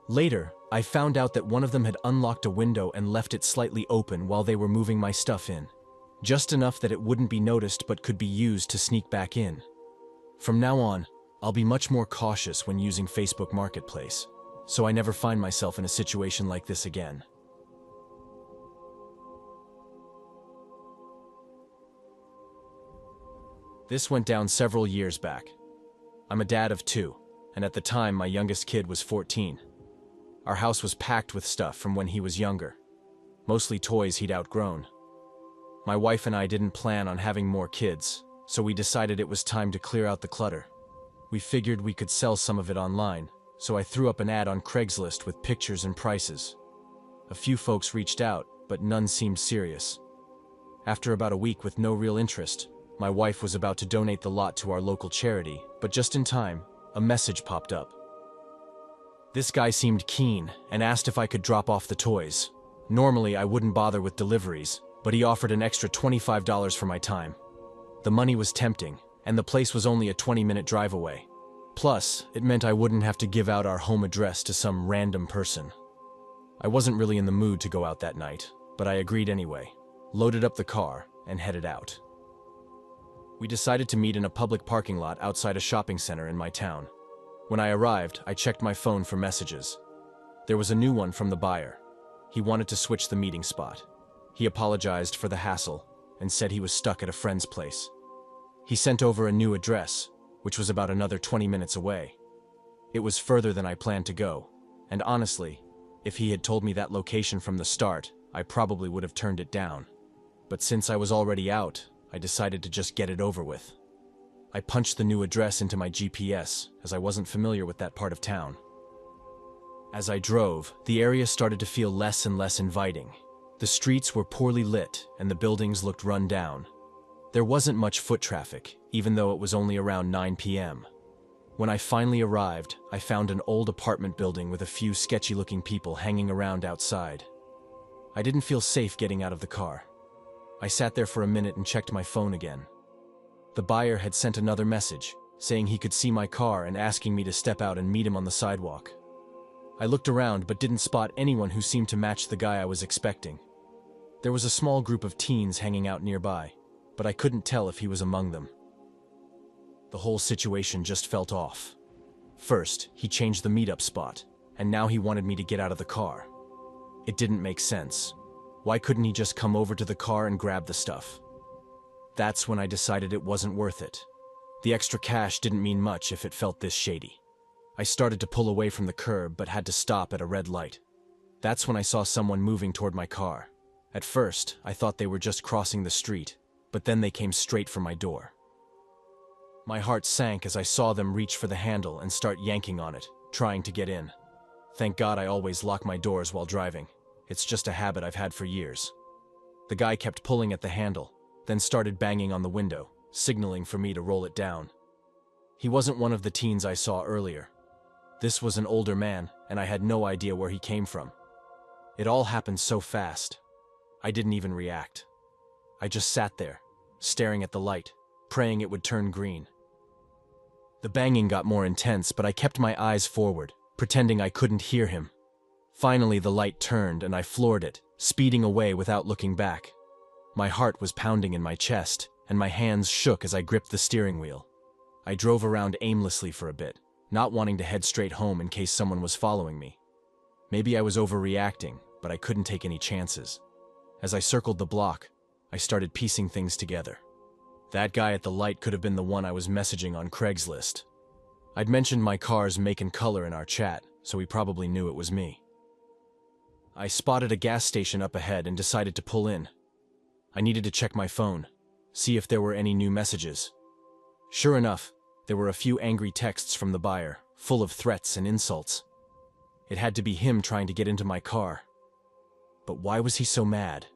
Later, I found out that one of them had unlocked a window and left it slightly open while they were moving my stuff in, just enough that it wouldn't be noticed but could be used to sneak back in. From now on, I'll be much more cautious when using Facebook Marketplace, so I never find myself in a situation like this again. This went down several years back. I'm a dad of 2, and at the time my youngest kid was 14. Our house was packed with stuff from when he was younger, mostly toys he'd outgrown. My wife and I didn't plan on having more kids, so we decided it was time to clear out the clutter. We figured we could sell some of it online, so I threw up an ad on Craigslist with pictures and prices. A few folks reached out, but none seemed serious. After about a week with no real interest, my wife was about to donate the lot to our local charity, but just in time, a message popped up. This guy seemed keen and asked if I could drop off the toys. Normally, I wouldn't bother with deliveries, but he offered an extra $25 for my time. The money was tempting, and the place was only a 20-minute drive away. Plus, it meant I wouldn't have to give out our home address to some random person. I wasn't really in the mood to go out that night, but I agreed anyway, loaded up the car, and headed out. We decided to meet in a public parking lot outside a shopping center in my town. When I arrived, I checked my phone for messages. There was a new one from the buyer. He wanted to switch the meeting spot. He apologized for the hassle and said he was stuck at a friend's place. He sent over a new address, which was about another 20 minutes away. It was further than I planned to go, and honestly, if he had told me that location from the start, I probably would have turned it down. But since I was already out, I decided to just get it over with. I punched the new address into my GPS, as I wasn't familiar with that part of town. As I drove, the area started to feel less and less inviting. The streets were poorly lit, and the buildings looked run down. There wasn't much foot traffic, even though it was only around 9 p.m. When I finally arrived, I found an old apartment building with a few sketchy-looking people hanging around outside. I didn't feel safe getting out of the car. I sat there for a minute and checked my phone again. The buyer had sent another message, saying he could see my car and asking me to step out and meet him on the sidewalk. I looked around but didn't spot anyone who seemed to match the guy I was expecting. There was a small group of teens hanging out nearby, but I couldn't tell if he was among them. The whole situation just felt off. First, he changed the meetup spot, and now he wanted me to get out of the car. It didn't make sense. Why couldn't he just come over to the car and grab the stuff? That's when I decided it wasn't worth it. The extra cash didn't mean much if it felt this shady. I started to pull away from the curb but had to stop at a red light. That's when I saw someone moving toward my car. At first, I thought they were just crossing the street, but then they came straight for my door. My heart sank as I saw them reach for the handle and start yanking on it, trying to get in. Thank God I always lock my doors while driving. It's just a habit I've had for years. The guy kept pulling at the handle, then started banging on the window, signaling for me to roll it down. He wasn't one of the teens I saw earlier. This was an older man, and I had no idea where he came from. It all happened so fast. I didn't even react. I just sat there, staring at the light, praying it would turn green. The banging got more intense, but I kept my eyes forward, pretending I couldn't hear him. Finally, the light turned and I floored it, speeding away without looking back. My heart was pounding in my chest, and my hands shook as I gripped the steering wheel. I drove around aimlessly for a bit, not wanting to head straight home in case someone was following me. Maybe I was overreacting, but I couldn't take any chances. As I circled the block, I started piecing things together. That guy at the light could have been the one I was messaging on Craigslist. I'd mentioned my car's make and color in our chat, so he probably knew it was me. I spotted a gas station up ahead and decided to pull in. I needed to check my phone, see if there were any new messages. Sure enough, there were a few angry texts from the buyer, full of threats and insults. It had to be him trying to get into my car. But why was he so mad?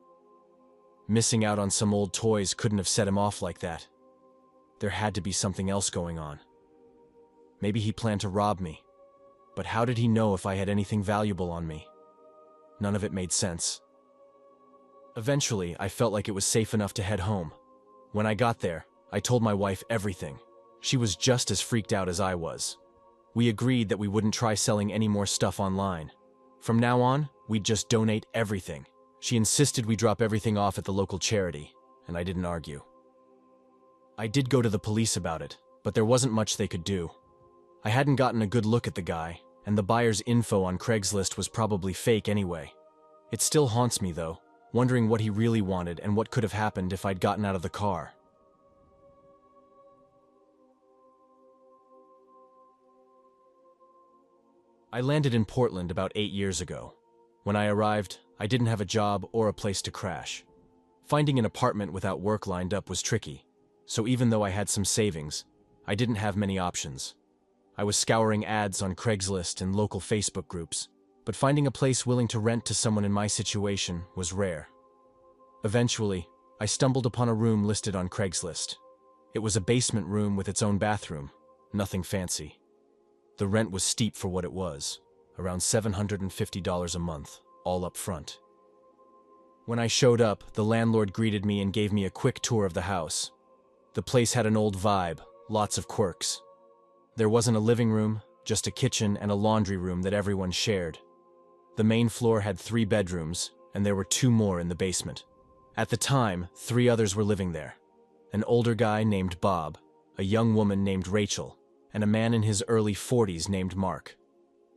Missing out on some old toys couldn't have set him off like that. There had to be something else going on. Maybe he planned to rob me. But how did he know if I had anything valuable on me? None of it made sense. Eventually, I felt like it was safe enough to head home. When I got there, I told my wife everything. She was just as freaked out as I was. We agreed that we wouldn't try selling any more stuff online. From now on, we'd just donate everything. She insisted we drop everything off at the local charity, and I didn't argue. I did go to the police about it, but there wasn't much they could do. I hadn't gotten a good look at the guy, and the buyer's info on Craigslist was probably fake anyway. It still haunts me, though, wondering what he really wanted and what could have happened if I'd gotten out of the car. I landed in Portland about 8 years ago. When I arrived, I didn't have a job or a place to crash. Finding an apartment without work lined up was tricky, so even though I had some savings, I didn't have many options. I was scouring ads on Craigslist and local Facebook groups, but finding a place willing to rent to someone in my situation was rare. Eventually, I stumbled upon a room listed on Craigslist. It was a basement room with its own bathroom, nothing fancy. The rent was steep for what it was, around $750 a month, all up front. When I showed up, the landlord greeted me and gave me a quick tour of the house. The place had an old vibe, lots of quirks. There wasn't a living room, just a kitchen and a laundry room that everyone shared. The main floor had 3 bedrooms, and there were 2 more in the basement. At the time, 3 others were living there. An older guy named Bob, a young woman named Rachel, and a man in his early 40s named Mark.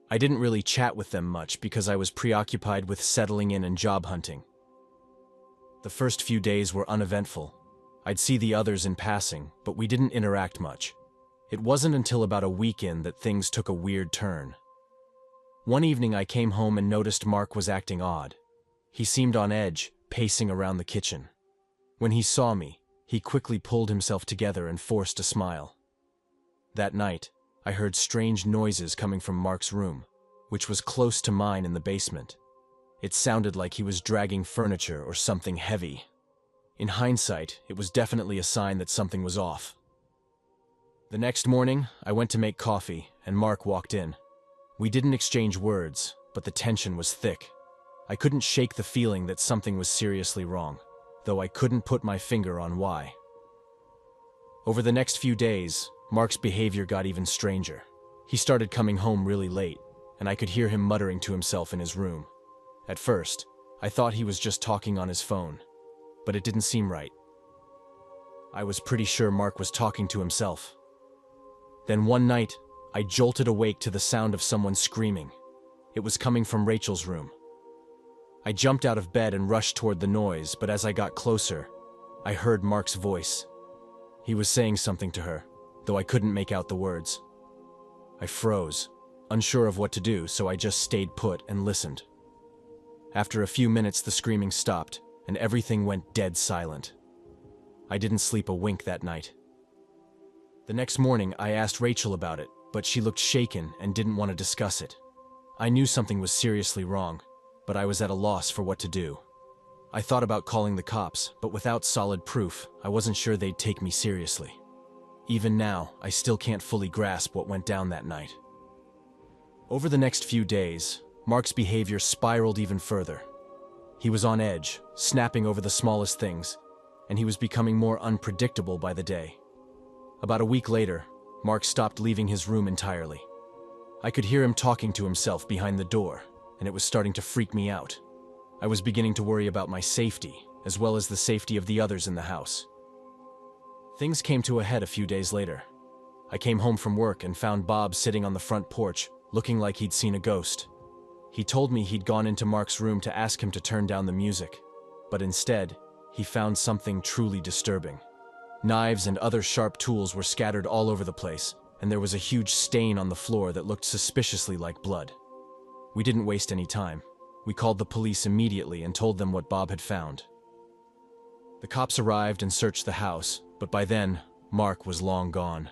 I didn't really chat with them much because I was preoccupied with settling in and job hunting. The first few days were uneventful. I'd see the others in passing, but we didn't interact much. It wasn't until about a week in that things took a weird turn. One evening I came home and noticed Mark was acting odd. He seemed on edge, pacing around the kitchen. When he saw me, he quickly pulled himself together and forced a smile. That night, I heard strange noises coming from Mark's room, which was close to mine in the basement. It sounded like he was dragging furniture or something heavy. In hindsight, it was definitely a sign that something was off. The next morning, I went to make coffee, and Mark walked in. We didn't exchange words, but the tension was thick. I couldn't shake the feeling that something was seriously wrong, though I couldn't put my finger on why. Over the next few days, Mark's behavior got even stranger. He started coming home really late, and I could hear him muttering to himself in his room. At first, I thought he was just talking on his phone, but it didn't seem right. I was pretty sure Mark was talking to himself. Then one night, I jolted awake to the sound of someone screaming. It was coming from Rachel's room. I jumped out of bed and rushed toward the noise, but as I got closer, I heard Mark's voice. He was saying something to her, though I couldn't make out the words. I froze, unsure of what to do, so I just stayed put and listened. After a few minutes, the screaming stopped, and everything went dead silent. I didn't sleep a wink that night. The next morning, I asked Rachel about it, but she looked shaken and didn't want to discuss it. I knew something was seriously wrong, but I was at a loss for what to do. I thought about calling the cops, but without solid proof, I wasn't sure they'd take me seriously. Even now, I still can't fully grasp what went down that night. Over the next few days, Mark's behavior spiraled even further. He was on edge, snapping over the smallest things, and he was becoming more unpredictable by the day. About a week later, Mark stopped leaving his room entirely. I could hear him talking to himself behind the door, and it was starting to freak me out. I was beginning to worry about my safety, as well as the safety of the others in the house. Things came to a head a few days later. I came home from work and found Bob sitting on the front porch, looking like he'd seen a ghost. He told me he'd gone into Mark's room to ask him to turn down the music, but instead, he found something truly disturbing. Knives and other sharp tools were scattered all over the place, and there was a huge stain on the floor that looked suspiciously like blood. We didn't waste any time. We called the police immediately and told them what Bob had found. The cops arrived and searched the house, but by then, Mark was long gone.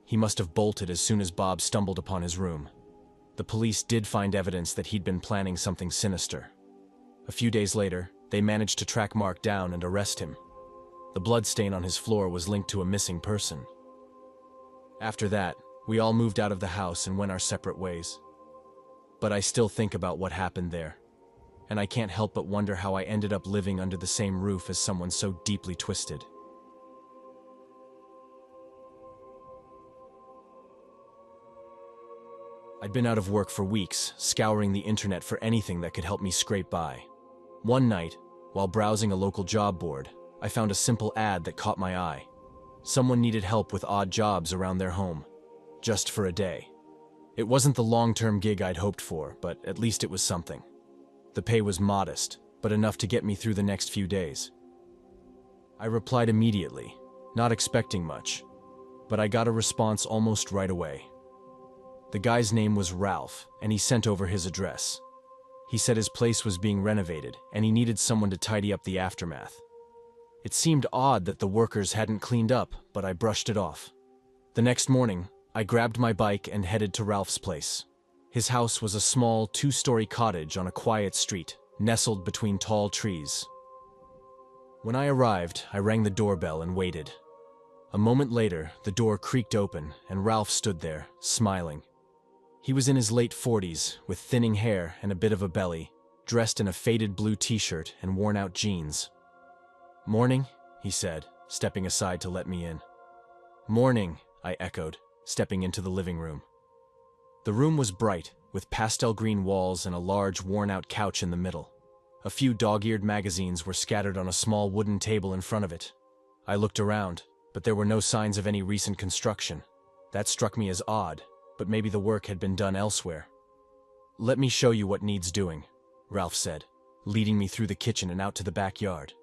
He must have bolted as soon as Bob stumbled upon his room. The police did find evidence that he'd been planning something sinister. A few days later, they managed to track Mark down and arrest him. The blood stain on his floor was linked to a missing person. After that, we all moved out of the house and went our separate ways. But I still think about what happened there, and I can't help but wonder how I ended up living under the same roof as someone so deeply twisted. I'd been out of work for weeks, scouring the internet for anything that could help me scrape by. One night, while browsing a local job board, I found a simple ad that caught my eye. Someone needed help with odd jobs around their home, just for a day. It wasn't the long-term gig I'd hoped for, but at least it was something. The pay was modest, but enough to get me through the next few days. I replied immediately, not expecting much, but I got a response almost right away. The guy's name was Ralph, and he sent over his address. He said his place was being renovated, and he needed someone to tidy up the aftermath. It seemed odd that the workers hadn't cleaned up, but I brushed it off. The next morning, I grabbed my bike and headed to Ralph's place. His house was a small, two-story cottage on a quiet street, nestled between tall trees. When I arrived, I rang the doorbell and waited. A moment later, the door creaked open, and Ralph stood there, smiling. He was in his late 40s, with thinning hair and a bit of a belly, dressed in a faded blue t-shirt and worn-out jeans. "Morning," he said, stepping aside to let me in. "Morning," I echoed, stepping into the living room. The room was bright, with pastel green walls and a large, worn-out couch in the middle. A few dog-eared magazines were scattered on a small wooden table in front of it. I looked around, but there were no signs of any recent construction. That struck me as odd, but maybe the work had been done elsewhere. "Let me show you what needs doing," Ralph said, leading me through the kitchen and out to the backyard.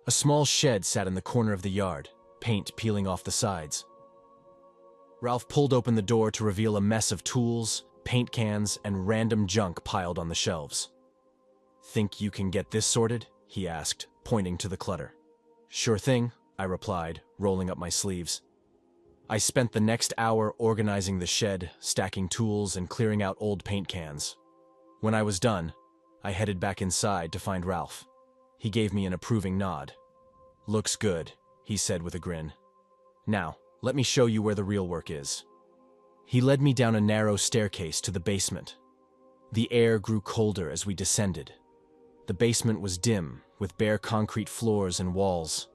A small shed sat in the corner of the yard, paint peeling off the sides. Ralph pulled open the door to reveal a mess of tools, paint cans, and random junk piled on the shelves. "Think you can get this sorted?" he asked, pointing to the clutter. "Sure thing," I replied, rolling up my sleeves. I spent the next hour organizing the shed, stacking tools, and clearing out old paint cans. When I was done, I headed back inside to find Ralph. He gave me an approving nod. "Looks good," he said with a grin. "Now, let me show you where the real work is." He led me down a narrow staircase to the basement. The air grew colder as we descended. The basement was dim, with bare concrete floors and walls,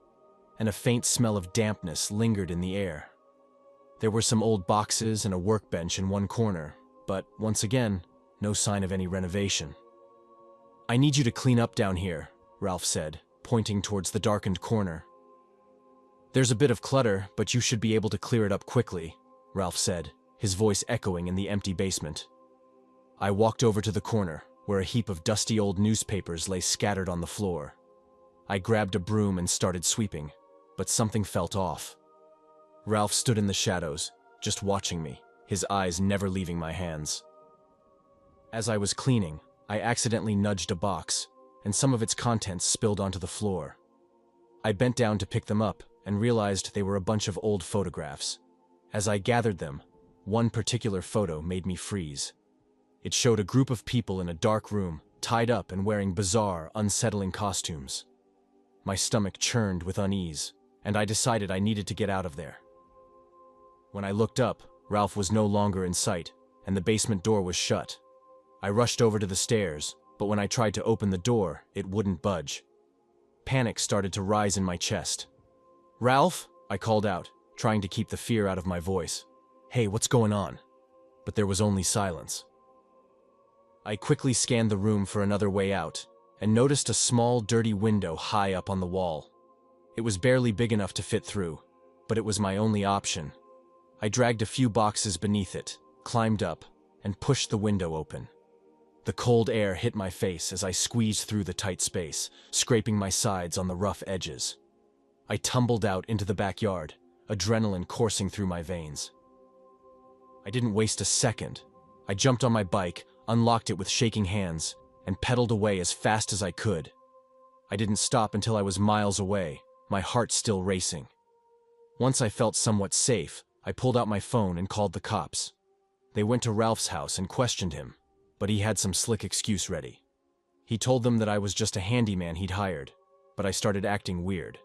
and a faint smell of dampness lingered in the air. There were some old boxes and a workbench in one corner, but once again, no sign of any renovation. "I need you to clean up down here," Ralph said, pointing towards the darkened corner. "There's a bit of clutter, but you should be able to clear it up quickly," Ralph said, his voice echoing in the empty basement. I walked over to the corner, where a heap of dusty old newspapers lay scattered on the floor. I grabbed a broom and started sweeping, but something felt off. Ralph stood in the shadows, just watching me, his eyes never leaving my hands. As I was cleaning, I accidentally nudged a box, and some of its contents spilled onto the floor. I bent down to pick them up and realized they were a bunch of old photographs. As I gathered them, one particular photo made me freeze. It showed a group of people in a dark room, tied up and wearing bizarre, unsettling costumes. My stomach churned with unease, and I decided I needed to get out of there. When I looked up, Ralph was no longer in sight, and the basement door was shut. I rushed over to the stairs, but when I tried to open the door, it wouldn't budge. Panic started to rise in my chest. "Ralph?" I called out, trying to keep the fear out of my voice. "Hey, what's going on?" But there was only silence. I quickly scanned the room for another way out, and noticed a small, dirty window high up on the wall. It was barely big enough to fit through, but it was my only option. I dragged a few boxes beneath it, climbed up, and pushed the window open. The cold air hit my face as I squeezed through the tight space, scraping my sides on the rough edges. I tumbled out into the backyard, adrenaline coursing through my veins. I didn't waste a second. I jumped on my bike, unlocked it with shaking hands, and pedaled away as fast as I could. I didn't stop until I was miles away, my heart still racing. Once I felt somewhat safe, I pulled out my phone and called the cops. They went to Ralph's house and questioned him, but he had some slick excuse ready. He told them that I was just a handyman he'd hired, but I started acting weird,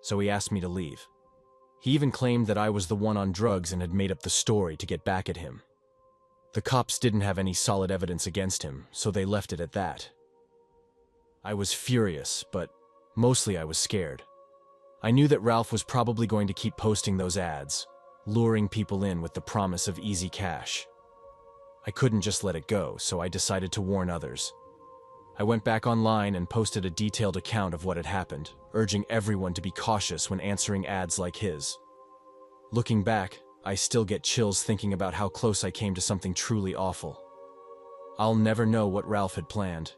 so he asked me to leave. He even claimed that I was the one on drugs and had made up the story to get back at him. The cops didn't have any solid evidence against him, so they left it at that. I was furious, but mostly I was scared. I knew that Ralph was probably going to keep posting those ads, luring people in with the promise of easy cash. I couldn't just let it go, so I decided to warn others. I went back online and posted a detailed account of what had happened, urging everyone to be cautious when answering ads like his. Looking back, I still get chills thinking about how close I came to something truly awful. I'll never know what Ralph had planned,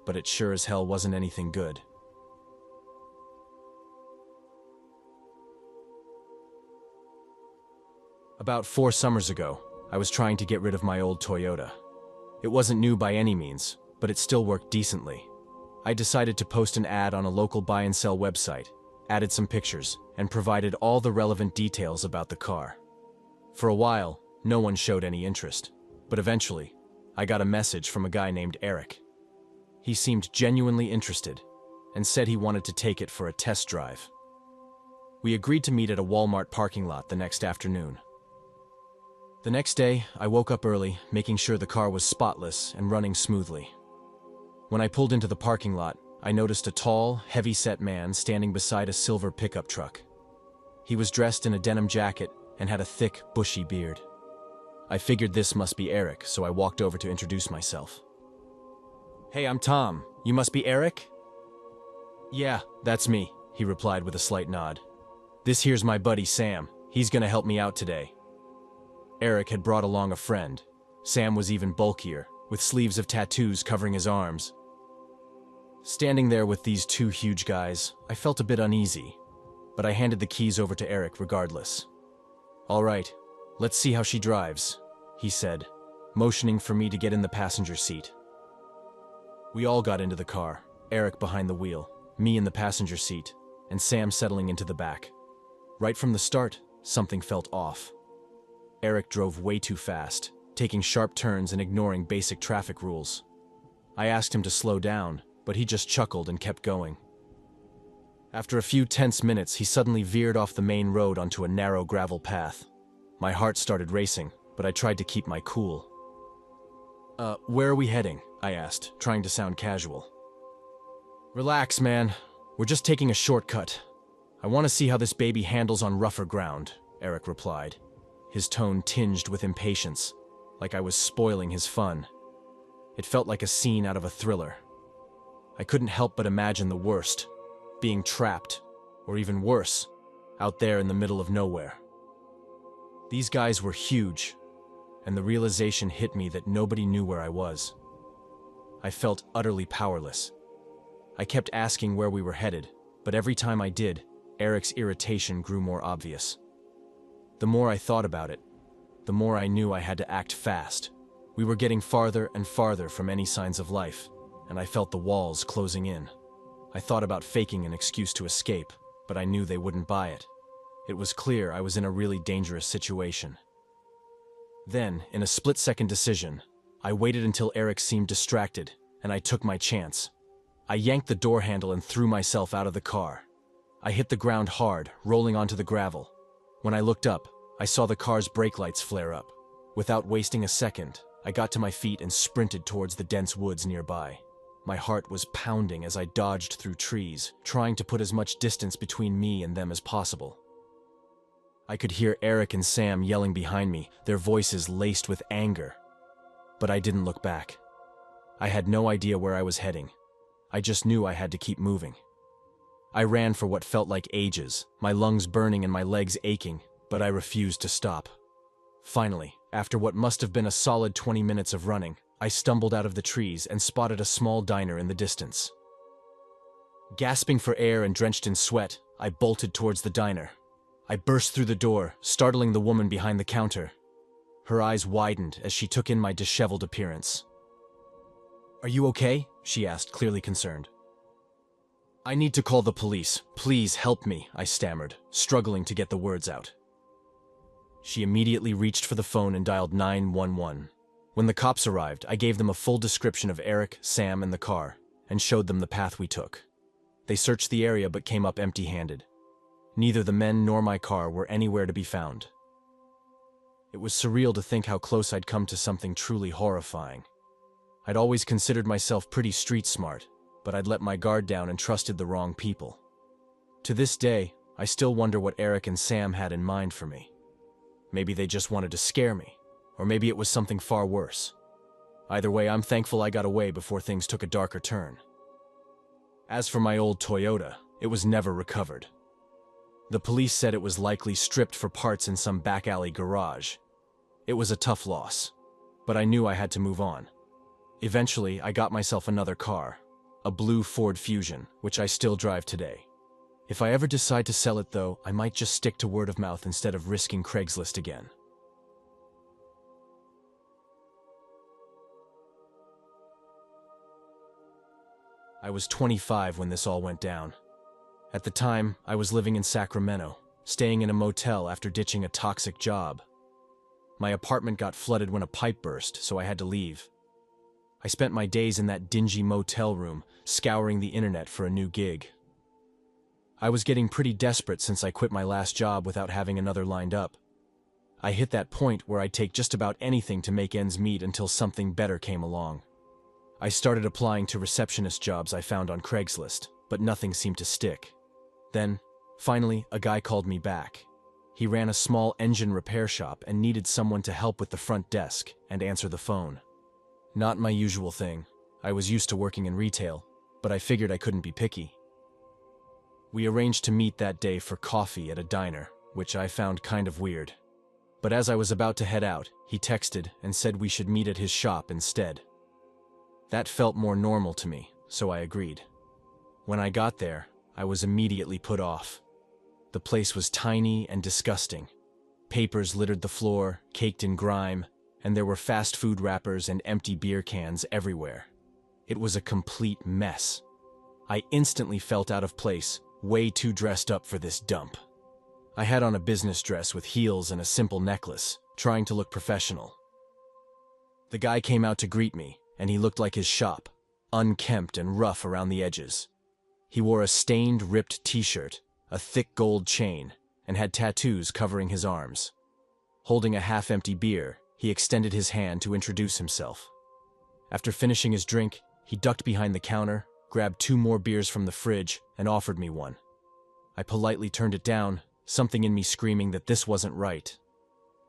but it sure as hell wasn't anything good. About 4 summers ago, I was trying to get rid of my old Toyota. It wasn't new by any means, but it still worked decently. I decided to post an ad on a local buy and sell website, added some pictures, and provided all the relevant details about the car. For a while, no one showed any interest, but eventually, I got a message from a guy named Eric. He seemed genuinely interested and said he wanted to take it for a test drive. We agreed to meet at a Walmart parking lot the next afternoon. The next day, I woke up early, making sure the car was spotless and running smoothly. When I pulled into the parking lot, I noticed a tall, heavy-set man standing beside a silver pickup truck. He was dressed in a denim jacket and had a thick, bushy beard. I figured this must be Eric, so I walked over to introduce myself. "Hey, I'm Tom. You must be Eric?" "Yeah, that's me," he replied with a slight nod. "This here's my buddy Sam. He's gonna help me out today." Eric had brought along a friend. Sam was even bulkier, with sleeves of tattoos covering his arms. Standing there with these two huge guys, I felt a bit uneasy, but I handed the keys over to Eric regardless. "All right, let's see how she drives," he said, motioning for me to get in the passenger seat. We all got into the car, Eric behind the wheel, me in the passenger seat, and Sam settling into the back. Right from the start, something felt off. Eric drove way too fast, taking sharp turns and ignoring basic traffic rules. I asked him to slow down, but he just chuckled and kept going. After a few tense minutes, he suddenly veered off the main road onto a narrow gravel path. My heart started racing, but I tried to keep my cool. Where are we heading?" I asked, trying to sound casual. "Relax, man. We're just taking a shortcut. I want to see how this baby handles on rougher ground," Eric replied, his tone tinged with impatience, like I was spoiling his fun. It felt like a scene out of a thriller. I couldn't help but imagine the worst, being trapped, or even worse, out there in the middle of nowhere. These guys were huge, and the realization hit me that nobody knew where I was. I felt utterly powerless. I kept asking where we were headed, but every time I did, Eric's irritation grew more obvious. The more I thought about it, the more I knew I had to act fast. We were getting farther and farther from any signs of life, and I felt the walls closing in. I thought about faking an excuse to escape, but I knew they wouldn't buy it. It was clear I was in a really dangerous situation. Then, in a split-second decision, I waited until Eric seemed distracted, and I took my chance. I yanked the door handle and threw myself out of the car. I hit the ground hard, rolling onto the gravel. When I looked up, I saw the car's brake lights flare up. Without wasting a second, I got to my feet and sprinted towards the dense woods nearby. My heart was pounding as I dodged through trees, trying to put as much distance between me and them as possible. I could hear Eric and Sam yelling behind me, their voices laced with anger. But I didn't look back. I had no idea where I was heading. I just knew I had to keep moving. I ran for what felt like ages, my lungs burning and my legs aching, but I refused to stop. Finally, after what must have been a solid 20 minutes of running, I stumbled out of the trees and spotted a small diner in the distance. Gasping for air and drenched in sweat, I bolted towards the diner. I burst through the door, startling the woman behind the counter. Her eyes widened as she took in my disheveled appearance. "Are you okay?" she asked, clearly concerned. "I need to call the police. Please help me," I stammered, struggling to get the words out. She immediately reached for the phone and dialed 911. When the cops arrived, I gave them a full description of Eric, Sam, and the car, and showed them the path we took. They searched the area but came up empty-handed. Neither the men nor my car were anywhere to be found. It was surreal to think how close I'd come to something truly horrifying. I'd always considered myself pretty street smart, but I'd let my guard down and trusted the wrong people. To this day, I still wonder what Eric and Sam had in mind for me. Maybe they just wanted to scare me, Or maybe it was something far worse. Either way, I'm thankful I got away before things took a darker turn. As for my old Toyota, it was never recovered. The police said it was likely stripped for parts in some back alley garage. It was a tough loss, but I knew I had to move on. Eventually, I got myself another car, a blue Ford Fusion, which I still drive today. If I ever decide to sell it though, I might just stick to word of mouth instead of risking Craigslist again. I was 25 when this all went down. At the time, I was living in Sacramento, staying in a motel after ditching a toxic job. My apartment got flooded when a pipe burst, so I had to leave. I spent my days in that dingy motel room, scouring the internet for a new gig. I was getting pretty desperate since I quit my last job without having another lined up. I hit that point where I'd take just about anything to make ends meet until something better came along. I started applying to receptionist jobs I found on Craigslist, but nothing seemed to stick. Then, finally, a guy called me back. He ran a small engine repair shop and needed someone to help with the front desk and answer the phone. Not my usual thing. I was used to working in retail, but I figured I couldn't be picky. We arranged to meet that day for coffee at a diner, which I found kind of weird. But as I was about to head out, he texted and said we should meet at his shop instead. That felt more normal to me, so I agreed. When I got there, I was immediately put off. The place was tiny and disgusting. Papers littered the floor, caked in grime, and there were fast food wrappers and empty beer cans everywhere. It was a complete mess. I instantly felt out of place, way too dressed up for this dump. I had on a business dress with heels and a simple necklace, trying to look professional. The guy came out to greet me, and he looked like his shop, unkempt and rough around the edges. He wore a stained, ripped t-shirt, a thick gold chain, and had tattoos covering his arms. Holding a half-empty beer, he extended his hand to introduce himself. After finishing his drink, he ducked behind the counter, grabbed 2 more beers from the fridge, and offered me one. I politely turned it down, something in me screaming that this wasn't right.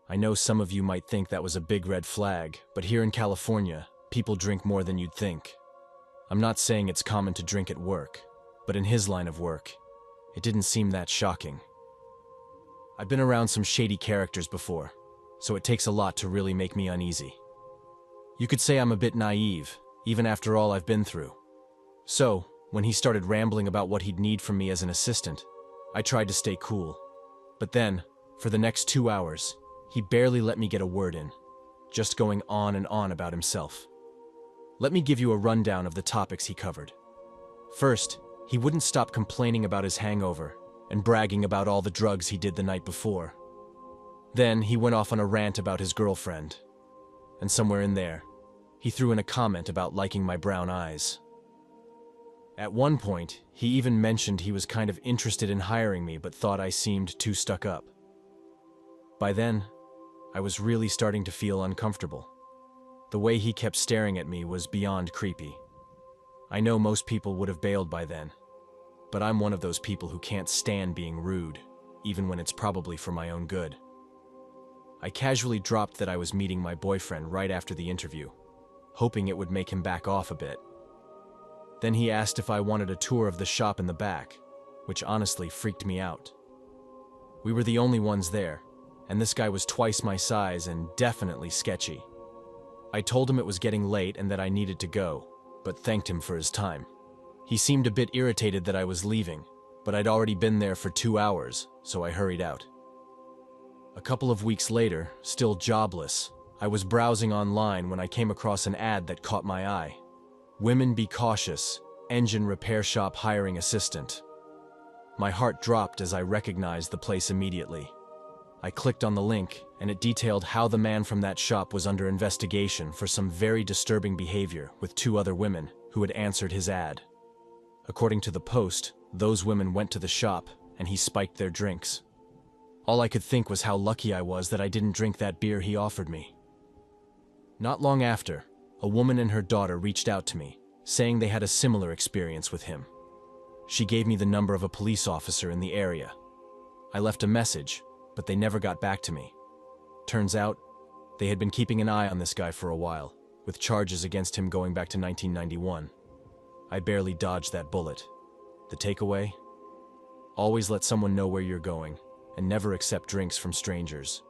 I know some of you might think that was a big red flag, but here in California, people drink more than you'd think. I'm not saying it's common to drink at work, but in his line of work, it didn't seem that shocking. I've been around some shady characters before, so it takes a lot to really make me uneasy. You could say I'm a bit naive, even after all I've been through. So, when he started rambling about what he'd need from me as an assistant, I tried to stay cool. But then, for the next 2 hours, he barely let me get a word in, just going on and on about himself. Let me give you a rundown of the topics he covered. First, he wouldn't stop complaining about his hangover and bragging about all the drugs he did the night before. Then he went off on a rant about his girlfriend. And somewhere in there, he threw in a comment about liking my brown eyes. At one point, he even mentioned he was kind of interested in hiring me but thought I seemed too stuck up. By then, I was really starting to feel uncomfortable. The way he kept staring at me was beyond creepy. I know most people would have bailed by then, but I'm one of those people who can't stand being rude, even when it's probably for my own good. I casually dropped that I was meeting my boyfriend right after the interview, hoping it would make him back off a bit. Then he asked if I wanted a tour of the shop in the back, which honestly freaked me out. We were the only ones there, and this guy was twice my size and definitely sketchy. I told him it was getting late and that I needed to go, but thanked him for his time. He seemed a bit irritated that I was leaving, but I'd already been there for 2 hours, so I hurried out. A couple of weeks later, still jobless, I was browsing online when I came across an ad that caught my eye. Women be cautious, engine repair shop hiring assistant. My heart dropped as I recognized the place immediately. I clicked on the link, and it detailed how the man from that shop was under investigation for some very disturbing behavior with 2 other women who had answered his ad. According to the post, those women went to the shop, and he spiked their drinks. All I could think was how lucky I was that I didn't drink that beer he offered me. Not long after, a woman and her daughter reached out to me, saying they had a similar experience with him. She gave me the number of a police officer in the area. I left a message, but they never got back to me. Turns out, They had been keeping an eye on this guy for a while, with charges against him going back to 1991. I barely dodged that bullet. The takeaway? Always let someone know where you're going, and never accept drinks from strangers.